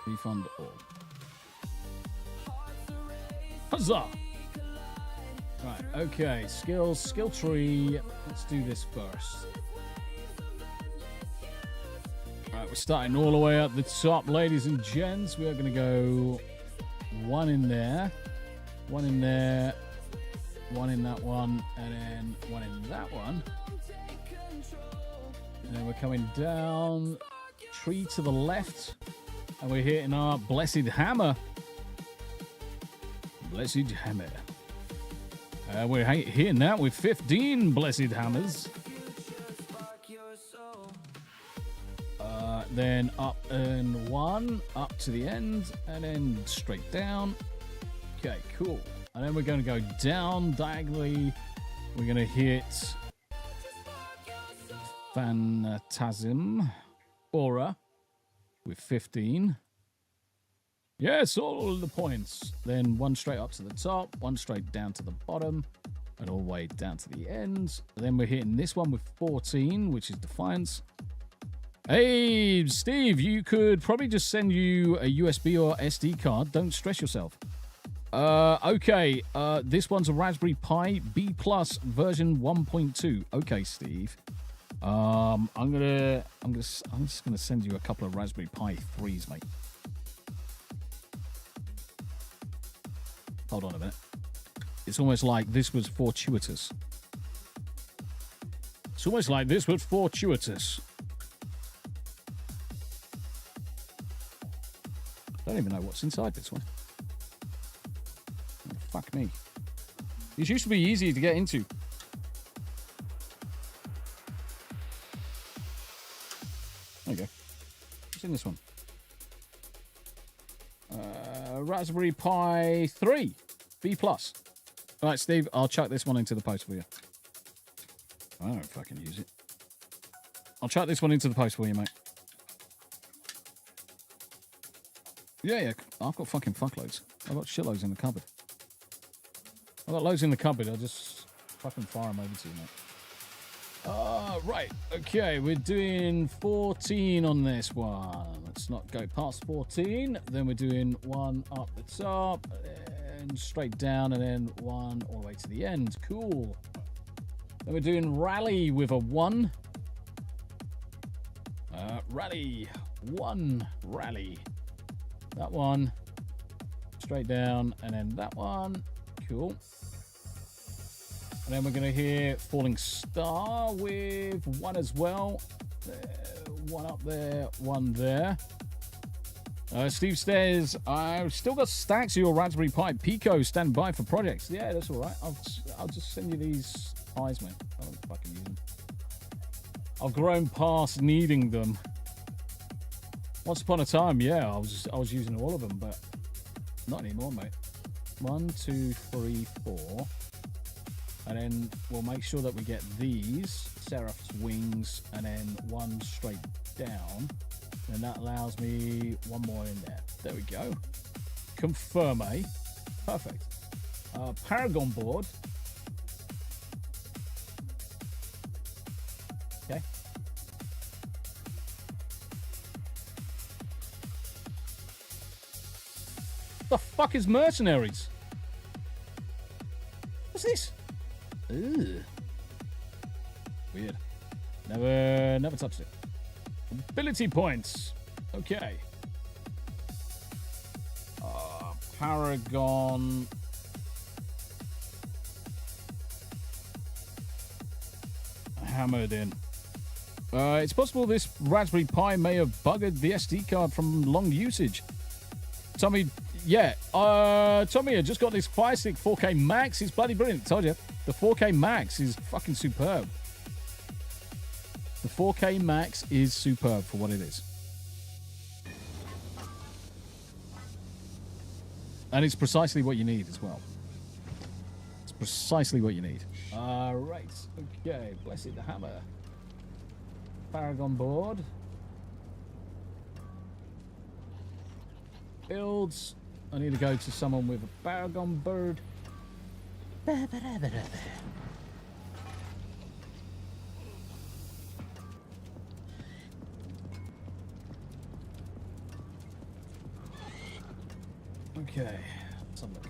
refund all. Huzzah! Right, okay, skill tree. Let's do this first. Right, we're starting all the way at the top, ladies and gents. We are going to go one in there, one in there, one in that one, and then one in that one. And then we're coming down, tree to the left, and we're hitting our blessed hammer. Blessed hammer. We're hitting that with 15 blessed hammers. Then up and one, up to the end, and then straight down. Okay, cool. And then we're going to go down diagonally. We're going to hit Phantasm Aura with 15. Yes, all the points. Then one straight up to the top, one straight down to the bottom, and all the way down to the end. Then we're hitting this one with 14, which is Defiance. Hey, Steve, you could probably just send you a USB or SD card. Don't stress yourself. Okay, this one's a Raspberry Pi B Plus version 1.2. Okay, Steve. I'm just gonna send you a couple of Raspberry Pi 3s, mate. Hold on a minute. It's almost like this was fortuitous. It's almost like this was fortuitous. I don't even know what's inside this one. Oh, fuck me. These used to be easy to get into. There you go. What's in this one? Raspberry Pi 3 B+. All right, Steve, I'll chuck this one into the post for you. I don't fucking use it. I'll chuck this one into the post for you, mate. Yeah, I've got fucking fuckloads. I've got shitloads in the cupboard. I've got loads in the cupboard. I'll just fucking fire them over to you, mate. Right. Okay, we're doing 14 on this one. Let's not go past 14. Then we're doing one up the top, and straight down, and then one all the way to the end. Cool. Then we're doing rally with a 1. Rally. 1. Rally. That one. Straight down, and then that one. Cool. And then we're going to hear Falling Star with 1 as well. One up there, 1 there. Steve says, I've still got stacks of your Raspberry Pi Pico stand by for projects. Yeah, that's all right. I'll just send you these pies, man. I don't fucking use them. I've grown past needing them. Once upon a time, yeah, I was using all of them, but not anymore, mate. 1, 2, 3, 4. And then we'll make sure that we get these Seraph's wings, and then one straight down. And that allows me one more in there. There we go. Confirm, eh? Perfect. Paragon board. Okay. The fuck is mercenaries? What's this? Ugh. Weird. Never touched it. Ability points. Okay. Paragon. Hammered in. It's possible this Raspberry Pi may have buggered the SD card from long usage. Tommy, yeah. Tommy, I just got this Fire Stick 4K Max. It's bloody brilliant. Told you. The 4K Max is fucking superb. The 4K Max is superb for what it is. And it's precisely what you need as well. It's precisely what you need. Right. Okay. Blessed the hammer. Paragon board. Builds. I need to go to someone with a Paragon bird. Okay, let's have a look.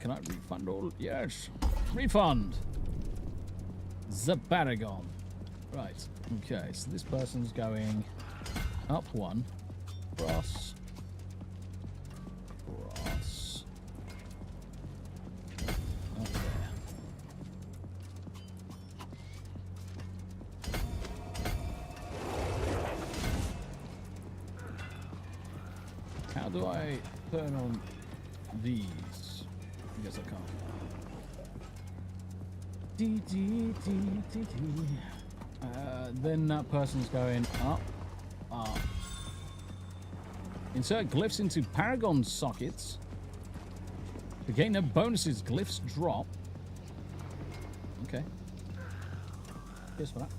Can I refund all? Yes. Refund. The Paragon. Right. Okay, so this person's going up one. Cross. Cross. Up there. How do I turn on these? I guess I can't. Then that person's going up, up. Insert glyphs into Paragon sockets. To gain no bonuses, glyphs drop. Okay. Cheers for that.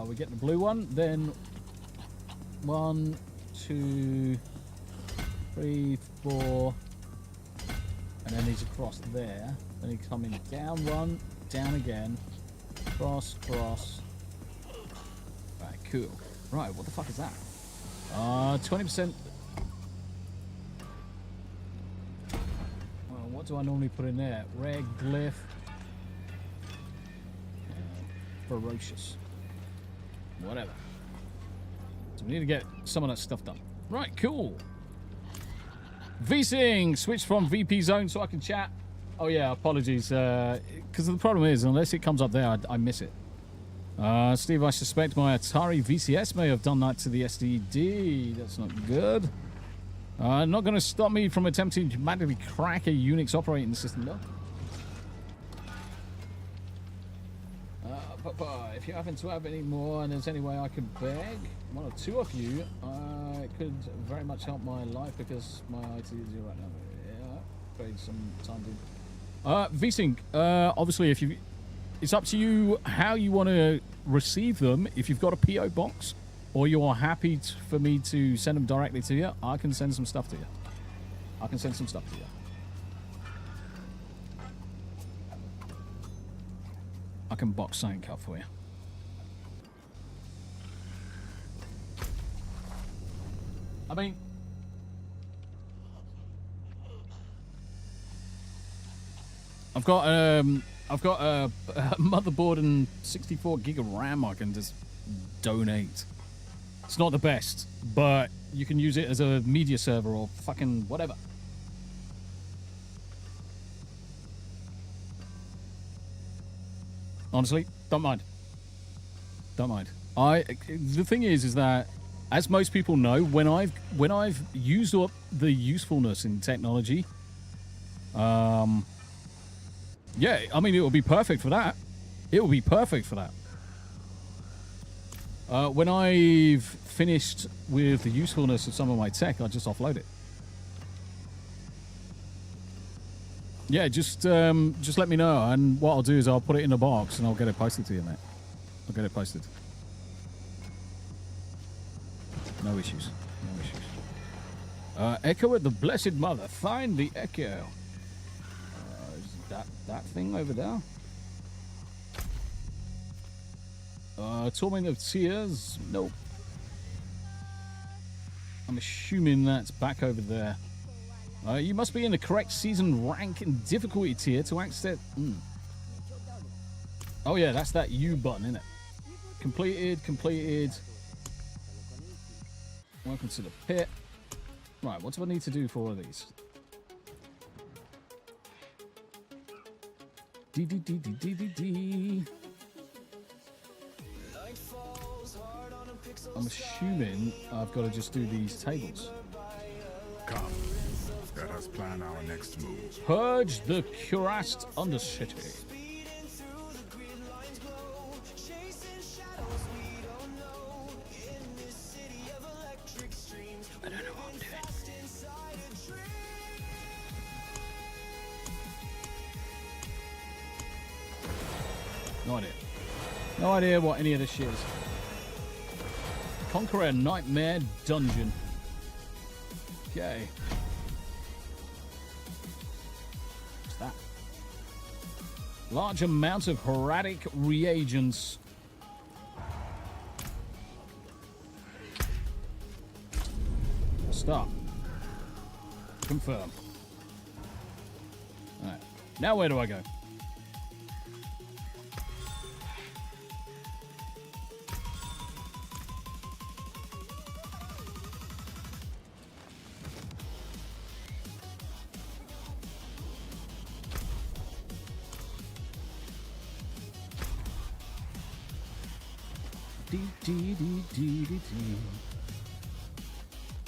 We get the blue one, then 1, 2, 3, 4, and then he's across there. Then he's coming down one, down again, cross, cross. Right, cool. Right, what the fuck is that? 20%. Well, what do I normally put in there? Reg, glyph, ferocious. Whatever. So we need to get some of that stuff done. Right, cool. VSing switched from VP zone so I can chat. Oh yeah, apologies. Because the problem is, unless it comes up there, I miss it. Steve, I suspect my Atari VCS may have done that to the SDD. That's not good. Not going to stop me from attempting to manually crack a Unix operating system, though. Papa, if you happen to have any more and there's any way I could beg one or two of you, it could very much help my life because my IT is here right now. Yeah, trade some time, dude. VSync, obviously, if you, it's up to you how you want to receive them. If you've got a PO box, or you're happy for me to send them directly to you, I can send some stuff to you. I can send some stuff to you. I can box something up for you. I mean, I've got a motherboard and 64 gig of RAM I can just donate. It's not the best, but you can use it as a media server or fucking whatever. Honestly, don't mind. Don't mind. The thing is that, as most people know, when I've used up the usefulness in technology, yeah, I mean, it will be perfect for that. It will be perfect for that. When I've finished with the usefulness of some of my tech, I just offload it. Yeah, just let me know, and what I'll do is I'll put it in a box and I'll get it posted to you, mate. I'll get it posted. No issues. No issues. Echo at the Blessed Mother. Find the Echo. Is that thing over there? Torment of Tears. Nope. I'm assuming that's back over there. You must be in the correct season rank and difficulty tier to access... Oh yeah, that's that U button, isn't it? Completed. Welcome to the pit. Right, what do I need to do for all of these? D. I'm assuming I've got to just do these tables. Come, let us plan our next move. Purge the cuirassed Undercity. I don't know what I'm doing. No idea. No idea what any of this shit is. Conquer a nightmare dungeon. Okay. What's that? Large amount of heraldic reagents. Stop. Confirm. Alright. Now where do I go?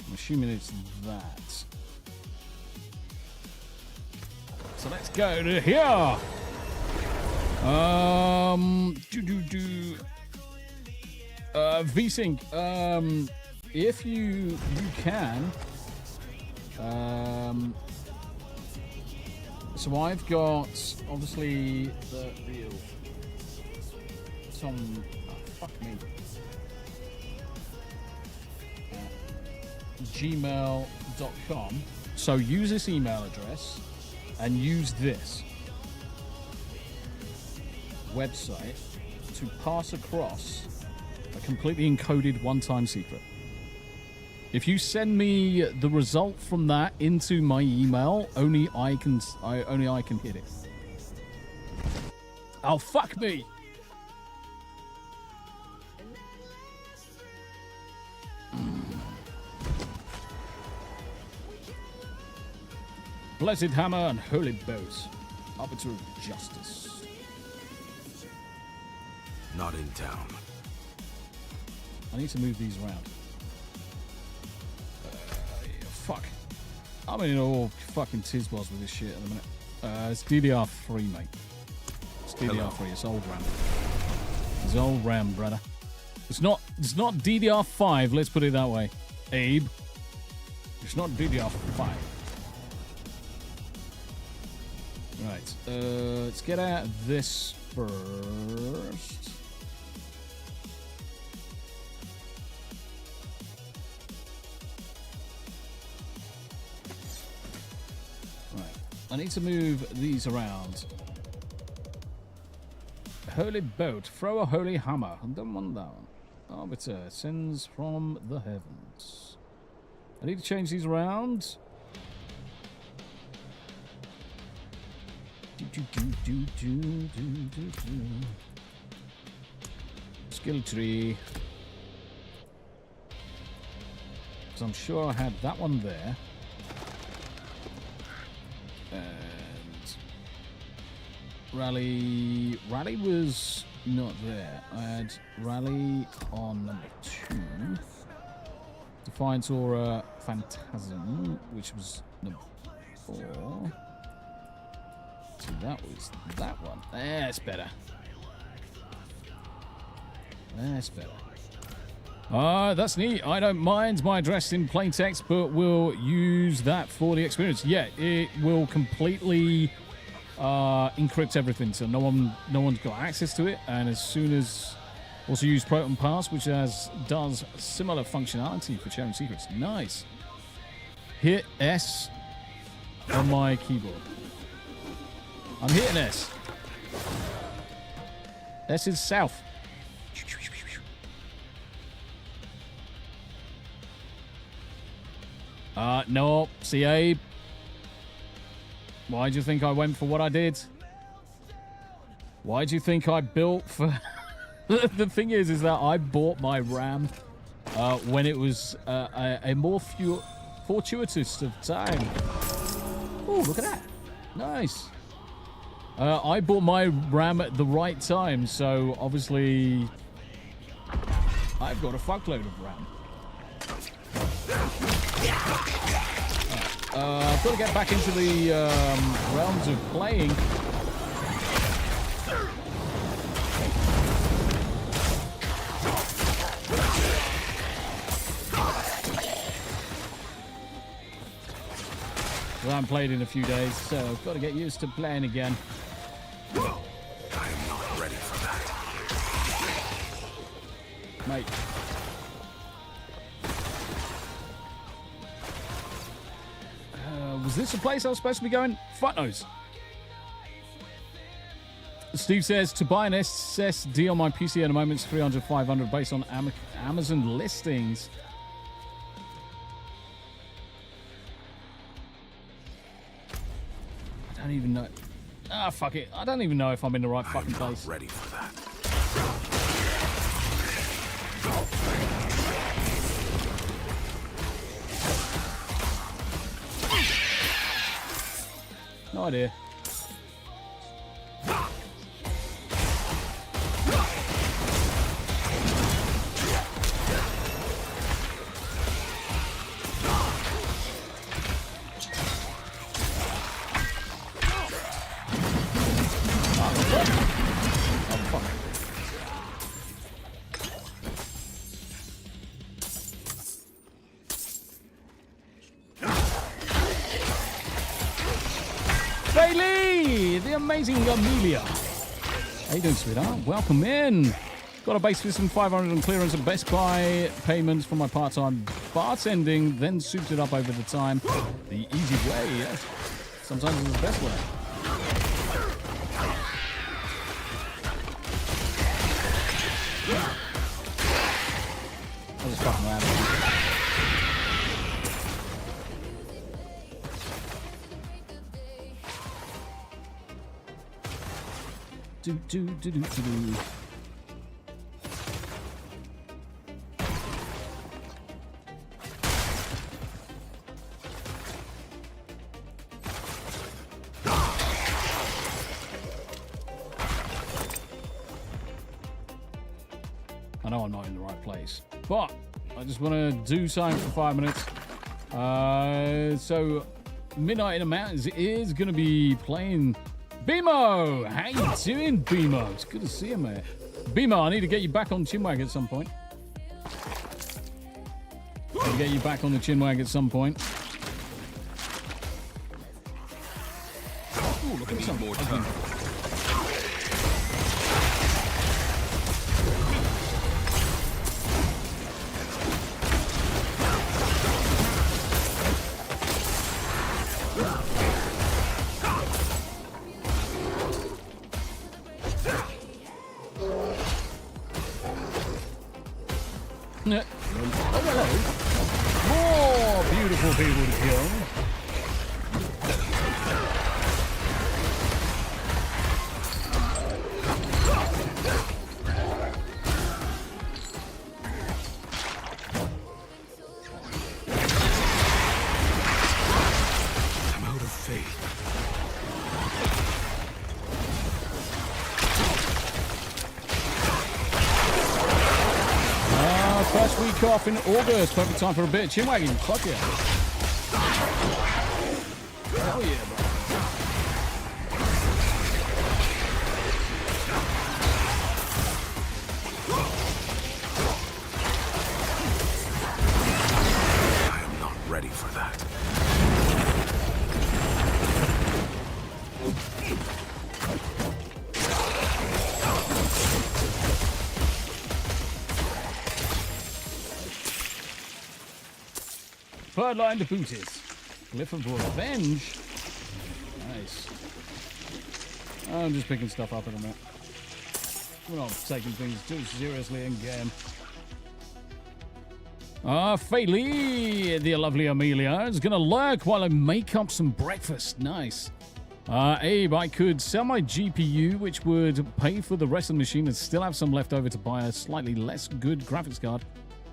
I'm assuming it's that. So let's go to here. VSync. If you can. So I've got obviously the real some. Fuck me. Gmail.com. So use this email address and use this website to pass across a completely encoded one-time secret. If you send me the result from that into my email, only I can hit it. Oh, fuck me. Blessed Hammer and Holy Boat. Arbiter of Justice. Not in town. I need to move these around. Fuck. I'm in all fucking tizbos with this shit at the minute. It's DDR3, mate. It's DDR3. It's old RAM. It's old RAM, brother. It's not DDR5, let's put it that way. Abe. It's not DDR5. Right, let's get out of this first. Right, I need to move these around. Holy Boat, throw a holy hammer. I don't want that one. Arbiter, sends from the heavens. I need to change these around. Skill tree. So I'm sure I had that one there. And Rally was not there. I had Rally on number 2. Defiance Aura Phantasm, which was number 4. So that was that one. That's better. That's better. That's neat. I don't mind my address in plain text, but we'll use that for the experience. Yeah, it will completely encrypt everything, so no one's got access to it. And as soon as Also use Proton Pass, which does similar functionality for sharing secrets. Nice. Hit S on my keyboard. I'm hitting S. S is south. No, CA. Why do you think I went for what I did? Why do you think I built for... The thing is that I bought my RAM when it was a more fortuitous of time. Oh, look at that. Nice. I bought my RAM at the right time, so obviously I've got a fuckload of RAM. I've got to get back into the realms of playing. I haven't played in a few days, so I've got to get used to playing again. I am not ready for that. Mate. Was this a place I was supposed to be going? Fuck knows. Steve says, to buy an SSD on my PC at the moment is $300, $500 based on Amazon listings. I don't even know. Ah, fuck it. I don't even know if I'm in the right fucking place. Ready for that. No idea. Amazing Amelia. How you doing, sweetheart? Welcome in. Got a base system, 500 on clearance and Best Buy payments for my part-time bartending, then souped it up over the time. The easy way, yes. Sometimes it's the best way. I was just fucking around. Do. I know I'm not in the right place, but I just want to do something for 5 minutes. So Midnight in the Mountains is going to be playing Bimo! How you doing, Bimo? It's good to see you, mate. Bimo, I need to get you back on Chinwag at some point. Need to get you back on the Chinwag at some point. Ooh, look at some more time. People to kill. I'm out of faith. First week off in August. Perfect time for a bit of chinwagging. Fuck yeah. Hell yeah, bro. I am not ready for that. Third line to boot is. Glyph of Revenge. Nice. I'm just picking stuff up in a minute. We're not taking things too seriously in game. Faylee, the lovely Amelia, is gonna lurk while I make up some breakfast. Nice. Abe, I could sell my GPU, which would pay for the rest of the machine and still have some left over to buy a slightly less good graphics card.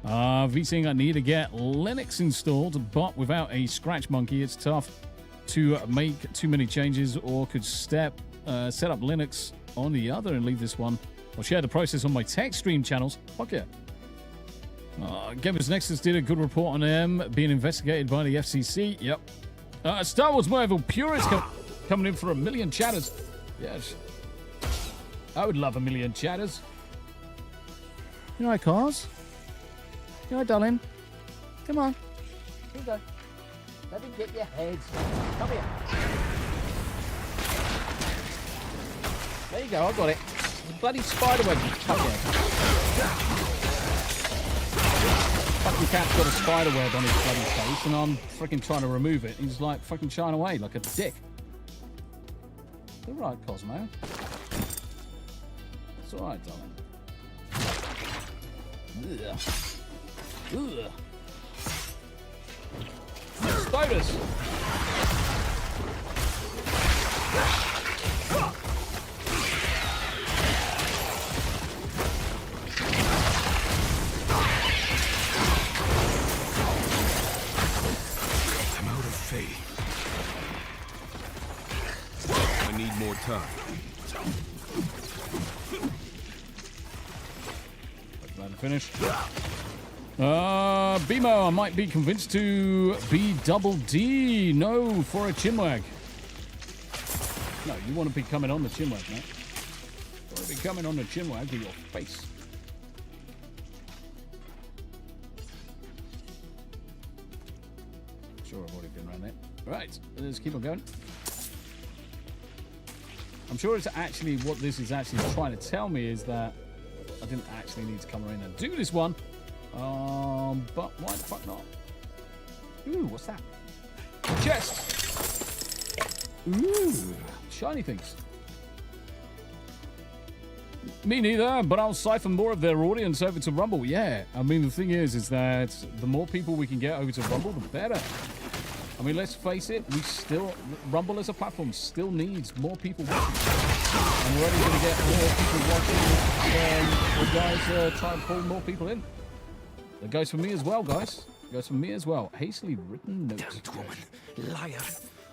VCing, I need to get Linux installed, but without a scratch monkey, it's tough to make too many changes, or could set up Linux on the other and leave this one. I'll share the process on my tech stream channels. Fuck yeah. Gamers Nexus did a good report on them being investigated by the FCC. Yep. Star Wars Marvel Purist coming in for 1 million chatters. Yes. I would love 1 million chatters. You know, cars. You know, darling. Come on. Here you go. Let me get your heads. Come here. There you go. I got it. The bloody spider web. Come here. Fucking cat's got a spider web on his bloody face, and I'm freaking trying to remove it. He's like fucking shying away like a dick. It's all right, Cosmo. It's all right, darling. Ugh. Ugh. Spiders! I'm out of faith. I need more time. Glad to finish. Bimo, I might be convinced to be double D. No, for a chinwag. No, you want to be coming on the chinwag, mate. You want to be coming on the chinwag with your face. Sure, I've already been around there. Right, let's keep on going. I'm sure it's actually what this is actually trying to tell me is that I didn't actually need to come around and do this one. But why the fuck not? Ooh, what's that? Chest! Ooh, shiny things. Me neither, but I'll siphon more of their audience over to Rumble. Yeah, I mean, the thing is that the more people we can get over to Rumble, the better. I mean, let's face it, Rumble as a platform still needs more people watching. And we're only going to get more people watching when the guys try and pull more people in. That goes for me as well, guys. Goes for me as well. Hastily written notes. Damned woman. Liar.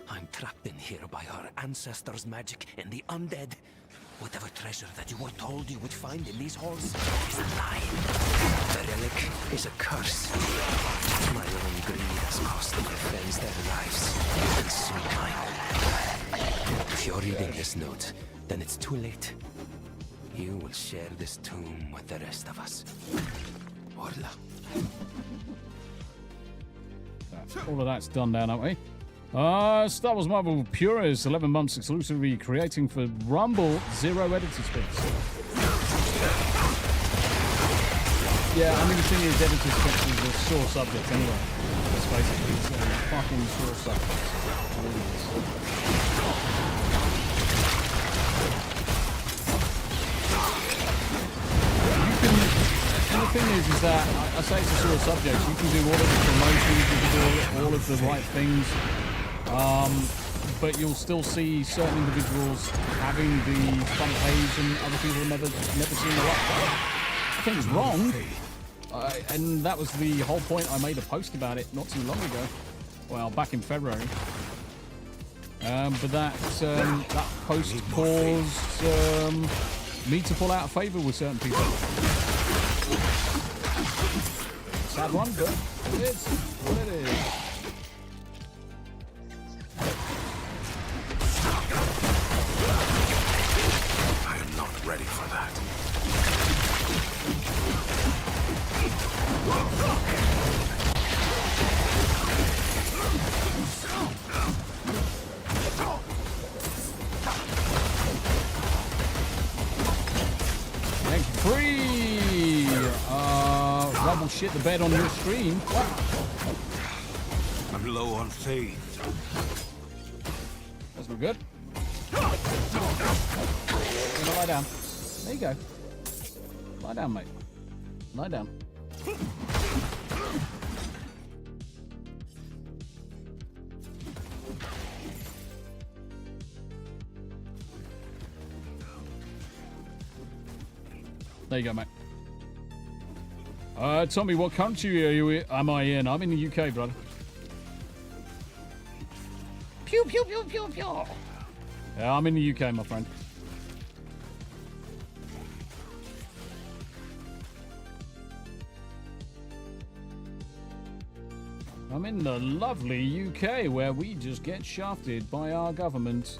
I'm trapped in here by our ancestors' magic and the undead. Whatever treasure that you were told you would find in these halls is a lie. The relic is a curse. My own greed has cost my friends their lives, and soon mine. If you're reading this note, then it's too late. You will share this tomb with the rest of us. Orla. All of that's done now, aren't we? Star Wars Marvel Purist, 11 months exclusively creating for Rumble, 0 editor specs. Yeah, I mean, the thing is, editor specs is a sore subject anyway. Let's face it, it's a fucking sore subject. It really is. And the thing is that I say it's a sort of subject. You can do all of the promotions, you can do all of the right things, but you'll still see certain individuals having the front page and other people have never seen the right page. I think it's wrong, and that was the whole point. I made a post about it not too long ago. Well, back in February. But that post caused me to fall out of favour with certain people. Sad one, but it is what it is. I am not ready for that. Free! Rumble shit the bed on your stream. Wow. I'm low on faith. That's not good. Lie down. There you go. Lie down, mate. Lie down. There you go, mate. Tommy, what country am I in? I'm in the UK, brother. Pew, pew, pew, pew, pew. Yeah, I'm in the UK, my friend. I'm in the lovely UK where we just get shafted by our government.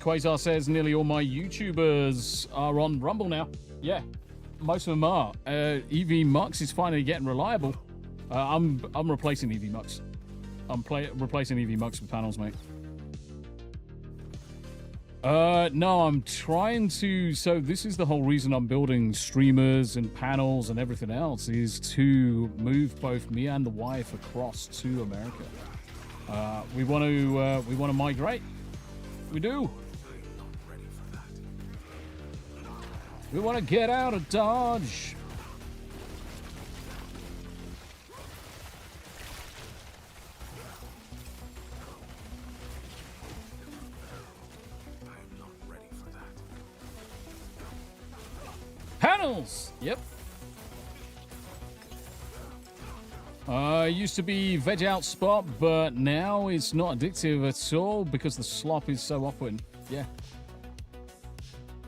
Quasar says nearly all my YouTubers are on Rumble now. Yeah, most of them are. EV Mux is finally getting reliable. I'm replacing EV Mux. I'm replacing EV Mux with panels, mate. No, I'm trying to. So this is the whole reason I'm building streamers and panels and everything else, is to move both me and the wife across to America. We want to migrate. We do. We want to get out of Dodge. Panels! Yep. Used to be veg out spot, but now it's not addictive at all because the slop is so off-putting. Yeah.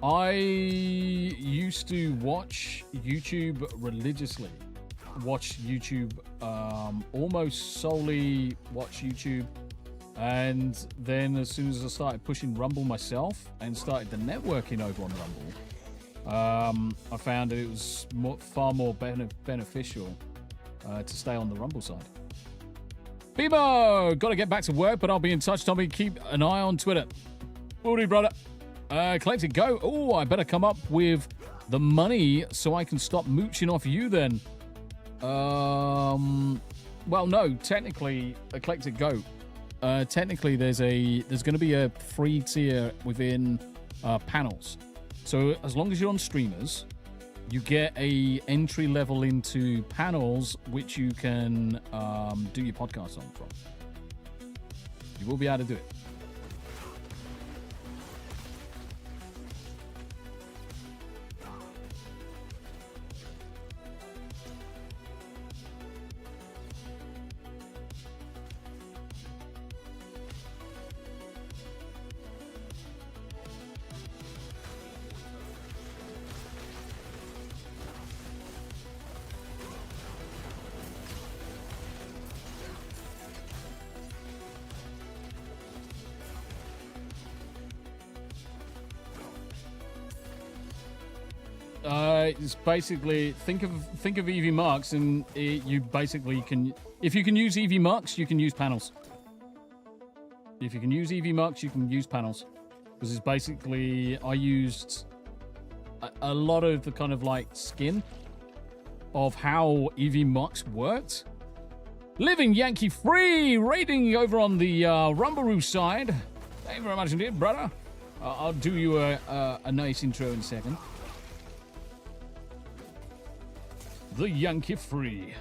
I used to watch YouTube religiously. Watch YouTube, almost solely watch YouTube. And then as soon as I started pushing Rumble myself and started the networking over on Rumble, I found that it was far more beneficial to stay on the Rumble side. Bebo! Got to get back to work, but I'll be in touch, Tommy. Keep an eye on Twitter. Woody, brother. Collected Go. Oh, I better come up with the money so I can stop mooching off you then. Well, no. Technically, Eclectic Go. Technically, there's going to be a free tier within panels. So as long as you're on Streemrz, you get a entry level into panels, which you can do your podcast on from. You will be able to do it. It's basically think of EV Marks, and you basically can, if you can use EV Marks, you can use panels. If you can use EV Marks, you can use panels, because it's basically, I used a lot of the kind of like skin of how EV Marks worked. Living Yankee Free raiding over on the Rumbaroo side. Thank you very much indeed, brother. I'll do you a nice intro in a second. The Yankee Free.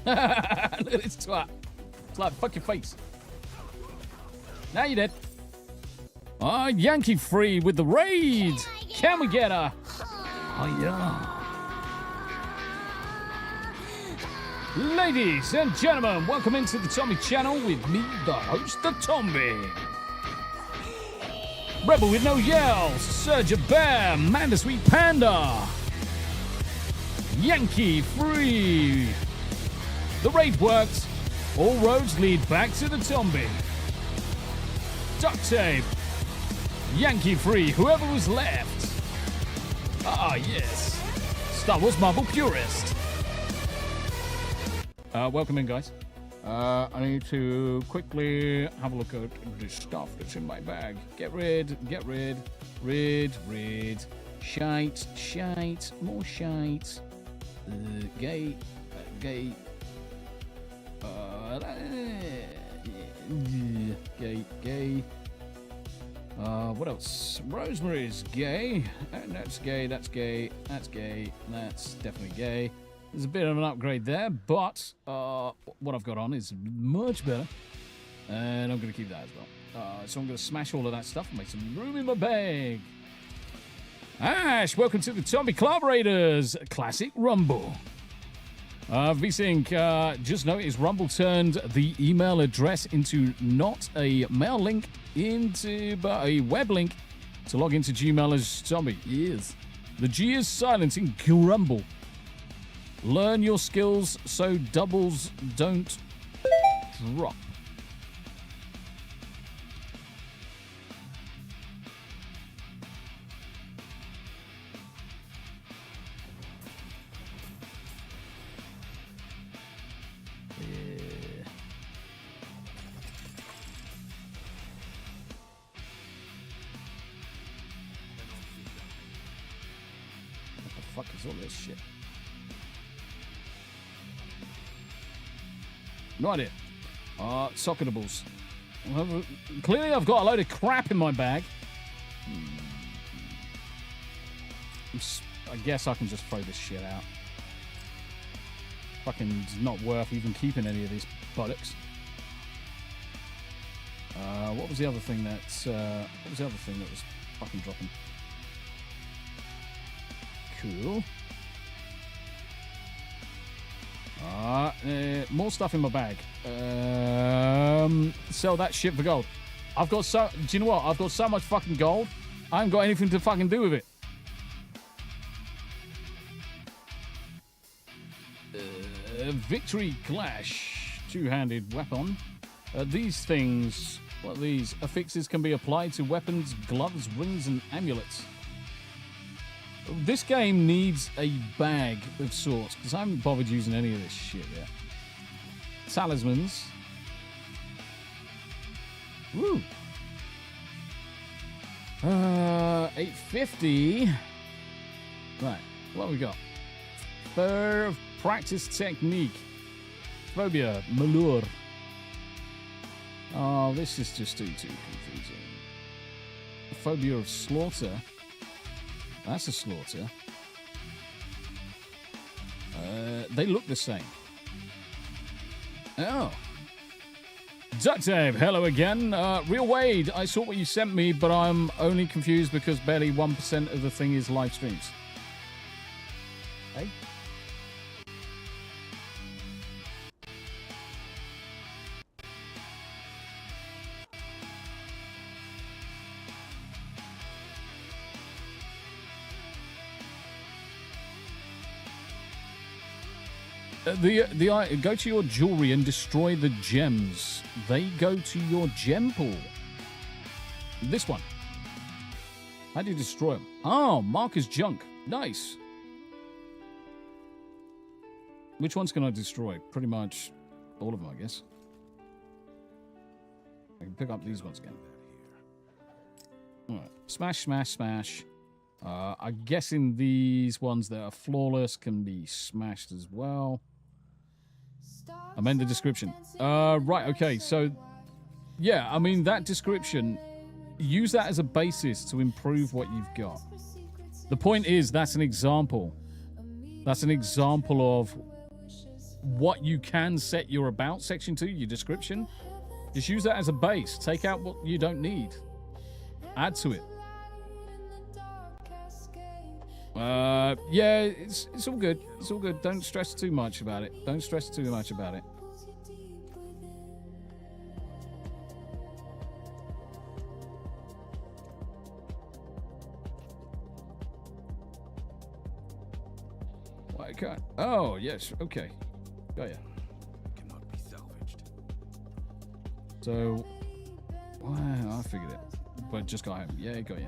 Look at this twat. It's like, fuck your face. Now you're dead. Yankee Free with the raid. Can we get her? Oh, yeah. Ladies and gentlemen, welcome into the Tommy channel with me, the host, the Tommy. Rebel with no yells, Serge Bear, Manda Sweet Panda, Yankee Free. The raid worked. All roads lead back to the Tommy. Duct tape. Yankee Free, whoever was left. Ah, yes. Star Wars Marvel Purist. Welcome in, guys. I need to quickly have a look at the stuff that's in my bag. Get rid. Shite, more shite. Gay. Gay. What else? Rosemary's gay. That's gay. That's definitely gay. There's a bit of an upgrade there, but what I've got on is much better. And I'm going to keep that as well. So I'm going to smash all of that stuff and make some room in my bag. Ash, welcome to the Tommy Collaborators Classic Rumble. VSync, just noticed Rumble turned the email address into not a mail link, but a web link to log into Gmail as Tommy. Yes. The G is silent in Rumble. Learn your skills so doubles don't drop. What the fuck is all this shit? No idea. Socketables. Clearly I've got a load of crap in my bag. I guess I can just throw this shit out. Fucking it's not worth even keeping any of these bollocks. What was the other thing that was fucking dropping? Cool. More stuff in my bag. Sell that shit for gold. Do you know what? I've got so much fucking gold, I haven't got anything to fucking do with it. Victory Clash. Two-handed weapon. These things, what are these? Affixes can be applied to weapons, gloves, rings, and amulets. This game needs a bag of sorts, because I haven't bothered using any of this shit yet. Talismans. Woo! 850. Right, what have we got? Fur of practice technique. Phobia, Malure. Oh, this is just too confusing. Phobia of slaughter. That's a slaughter. They look the same. Oh. Duck Dave, hello again. Real Wade, I saw what you sent me, but I'm only confused because barely 1% of the thing is live streams. Hey? Go to your jewelry and destroy the gems. They go to your gem pool. This one. How do you destroy them? Oh, mark as junk. Nice. Which ones can I destroy? Pretty much all of them, I guess. I can pick up these ones again. All right. Smash, smash, smash. I'm guessing these ones that are flawless can be smashed as well. Amend the description. Right, okay, so yeah, I mean that description, use that as a basis to improve what you've got. The point is that's an example. That's an example of what you can set your about section to, your description. Just use that as a base. Take out what you don't need. Add to it. Yeah, it's all good. It's all good. Don't stress too much about it. Don't stress too much about it. Why can't? Oh, yes. Okay. Got ya. Cannot be salvaged. So, well, I figured it. but just got home. Yeah, got you.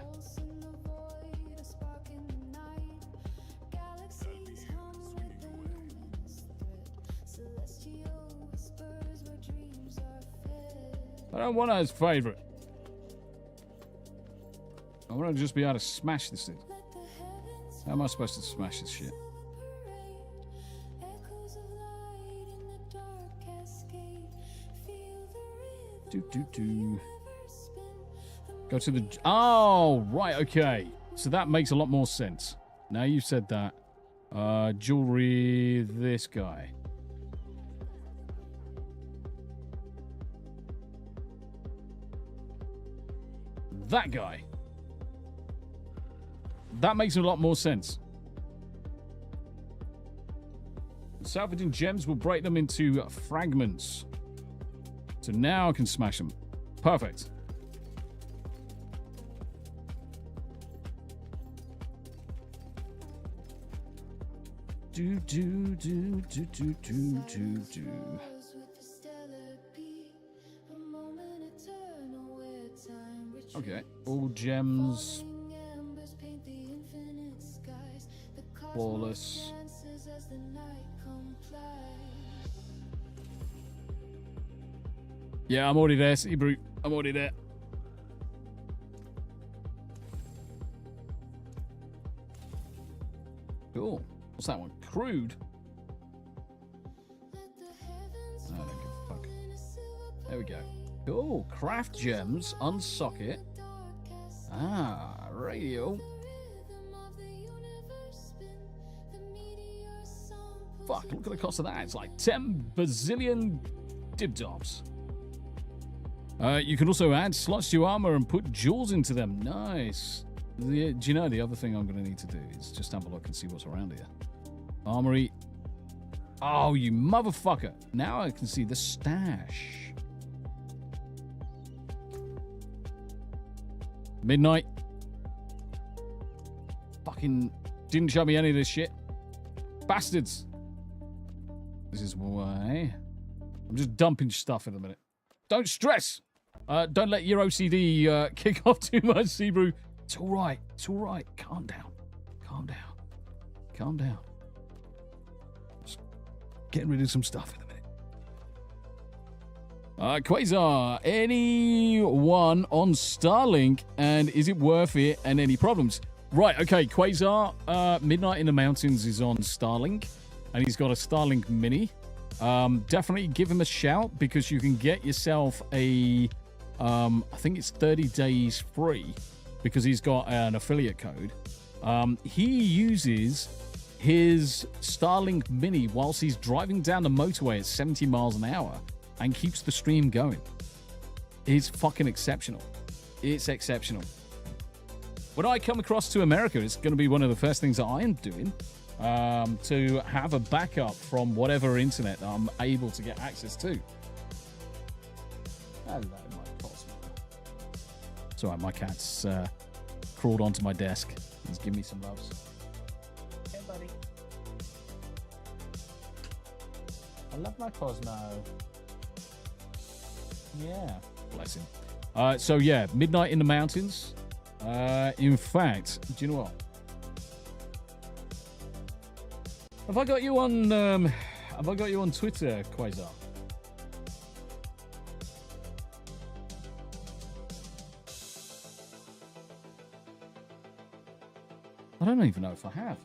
I don't want to as favorite. I want to just be able to smash this thing. How am I supposed to smash this shit? Go to the... Oh, right, okay. So that makes a lot more sense. Now you said that. Jewelry, this guy. That guy. That makes a lot more sense. Salvaging gems will break them into fragments. So now I can smash them. Perfect. Do. Okay, all gems. Flawless. Yeah, I'm already there, City Brute. I'm already there. Cool. What's that one? Crude. I don't give a fuck. There we go. Cool. Craft gems. Unsock it. Ah, radio. Fuck, look at the cost of that. It's like 10 bazillion dibdobs. You can also add slots to your armor and put jewels into them. Nice. Do you know the other thing I'm going to need to do is just have a look and see what's around here. Armory. Oh, you motherfucker. Now I can see the stash. Midnight. Fucking didn't show me any of this shit. Bastards. This is why. I'm just dumping stuff in a minute. Don't stress. Don't let your OCD kick off too much, Sebrew. It's all right. It's all right. Calm down. Calm down. Calm down. Just getting rid of some stuff in a minute. Quasar, anyone on Starlink, and is it worth it, and any problems? Right, okay, Quasar, Midnight in the Mountains is on Starlink, and he's got a Starlink Mini. Definitely give him a shout, because you can get yourself a, I think it's 30 days free, because he's got an affiliate code. He uses his Starlink Mini whilst he's driving down the motorway at 70 miles an hour and keeps the stream going. It's fucking exceptional. It's exceptional. When I come across to America, it's going to be one of the first things that I am doing, to have a backup from whatever internet that I'm able to get access to. Hello, my Cosmo. It's all right, my cat's crawled onto my desk. He's giving me some loves. Hey, buddy. I love my Cosmo. Yeah. Bless him. So, yeah, Midnight in the Mountains. In fact, do you know what? Have I got you on Twitter, Quasar? I don't even know if I have.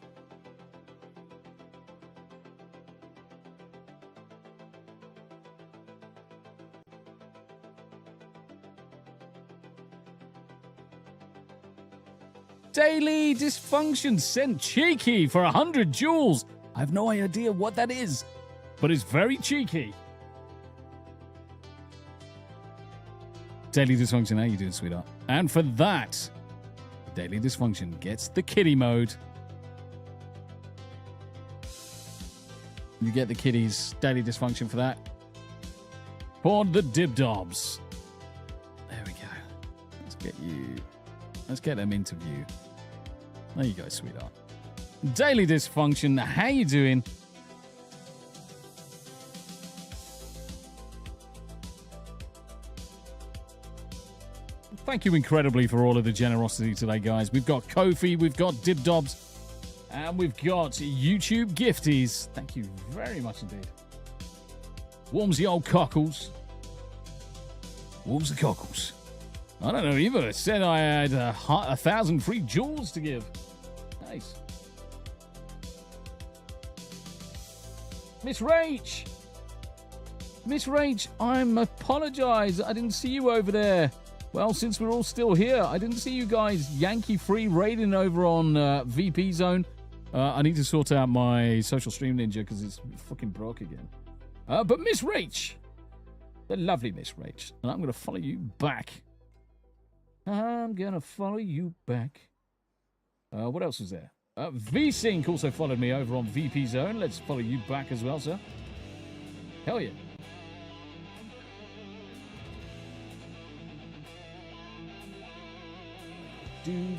Daily Dysfunction sent cheeky for 100 jewels. I have no idea what that is, but it's very cheeky. Daily Dysfunction, how you doing, sweetheart? And for that, Daily Dysfunction gets the kiddie mode. You get the kiddies, Daily Dysfunction for that. For the Dibdobs. There we go. Let's get them into view. There you go, sweetheart. Daily Dysfunction, how you doing? Thank you incredibly for all of the generosity today, guys. We've got Kofi, we've got Dibdobs, and we've got YouTube Gifties. Thank you very much indeed. Warms the old cockles. Warms the cockles. I don't know either. It said I had 1,000 free jewels to give. Nice. Miss Rach! Miss Rach, I'm apologize. I didn't see you over there. Well, since we're all still here, I didn't see you guys Yankee free raiding over on VP Zone. I need to sort out my social stream ninja because it's fucking broke again. But Miss Rach, the lovely Miss Rach, and I'm going to follow you back. I'm going to follow you back. What else was there? V-Sync also followed me over on VP Zone. Let's follow you back as well, sir. Hell yeah. Do.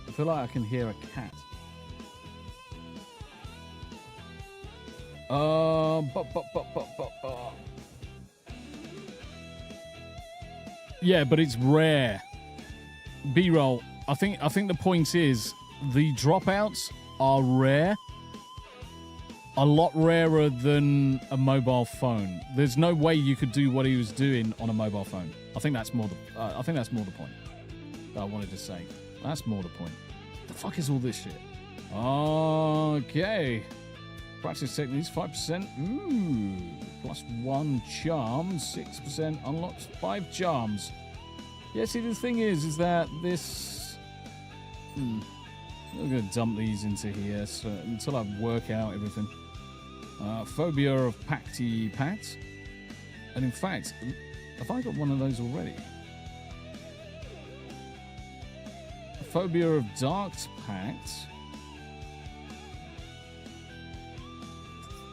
I feel like I can hear a cat. Yeah, but it's rare. B-roll. I think the point is the dropouts are rare. A lot rarer than a mobile phone. There's no way you could do what he was doing on a mobile phone. I think that's more the point that I wanted to say. That's more the point. The fuck is all this shit? Okay. Practice techniques, 5%. Ooh. +1 charm, 6% unlocks 5 charms. Yeah, see, the thing is that this... I'm going to dump these into here so, until I work out everything. Phobia of Pacty Pat. And in fact, have I got one of those already? Phobia of Dark Pact.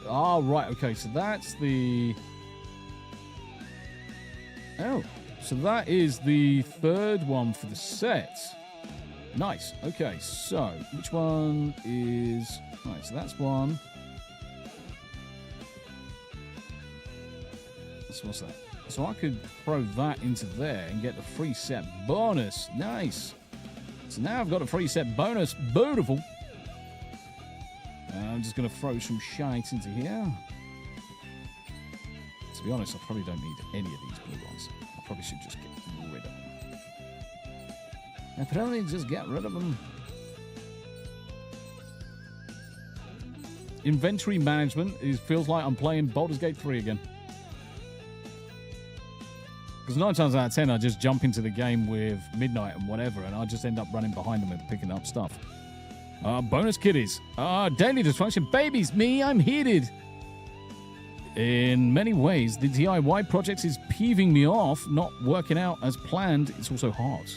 Ah, right, okay, so that's the... Oh, so that is the third one for the set. Nice, okay, so which one is... Right, so that's one. So what's that? So I could throw that into there and get the free set bonus. Nice. So now I've got a free set bonus. Beautiful. I'm just going to throw some shite into here. To be honest, I probably don't need any of these blue ones. I probably should just get rid of them. I probably just get rid of them. Inventory management feels like I'm playing Baldur's Gate 3 again. Because 9 times out of 10, I just jump into the game with Midnight and whatever, and I just end up running behind them and picking up stuff. Bonus kiddies. Daily dysfunction. Babies, me, I'm heated. In many ways, the DIY project is peeving me off, not working out as planned. It's also hard.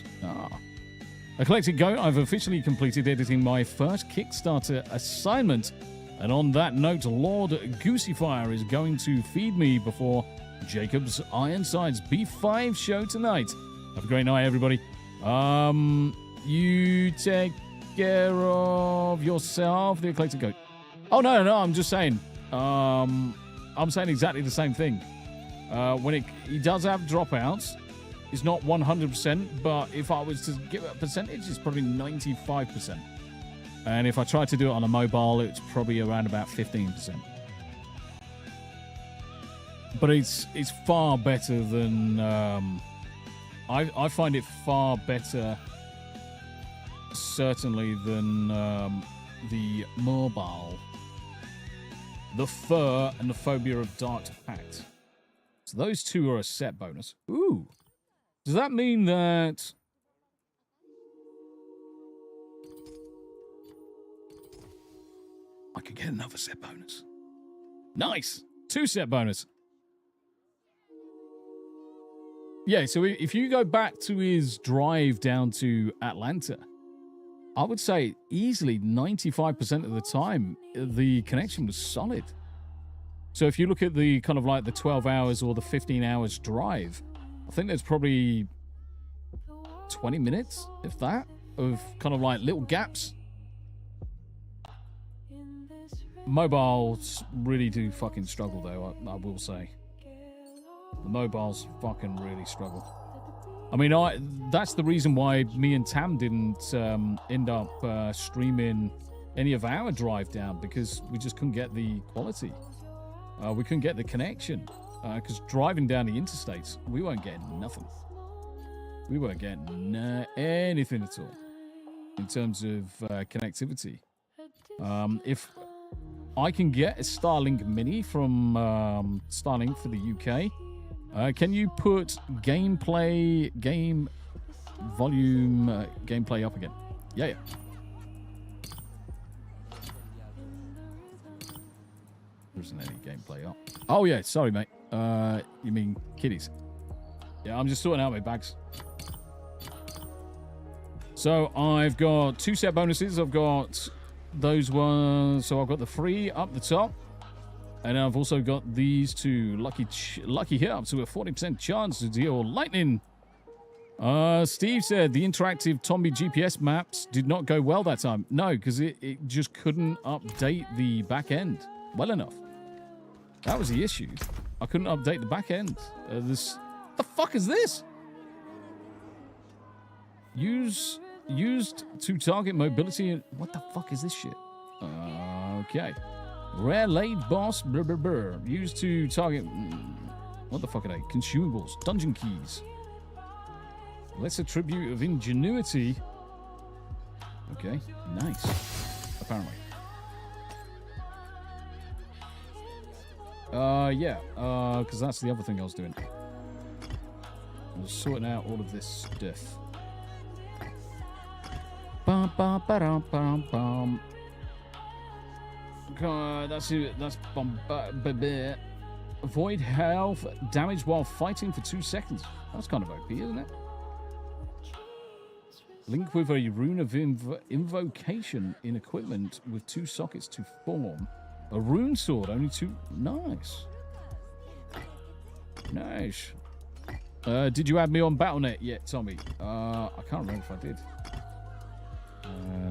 A collected goat, I've officially completed editing my first Kickstarter assignment. And on that note, Lord Gooseyfire is going to feed me before Jacob's Ironsides B5 show tonight. Have a great night, everybody. You take care of yourself, the eclectic goat. Oh, no, I'm just saying. I'm saying exactly the same thing. When he does have dropouts, it's not 100%, but if I was to give it a percentage, it's probably 95%. And if I try to do it on a mobile, it's probably around about 15%. But it's far better than... I find it far better, certainly, than the mobile, the fur, and the phobia of Dark Pact. So those two are a set bonus. Ooh. Does that mean that... I could get another set bonus? Nice! 2 set bonus. Yeah, so if you go back to his drive down to Atlanta, I would say easily 95% of the time, the connection was solid. So if you look at the kind of like the 12 hours or the 15 hours drive, I think there's probably 20 minutes, if that, of kind of like little gaps. Mobiles really do fucking struggle, though, I will say. The mobiles fucking really struggle. I mean, that's the reason why me and Tam didn't end up streaming any of our drive down, because we just couldn't get the quality. We couldn't get the connection. Because driving down the interstates, we weren't getting nothing. We weren't getting anything at all in terms of connectivity. If I can get a Starlink Mini from Starlink for the UK, can you put game volume gameplay up again? Yeah. There isn't any gameplay up. Oh yeah, sorry mate. You mean kiddies? Yeah, I'm just sorting out my bags. So I've got 2 set bonuses. I've got those ones. So I've got the 3 up the top, and I've also got these 2 lucky hit up to a 40% chance to deal lightning. Steve said the interactive Tommy GPS maps did not go well that time. No, because it just couldn't update the back end well enough. That was the issue. I couldn't update the back end. The fuck is this? Used to target mobility. What the fuck is this shit? Okay. Rare laid boss. Brr, brr, brr. Used to target. What the fuck are they? Consumables. Dungeon keys. Lesser tribute of ingenuity. Okay. Nice. Apparently. Yeah. Because that's the other thing I was doing. I was sorting out all of this stuff. Bum, bum, ba-dum, bum, bum. That's it. That's bum, avoid health damage while fighting for 2 seconds. That's kind of OP, isn't it? Link with a rune of invocation in equipment with 2 sockets to form a rune sword. Only 2. Nice. Nice. Did you add me on Battle.net yet, Tommy? I can't remember if I did.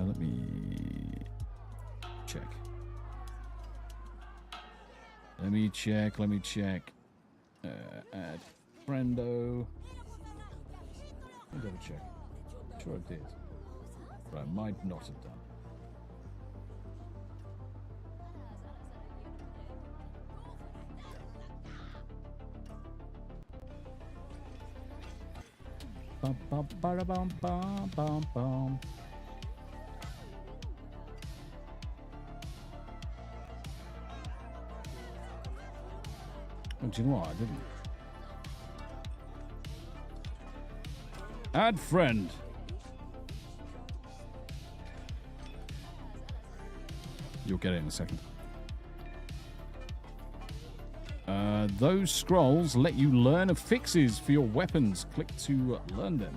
Let me check. Let me check. Add friendo. Let me double check. Sure I did. But I might not have done. Bum, bum, bum, bum, bum, bum. Oh, do you know what? I didn't. Add friend. You'll get it in a second. Those scrolls let you learn affixes for your weapons. Click to learn them.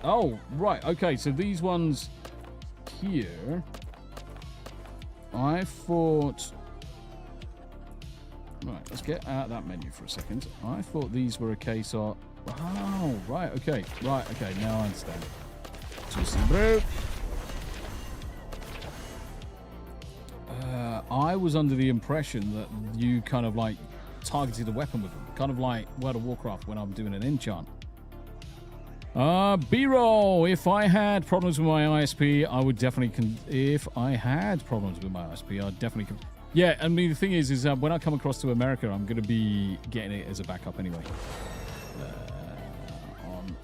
Oh, right. Okay, so these ones here, I thought... Right, let's get out of that menu for a second. I thought these were a case of... Oh, right, okay. Right, okay, now I understand. Juicy bro. I was under the impression that you kind of like targeted a weapon with them. Kind of like World of Warcraft when I'm doing an enchant. B-roll. If I had problems with my ISP, I would definitely... If I had problems with my ISP, I'd definitely... Yeah, I mean, the thing is when I come across to America, I'm going to be getting it as a backup anyway. On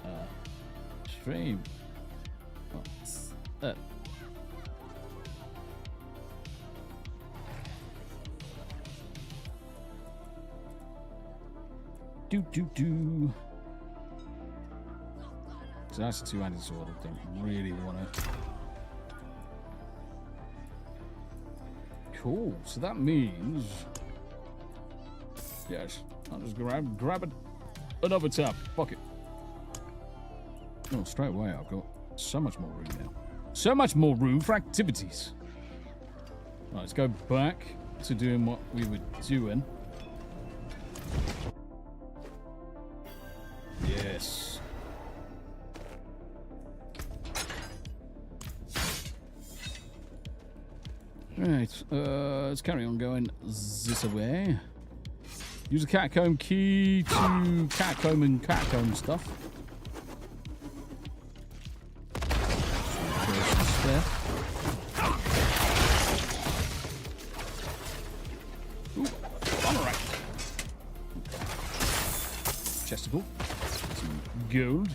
stream. Do. So that's a 2-handed sword. I don't really want it. Cool. So that means... Yes. I'll just grab another tab. Fuck it. Oh, straight away I've got so much more room now. So much more room for activities. Right, let's go back. to doing what we were doing. Yes. Right, let's carry on going this way. Use a catacomb key to catacomb and catacomb stuff. There's some stuff. Ooh, alright. Chesticle. Some gold.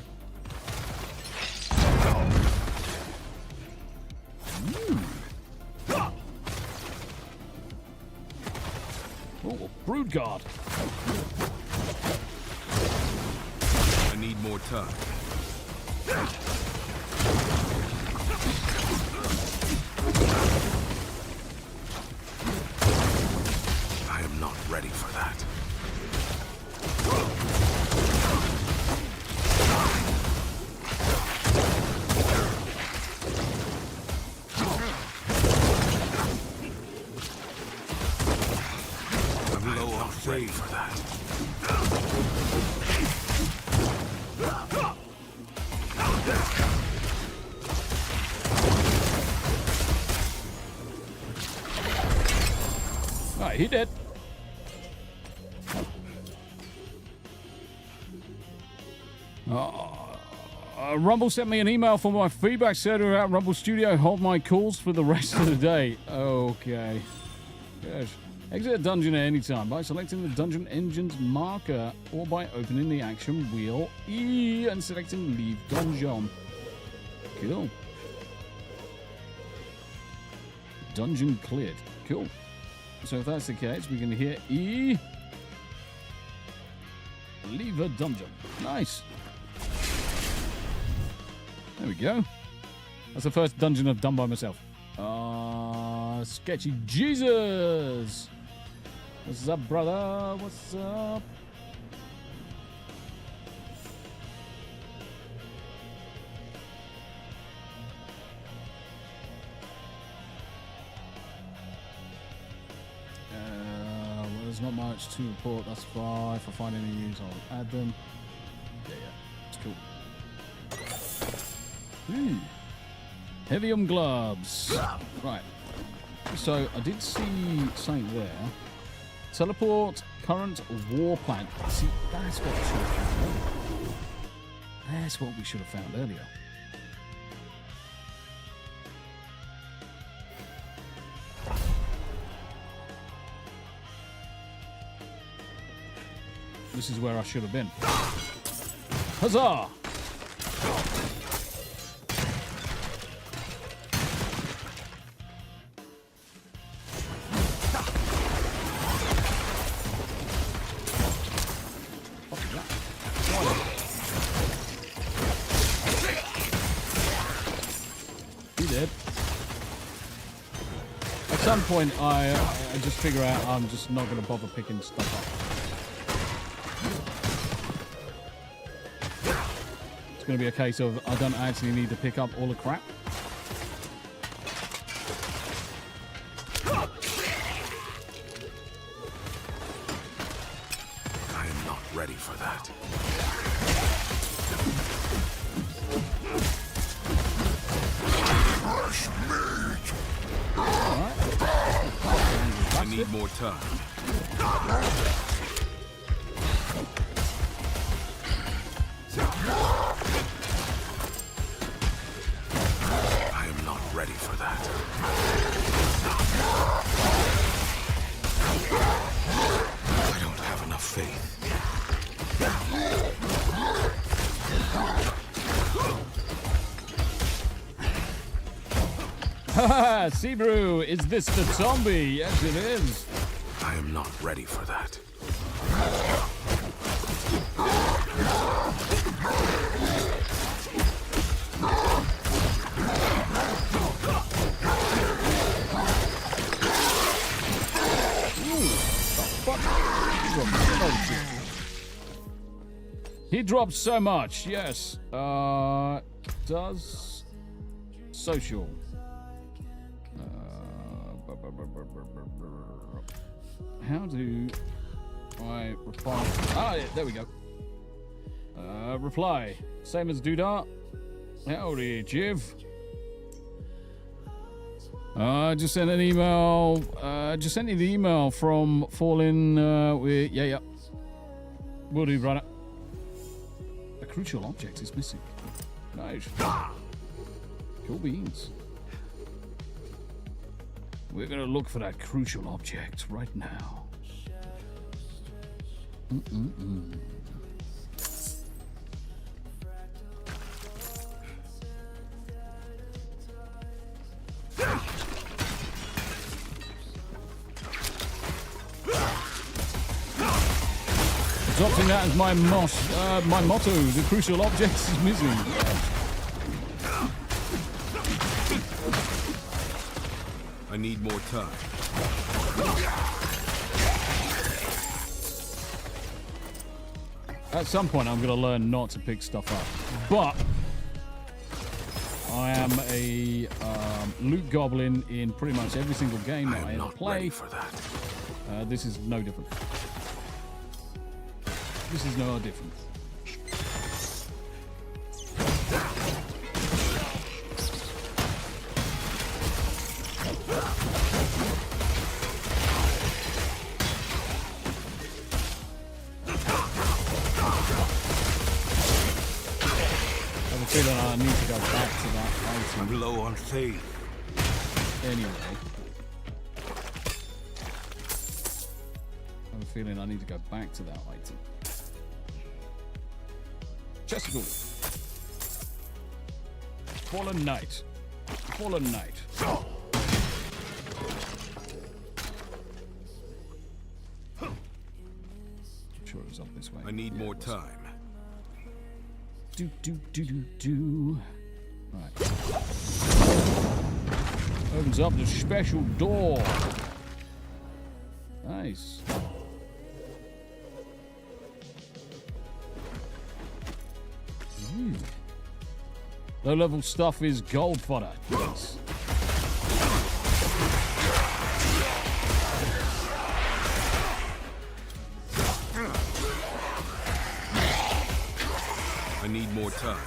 Oh, Brood Guard. I need more time. I am not ready for that. Ready for that. Alright, he did. Rumble sent me an email for my feedback server at Rumble Studio. Hold my calls for the rest of the day. Okay. Good. Exit a dungeon at any time by selecting the dungeon engine's marker or by opening the action wheel E and selecting Leave Dungeon. Cool. Dungeon cleared. Cool. So if that's the case, we can hit E. Leave a dungeon. Nice. There we go. That's the first dungeon I've done by myself. Sketchy Jesus. What's up, brother? What's up? Well, there's not much to report thus far. If I find any news, I'll add them. Yeah, it's cool. Heavium gloves. Right. So I did see something there. Teleport current war plant. See, that's what we should have found earlier. That's what we should have found earlier. This is where I should have been. Huzzah! At some point, I just figure out I'm just not going to bother picking stuff up. It's going to be a case of I don't actually need to pick up all the crap. I am not ready for that. I need more time. I am not ready for that. I don't have enough faith. Haha, Seabrew, is this the zombie? Yes, it is. I am not ready for that. He drops so much, yes. Does social. How do I reply? Ah, yeah, there we go. Reply. Same as Doodah. Howdy, Jiv. Just sent an email. Just sent you the email from Fallen. Yeah. Will do, brother. A crucial object is missing. Nice. Cool beans. We're gonna look for that crucial object right now. Adopting that as my motto. The crucial object is missing. I need more time. At some point, I'm going to learn not to pick stuff up. But I am a loot goblin in pretty much every single game that I ever play. For that. This is no different. This is no different. I need to go back to that item. I'm low on faith. Anyway. I have a feeling I need to go back to that item. Chesticle. Fallen Knight. Fallen Knight. I'm sure it was up this way. I need more time. Do. Right. Opens up the special door. Nice. Ooh. Low level stuff is gold fodder. Nice. I need more time.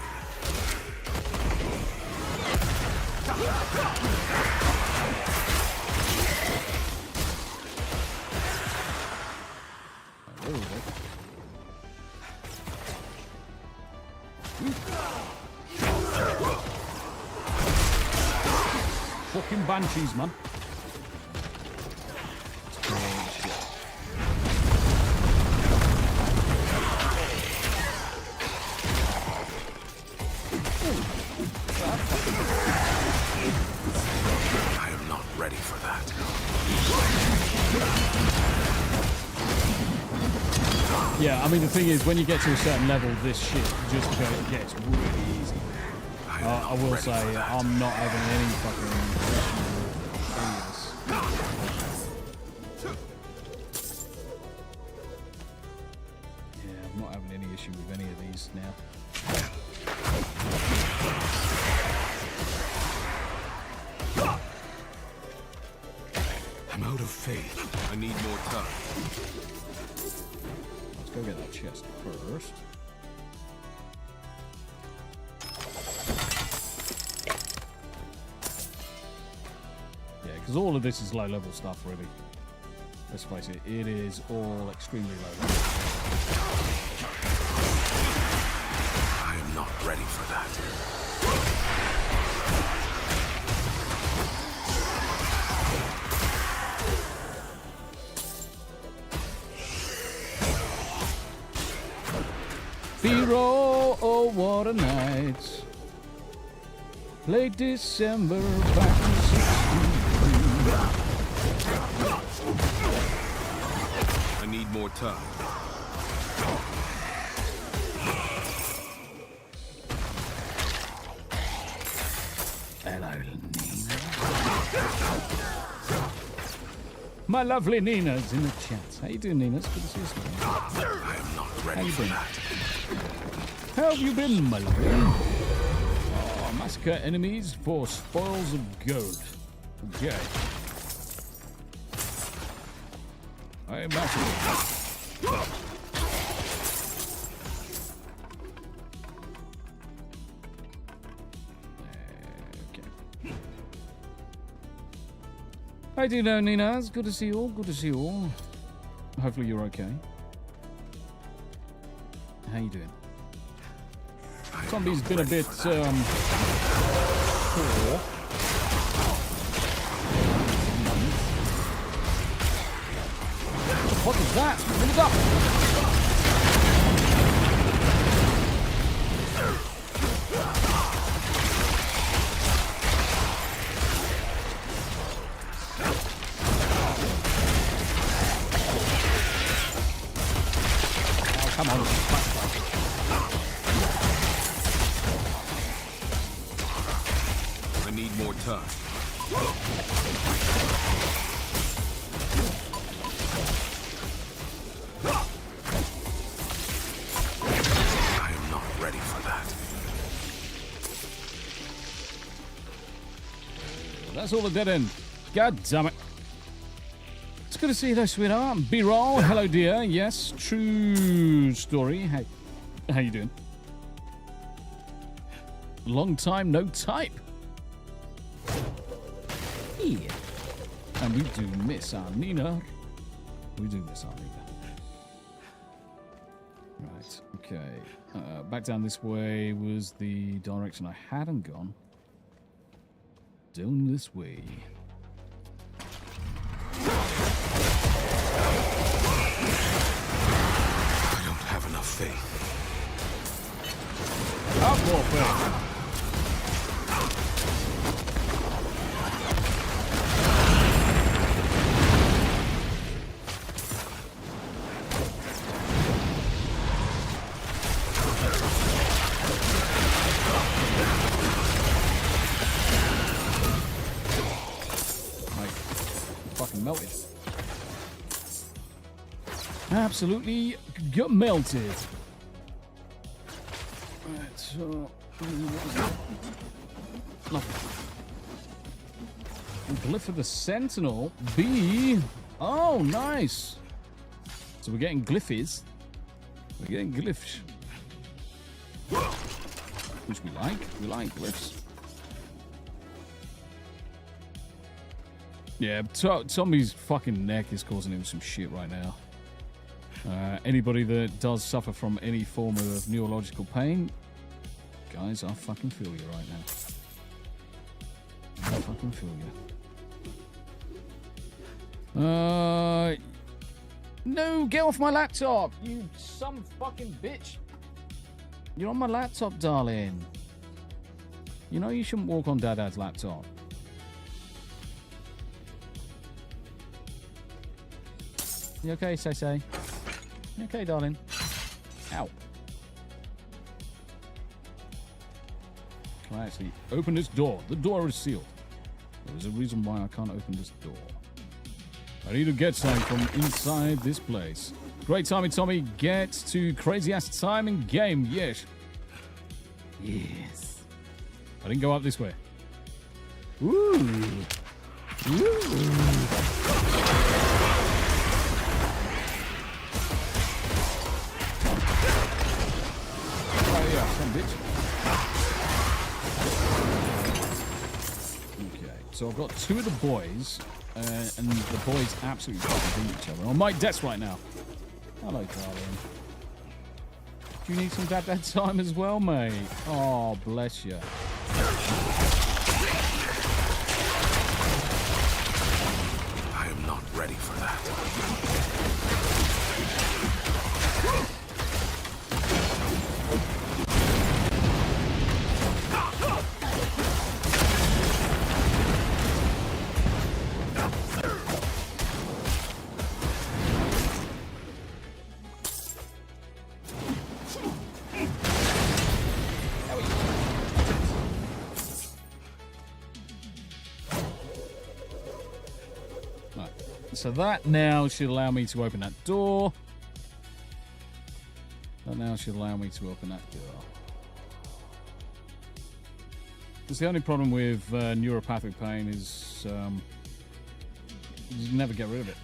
Fucking banshees, man. I am not ready for that. Yeah, I mean, the thing is, when you get to a certain level, this shit just gets really easy. I will say, I'm not having any fucking issue with any of this. Yeah, I'm not having any issue with any of these now. I'm out of faith. I need more time. Let's go get that chest first. Yeah, because all of this is low level stuff, really. Let's face it, it is all extremely low level. I am not ready for that. Hero, oh what a night. Late December back in 16. I need more time. Hello, Nina. My lovely Nina's in the chat. How you doing, Nina? It's good to see you. I am not ready for that. How have you been, my lovely? Oh, massacre enemies for spoils of gold. Okay. Hey, massive. Okay. How do you know, Nina? It's good to see you all. Good to see you all. Hopefully you're okay. How you doing? Zombie's been a bit poor. What is that? Bring it up! Oh, come on. I need more time. I am not ready for that. That's all the dead end. God damn it. It's good to see you though, sweetheart. B-roll. Hello, dear. Yes, true story. Hey, how you doing? Long time no type. Yeah. And we do miss our Nina. We do miss our Nina. Right, okay. Back down this way was the direction I hadn't gone. Down this way. I don't have enough faith. Up more faith. Melted. Absolutely got melted. Right, so Glyph of the Sentinel. B. Oh, nice. So we're getting glyphies. We're getting glyphs. Which we like. We like glyphs. Yeah, Tommy's fucking neck is causing him some shit right now. Anybody that does suffer from any form of neurological pain, guys, I fucking feel you right now. I fucking feel you. No, get off my laptop, you some fucking bitch. You're on my laptop, darling. You know you shouldn't walk on Dada's laptop. You okay, Say? You okay, darling? Ow. Can I actually open this door? The door is sealed. There's a reason why I can't open this door. I need to get something from inside this place. Great timing, Tommy. Get to crazy ass timing game. Yes. Yes. I didn't go up this way. Ooh. Ooh. Okay, so I've got two of the boys, and the boys absolutely fucking beat each other. On my desk right now. Hello, darling. Do you need some dad time as well, mate? Oh, bless you. I am not ready for that. So that now should allow me to open that door. That now should allow me to open that door. Because the only problem with neuropathic pain is you never get rid of it.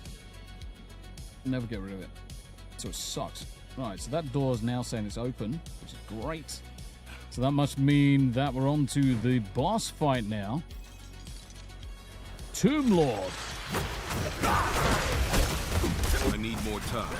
never get rid of it. So it sucks. Right, so that door is now saying it's open, which is great. So that must mean that we're on to the boss fight now. Tomb Lord. I need more time.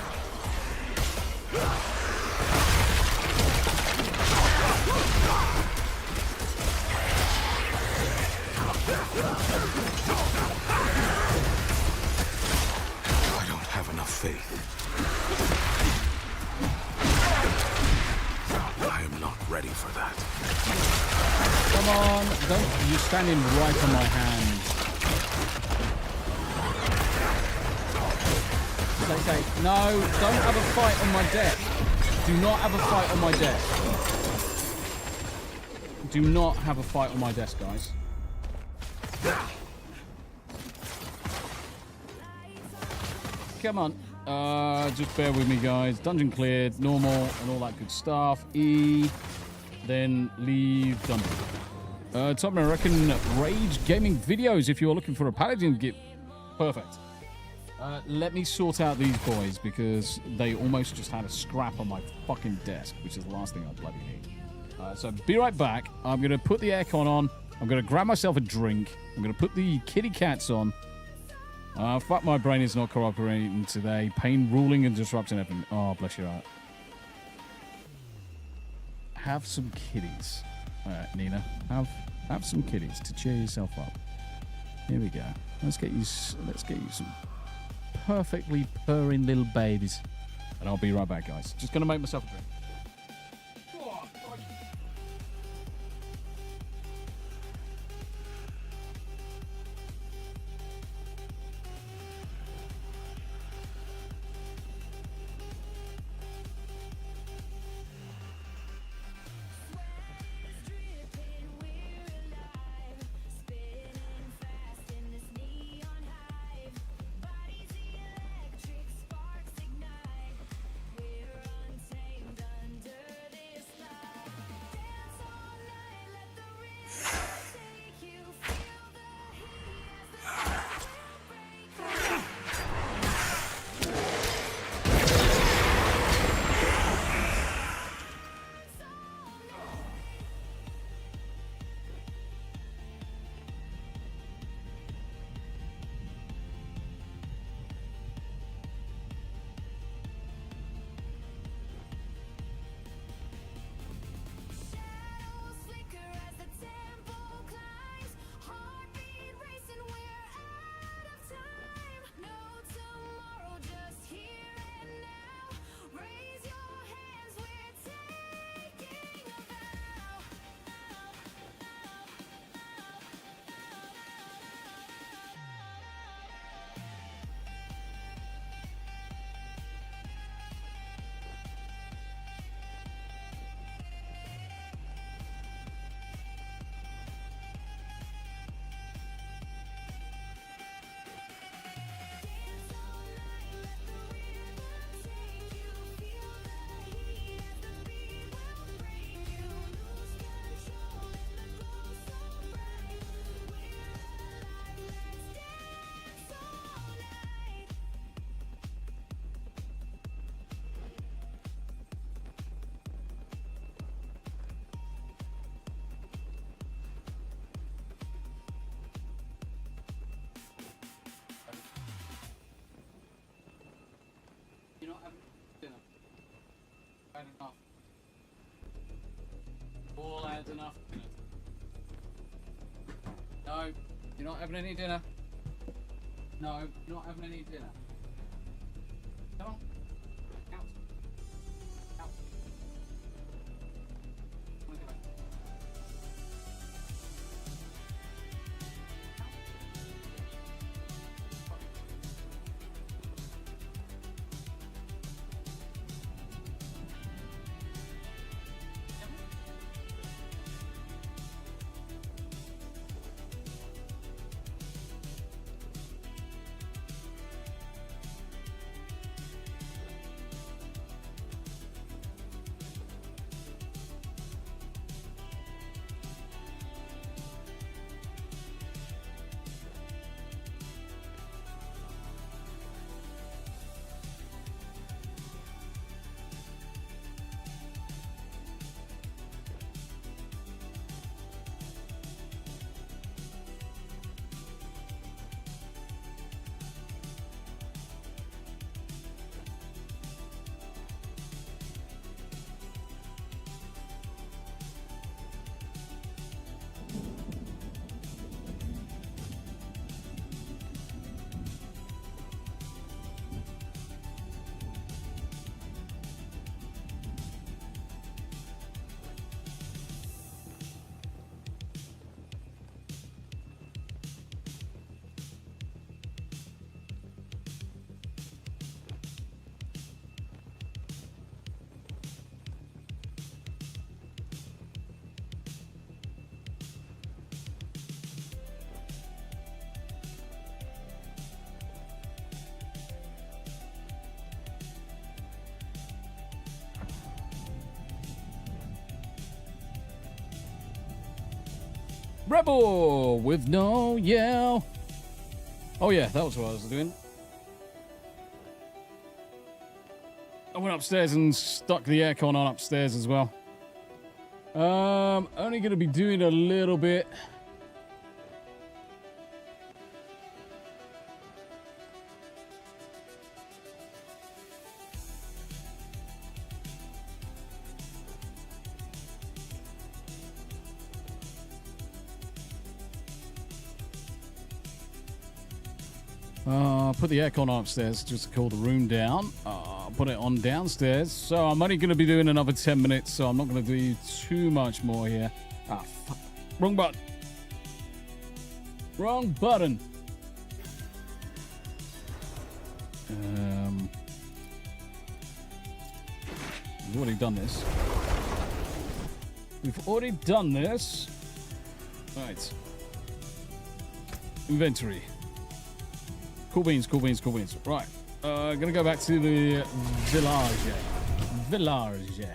I don't have enough faith. I am not ready for that. Come on, don't, you're standing right on my hand. Okay, no, don't have a fight on my deck. Do not have a fight on my desk. Do not have a fight on my desk, guys. Come on. Just bear with me, guys. Dungeon cleared, normal, and all that good stuff. E, then leave dungeon. Top American Rage Gaming Videos. If you're looking for a Paladin gift, perfect. Let me sort out these boys because they almost just had a scrap on my fucking desk, which is the last thing I bloody need. So be right back. I'm going to put the aircon on. I'm going to grab myself a drink. I'm going to put the kitty cats on. Fuck, my brain is not cooperating today. Pain ruling and disrupting everything. Oh, bless your heart. Have some kitties. All right, Nina. Have some kitties to cheer yourself up. Here we go. Let's get you some perfectly purring little babies. And I'll be right back, guys. Just going to make myself a drink. You're not having dinner. Had enough. All had enough dinner. No, you're not having any dinner. No, you're not having any dinner. Come on. Out. Out. Come on, get back. Rebel with no yell. Oh yeah, that was what I was doing. I went upstairs and stuck the aircon on upstairs as well. Only going to be doing a little bit. Put the aircon on upstairs just to cool the room down. Put it on downstairs. So I'm only going to be doing another 10 minutes, so I'm not going to do too much more here. Ah, fuck. Wrong button. Wrong button. We've already done this. We've already done this. Right. Inventory. Cool beans, cool beans, cool beans. Right. Gonna go back to the village. Village.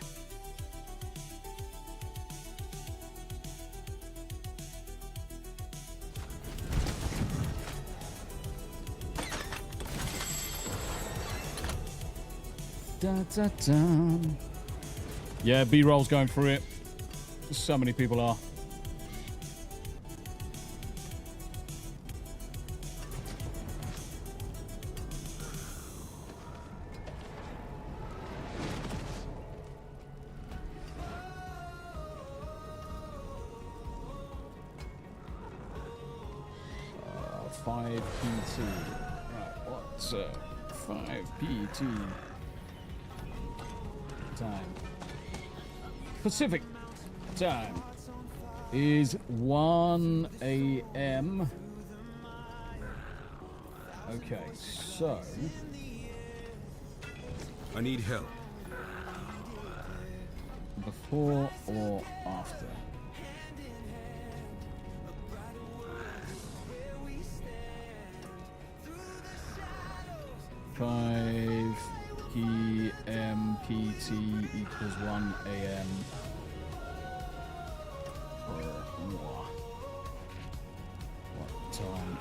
Da, da, da. Yeah, B-roll's going through it. So many people are. What's 5 PT time? Pacific time is 1 a.m. Okay, so I need help. Before or after? PT equals 1 a.m. or more. What time?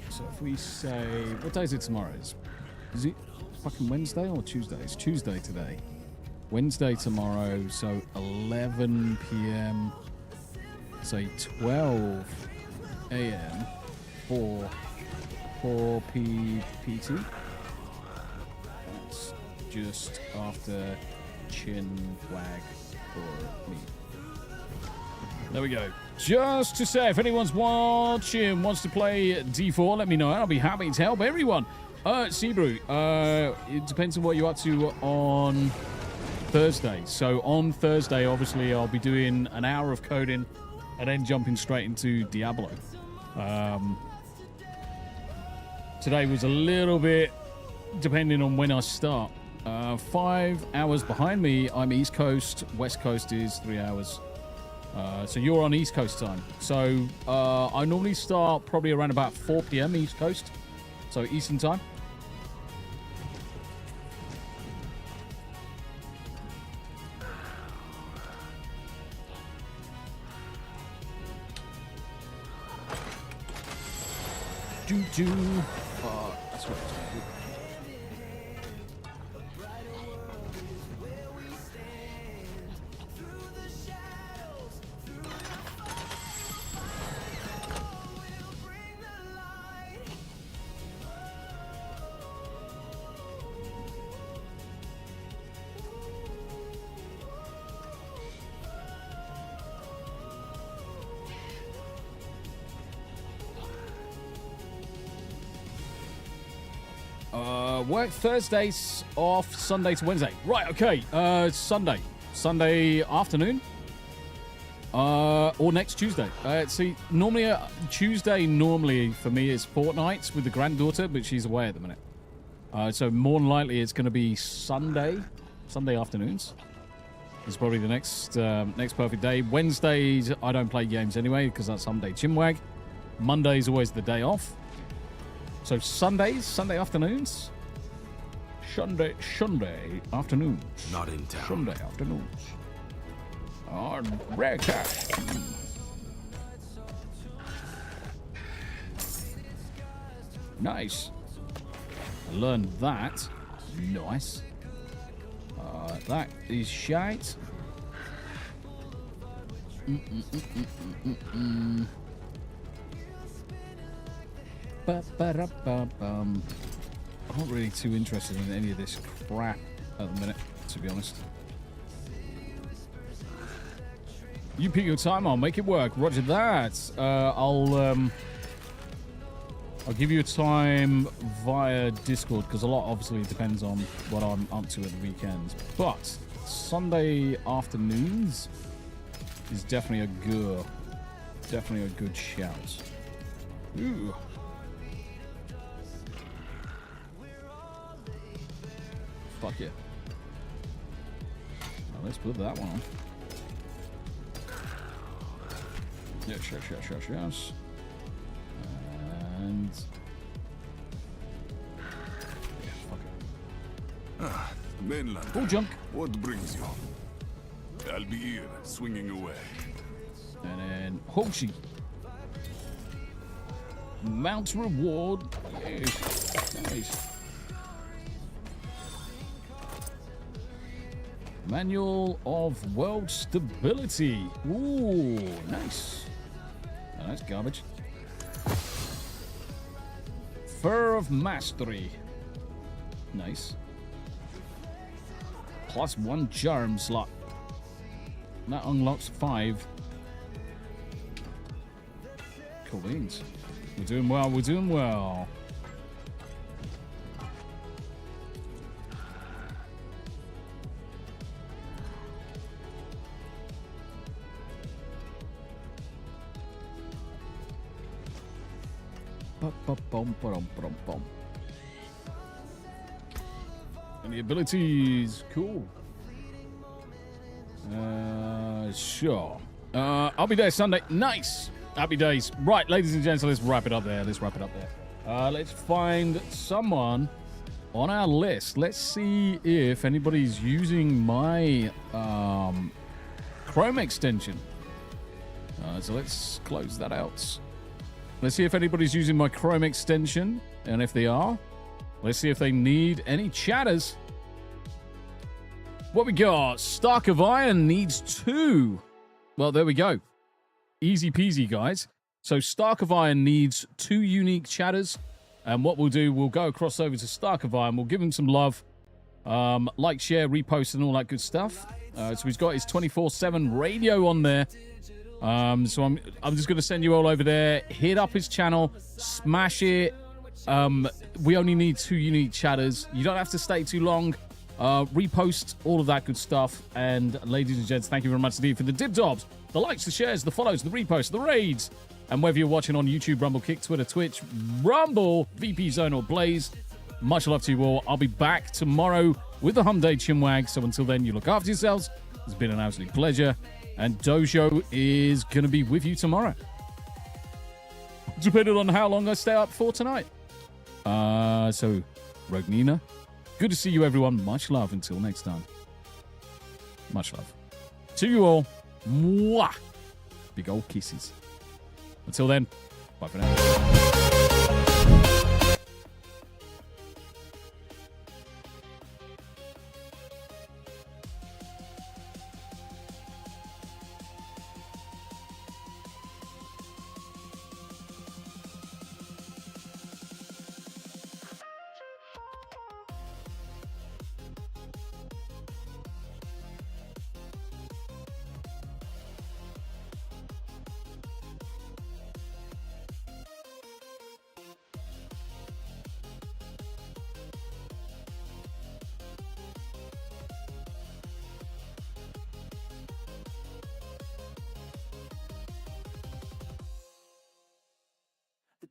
So if we say, what day is it tomorrow? Is it fucking Wednesday or Tuesday? It's Tuesday today. Wednesday tomorrow, so 11 p.m. say 12 a.m. for 4 PT. That's just after chin wag for me. There we go. Just to say, if anyone's watching, wants to play D4, let me know. I'll be happy to help everyone. Seabrew, it depends on what you're up to on Thursday. So on Thursday, obviously, I'll be doing an hour of coding and then jumping straight into Diablo. Today was a little bit depending on when I start. 5 hours behind me, I'm East Coast. West Coast is 3 hours. So you're on East Coast time. So I normally start probably around about 4 p.m. East Coast. So Eastern time. That's what it's going to do. Work Thursdays, off Sunday to Wednesday. Right, okay. Sunday afternoon. Or next Tuesday. See, normally Tuesday for me is fortnights with the granddaughter, but she's away at the minute. So more than likely it's going to be Sunday afternoons. It's probably the next perfect day. Wednesdays I don't play games anyway because that's Sunday chinwag. Monday's always the day off. So Sunday afternoons? Sunday afternoons. Not in town. Sunday afternoons. Oh, rare cash. Nice. I learned that. Nice. That is shite. I'm not really too interested in any of this crap at the minute, to be honest. You pick your time, I'll make it work. Roger that. I'll give you a time via Discord, because a lot obviously depends on what I'm up to at the weekends. But Sunday afternoons is definitely a good shout. Ooh. Fuck yeah. Now let's put that one on. Yes. And yeah, fuck it. Mainland. Oh, junk. What brings you? I'll be here, swinging away. And then Hoshi. Mount reward. Yes. Nice. Manual of World Stability. Ooh, nice. Oh, that's garbage. Fur of Mastery. Nice. +1 charm slot. That unlocks 5. Cool beans. We're doing well. And the abilities, cool. Sure. I'll be there Sunday. Nice. Happy days. Right, ladies and gents, let's wrap it up there. Let's find someone on our list. Let's see if anybody's using my Chrome extension. So let's close that out. Let's see if anybody's using my Chrome extension, and if they are, let's see if they need any chatters. What we got? Stark of Iron needs 2. Well, there we go. Easy peasy, guys. So Stark of Iron needs 2 unique chatters, and what we'll do, we'll go across over to Stark of Iron. We'll give him some love, like, share, repost, and all that good stuff. So he's got his 24/7 radio on there. So I'm just going to send you all over there. Hit up his channel, smash it. We only need 2 unique chatters. You don't have to stay too long. Repost all of that good stuff. And ladies and gents, thank you very much indeed for the dib-dobs, the likes, the shares, the follows, the reposts, the raids. And whether you're watching on YouTube, Rumble, Kick, Twitter, Twitch, Rumble, VP Zone, or Blaze, much love to you all. I'll be back tomorrow with the Humday Chinwag. So until then, you look after yourselves. It's been an absolute pleasure. And Dojo is going to be with you tomorrow, depending on how long I stay up for tonight. So, Rognina, good to see you, everyone. Much love until next time. Much love to you all. Mwah! Big old kisses. Until then, bye for now.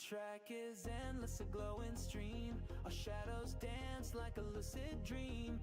Track is endless, a glowing stream. Our shadows dance like a lucid dream.